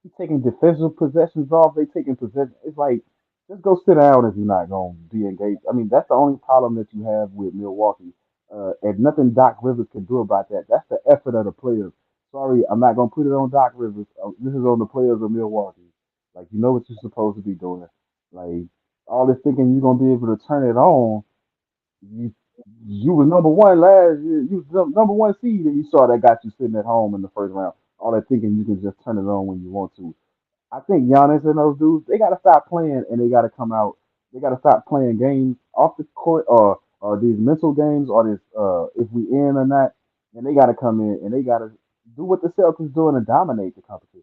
He's taking defensive possessions off. They taking possession. It's like just go sit down if you're not going to be engaged. I mean, that's the only problem that you have with Milwaukee. And nothing Doc Rivers can do about that. That's the effort of the players. Sorry, I'm not going to put it on Doc Rivers. This is on the players of Milwaukee. Like, you know what you're supposed to be doing. Like, all this thinking you're going to be able to turn it on. You you was number one last year. You was number one seed, and you saw that got you sitting at home in the first round. All that thinking you can just turn it on when you want to. I think Giannis and those dudes, they gotta stop playing and they gotta come out. They gotta stop playing games off the court or these mental games or this if we in or not. And they gotta come in and they gotta do what the Celtics doing and dominate the competition.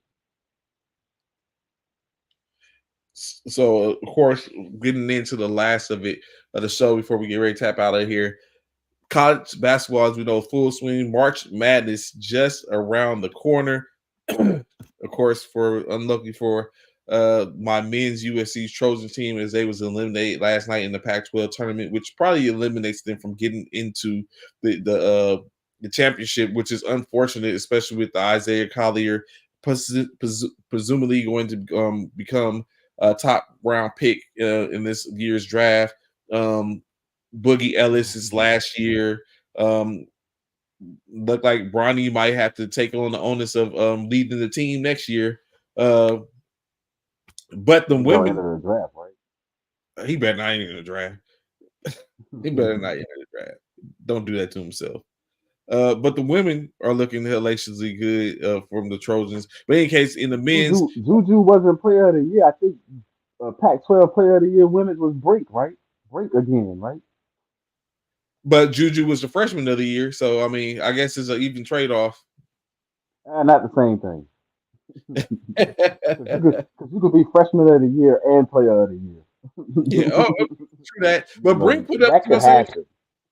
So, of course, getting into the last of it of the show before we get ready to tap out of here. College basketball, as we know, full swing. March Madness just around the corner. Of course, for unlucky for my men's USC Trojan team, as they was eliminated last night in the Pac-12 tournament, which probably eliminates them from getting into the championship, which is unfortunate, especially with the Isaiah Collier presumably going to become a top round pick in this year's draft. Boogie Ellis is last year. Look like Bronny might have to take on the onus of leading the team next year. But the He's gonna women, enter the draft, right? he better not enter the draft. He better not enter the draft. Don't do that to himself. But the women are looking hellaciously good from the Trojans. But in case in the men's, Juju wasn't player of the year. I think Pac-12 player of the year women's was Break, right? Break again, right? but Juju was the freshman of the year. So I mean, I guess it's an even trade-off. Not the same thing. Because you could be freshman of the year and player of the year. Yeah, true that. You But know Brink put up, that you know could what I'm saying? happen.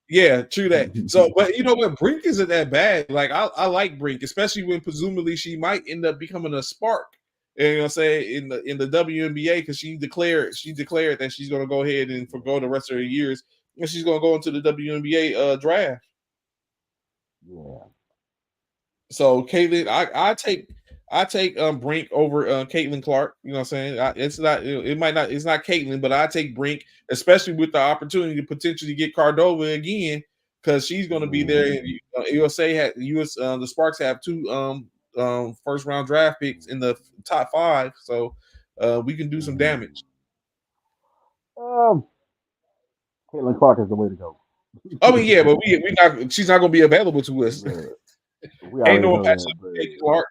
Yeah, true that. So, but you know what? Brink isn't that bad. Like, I like Brink, especially when presumably she might end up becoming a spark. And, you know what I'm saying, in the WNBA, because she declared that she's gonna go ahead and forgo the rest of her years and she's gonna go into the WNBA draft. Yeah. So Caitlin, I take Brink over Caitlin Clark. You know what I'm saying? It's not Caitlin, but I take Brink, especially with the opportunity to potentially get Cardova again, because she's going to be there. And, the Sparks have two first round draft picks in the top 5, so we can do some damage. Um, Caitlin Clark is the way to go. I mean, yeah, but she's not going to be available to us. Yeah, we Ain't already no know matchup that. with Caitlin But Clark.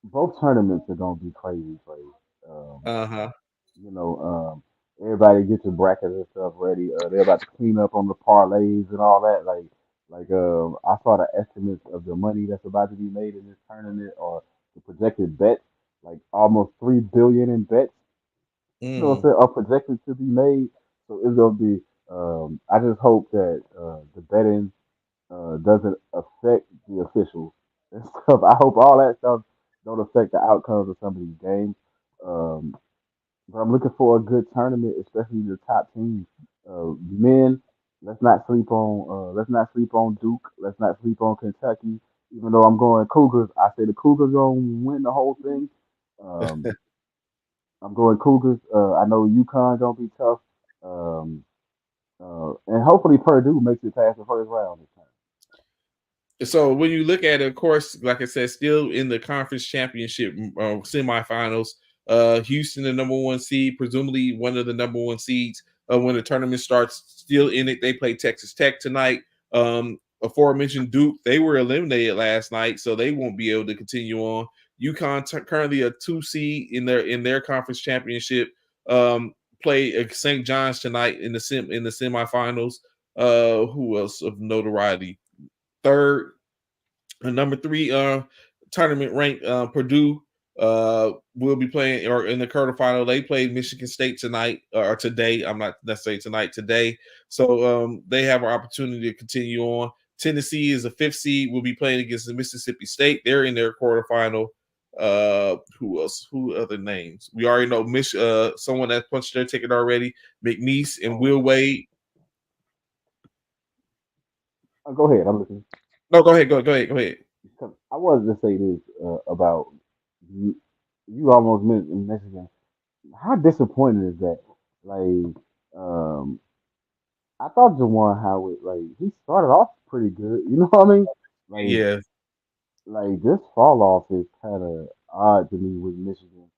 both tournaments are gonna be crazy, crazy. Uh-huh. You know, everybody get your bracket and stuff ready. They're about to clean up on the parlays and all that. I saw the estimates of the money that's about to be made in this tournament or the projected bets, like almost 3 billion in bets. You know what I'm Mm. saying? Are projected to be made. So it's gonna be. I just hope that the betting doesn't affect the officials and stuff. I hope all that stuff don't affect the outcomes of some of these games. Um, but I'm looking for a good tournament, especially the top teams. Men, let's not sleep on Duke. Let's not sleep on Kentucky. Even though I'm going Cougars, I say the Cougars gonna win the whole thing. Um, I'm going Cougars. I know UConn gonna be tough. Um, and hopefully Purdue makes it past the first round this time. So when you look at it, of course, like I said, still in the conference championship semifinals, Houston, the number 1 seed, presumably one of the number 1 seeds when the tournament starts, still in it. They play Texas Tech tonight. Aforementioned Duke, they were eliminated last night, so they won't be able to continue on. UConn currently a 2 seed in their conference championship. Play St. John's tonight in the semifinals. Who else of notoriety? Third, number 3 tournament ranked Purdue will be playing or in the quarterfinal. They played Michigan State tonight or today. I'm not necessarily tonight, today. So they have an opportunity to continue on. Tennessee is a 5th seed. Will be playing against the Mississippi State. They're in their quarterfinal. Who else? Who other names? We already know someone that punched their ticket already. McNeese and Will Wade. Go ahead, I'm listening. No, go ahead. Go ahead. 'Cause I wanted to say this about you almost mentioned Michigan. How disappointing is that? Like, um, I thought Jawan Howard, like, he started off pretty good. You know what I mean? Like, Yeah, this fall off is kind of odd to me with Michigan,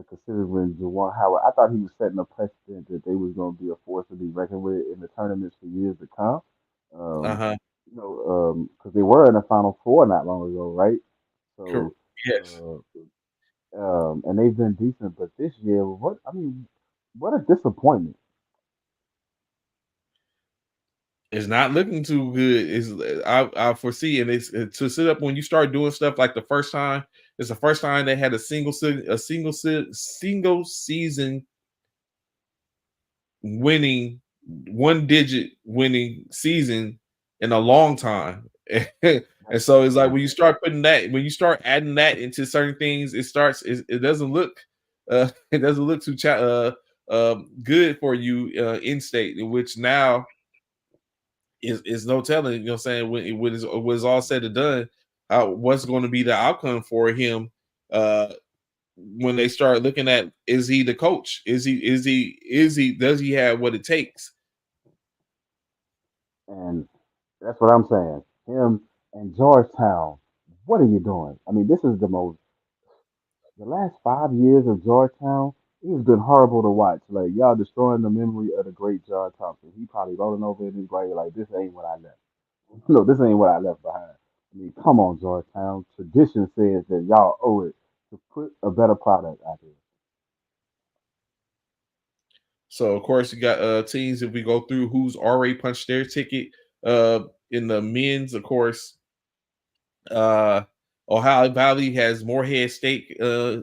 considering Jawan Howard. I thought he was setting a precedent that they was going to be a force to be reckoned with in the tournaments for years to come. Um, uh-huh. because they were in the Final Four not long ago, right? So, Yes. uh, and they've been decent, but this year, what a disappointment. It's not looking too good. I foresee, and it's to sit up when you start doing stuff like the first time. It's the first time they had a single season winning, one digit winning season in a long time. And so it's like Crazy. when you start putting that, when you start adding that into certain things, it doesn't look it doesn't look too good for you in state, in which now is no telling, you know what I'm saying, when it's all said and done, what's going to be the outcome for him uh when they start looking at, is he the coach? Does he have what it takes? And that's what I'm saying. Him and Georgetown, what are you doing? I mean, this is the last 5 years of Georgetown. It has been horrible to watch. Like, y'all destroying the memory of the great John Thompson. He probably rolling over in his grave like, this ain't what I left. No, this ain't what I left behind. I mean, come on, Georgetown. Tradition says that y'all owe it to put a better product out there. So of course you got teams, if we go through who's already punched their ticket uh in the men's, of course, uh Ohio Valley has Morehead State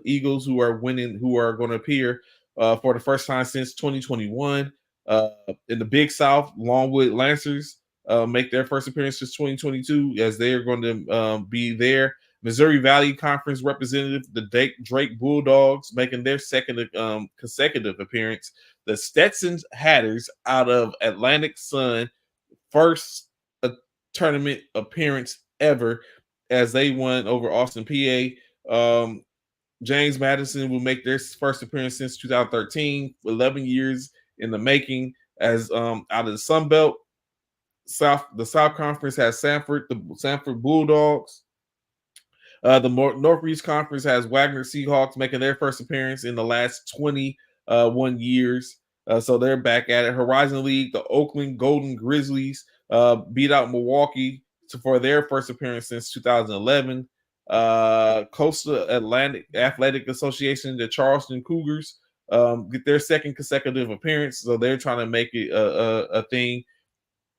Eagles, who are winning, who are going to appear for the first time since 2021. In the Big South, Longwood Lancers make their first appearance since 2022, as they are going to be there. Missouri Valley Conference representative, the Drake Bulldogs, making their second consecutive appearance. The Stetson Hatters out of Atlantic Sun, first tournament appearance ever, as they won over Austin, PA. James Madison will make their first appearance since 2013, 11 years in the making, as out of the Sun Belt. The South Conference has the Sanford Bulldogs. The Northeast Conference has Wagner Seahawks making their first appearance in the last 21 years. So they're back at it. Horizon League, the Oakland Golden Grizzlies beat out Milwaukee for their first appearance since 2011. Coastal Atlantic Athletic Association, the Charleston Cougars, get their second consecutive appearance. So they're trying to make it a thing.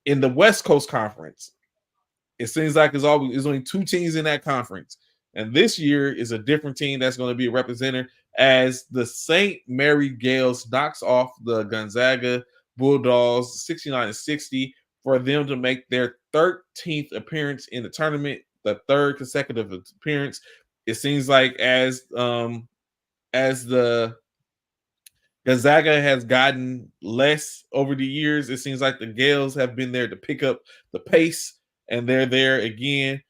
In the West Coast Conference, it seems like there's only two teams in that conference. And this year is a different team that's going to be a representative, as the St. Mary Gales knocks off the Gonzaga Bulldogs 69-60 for them to make their 13th appearance in the tournament, the third consecutive appearance. It seems like as the Gonzaga has gotten less over the years, it seems like the Gales have been there to pick up the pace, and they're there again.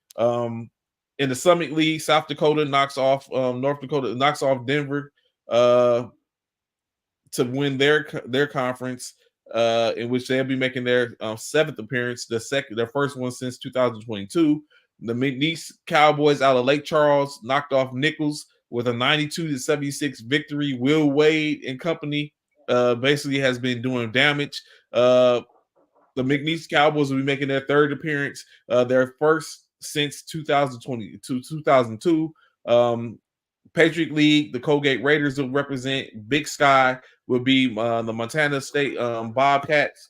In the Summit League, South Dakota knocks off North Dakota, knocks off Denver uh, to win their conference, in which they'll be making their seventh appearance, their first one since 2022. The McNeese Cowboys out of Lake Charles knocked off Nichols with a 92-76 victory. Will Wade and company basically has been doing damage. The McNeese Cowboys will be making their third appearance, their first since 2020 to 2002. Patriot League, the Colgate Raiders will represent. Big Sky will be the Montana State Bobcats.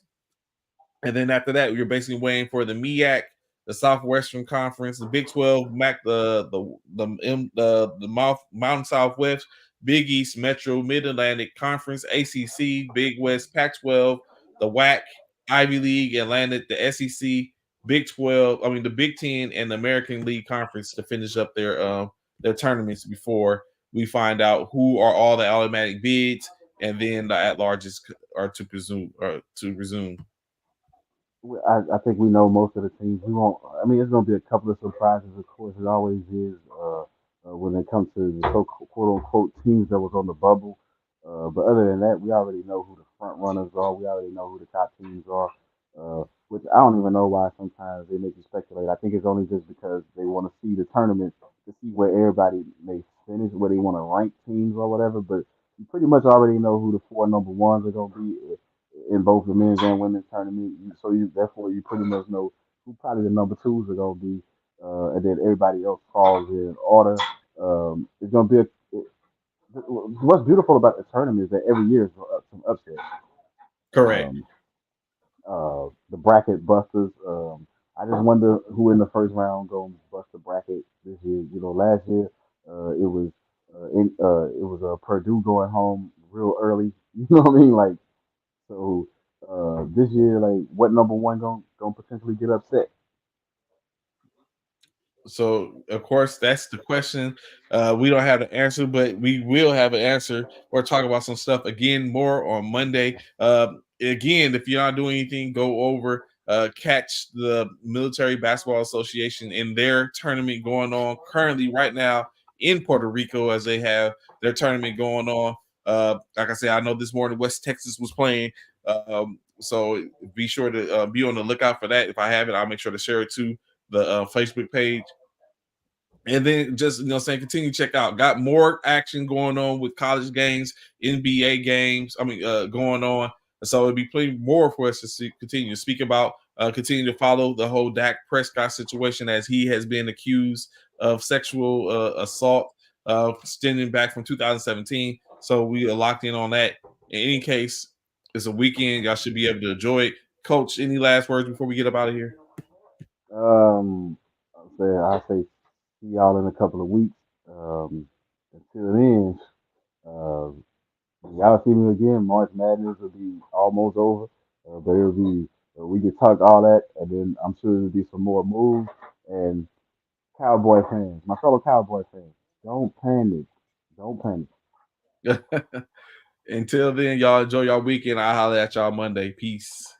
And then after that, you're basically waiting for the MEAC, the Southwestern Conference, the Big 12, MAC, the Mountain Southwest, Big East, Metro, Mid Atlantic Conference, ACC, Big West, Pac-12, the WAC, Ivy League, Atlantic, the SEC, Big 12, the Big 10, and the American League Conference to finish up their tournaments before we find out who are all the automatic bids, and then the at-larges are to resume. I think we know most of the teams. We won't. I mean, it's going to be a couple of surprises, of course. It always is when it comes to the so quote unquote teams that was on the bubble. But other than that, we already know who the front runners are. We already know who the top teams are. Which I don't even know why sometimes they make you speculate. I think it's only just because they want to see the tournament to see where everybody may finish, where they want to rank teams or whatever. But you pretty much already know who the four number ones are going to be in both the men's and women's tournament. So therefore you pretty much know who probably the number twos are going to be, and then everybody else falls in order. It's going to be what's beautiful about the tournament is that every year is some upsets. Correct. The bracket busters. I just wonder who in the first round gonna bust the bracket this year. You know, last year it was Purdue going home real early. You know what I mean? Like so. This year, like, what number one gonna potentially get upset? So, of course, that's the question. We don't have the answer, but we will have an answer or talk about some stuff again more on Monday. Again, if you're not doing anything, go over, catch the Military Basketball Association in their tournament going on currently right now in Puerto Rico as they have their tournament going on. Like I said, I know this morning West Texas was playing. So be sure to be on the lookout for that. If I have it, I'll make sure to share it to the Facebook page. And then just saying, continue to check out. Got more action going on with college games, NBA games. Going on. So it'll be plenty more for us to continue to speak about. Continue to follow the whole Dak Prescott situation as he has been accused of sexual assault, stemming back from 2017. So we are locked in on that. In any case, it's a weekend. Y'all should be able to enjoy it. Coach, any last words before we get up out of here? I'll say see y'all in a couple of weeks. Until then, uh, y'all see me again. March Madness will be almost over, but it'll be we can talk all that, and then I'm sure there'll be some more moves. And Cowboy fans, my fellow Cowboy fans, don't panic. Don't panic. Until then, y'all enjoy y'all weekend. I'll holler at y'all Monday. Peace.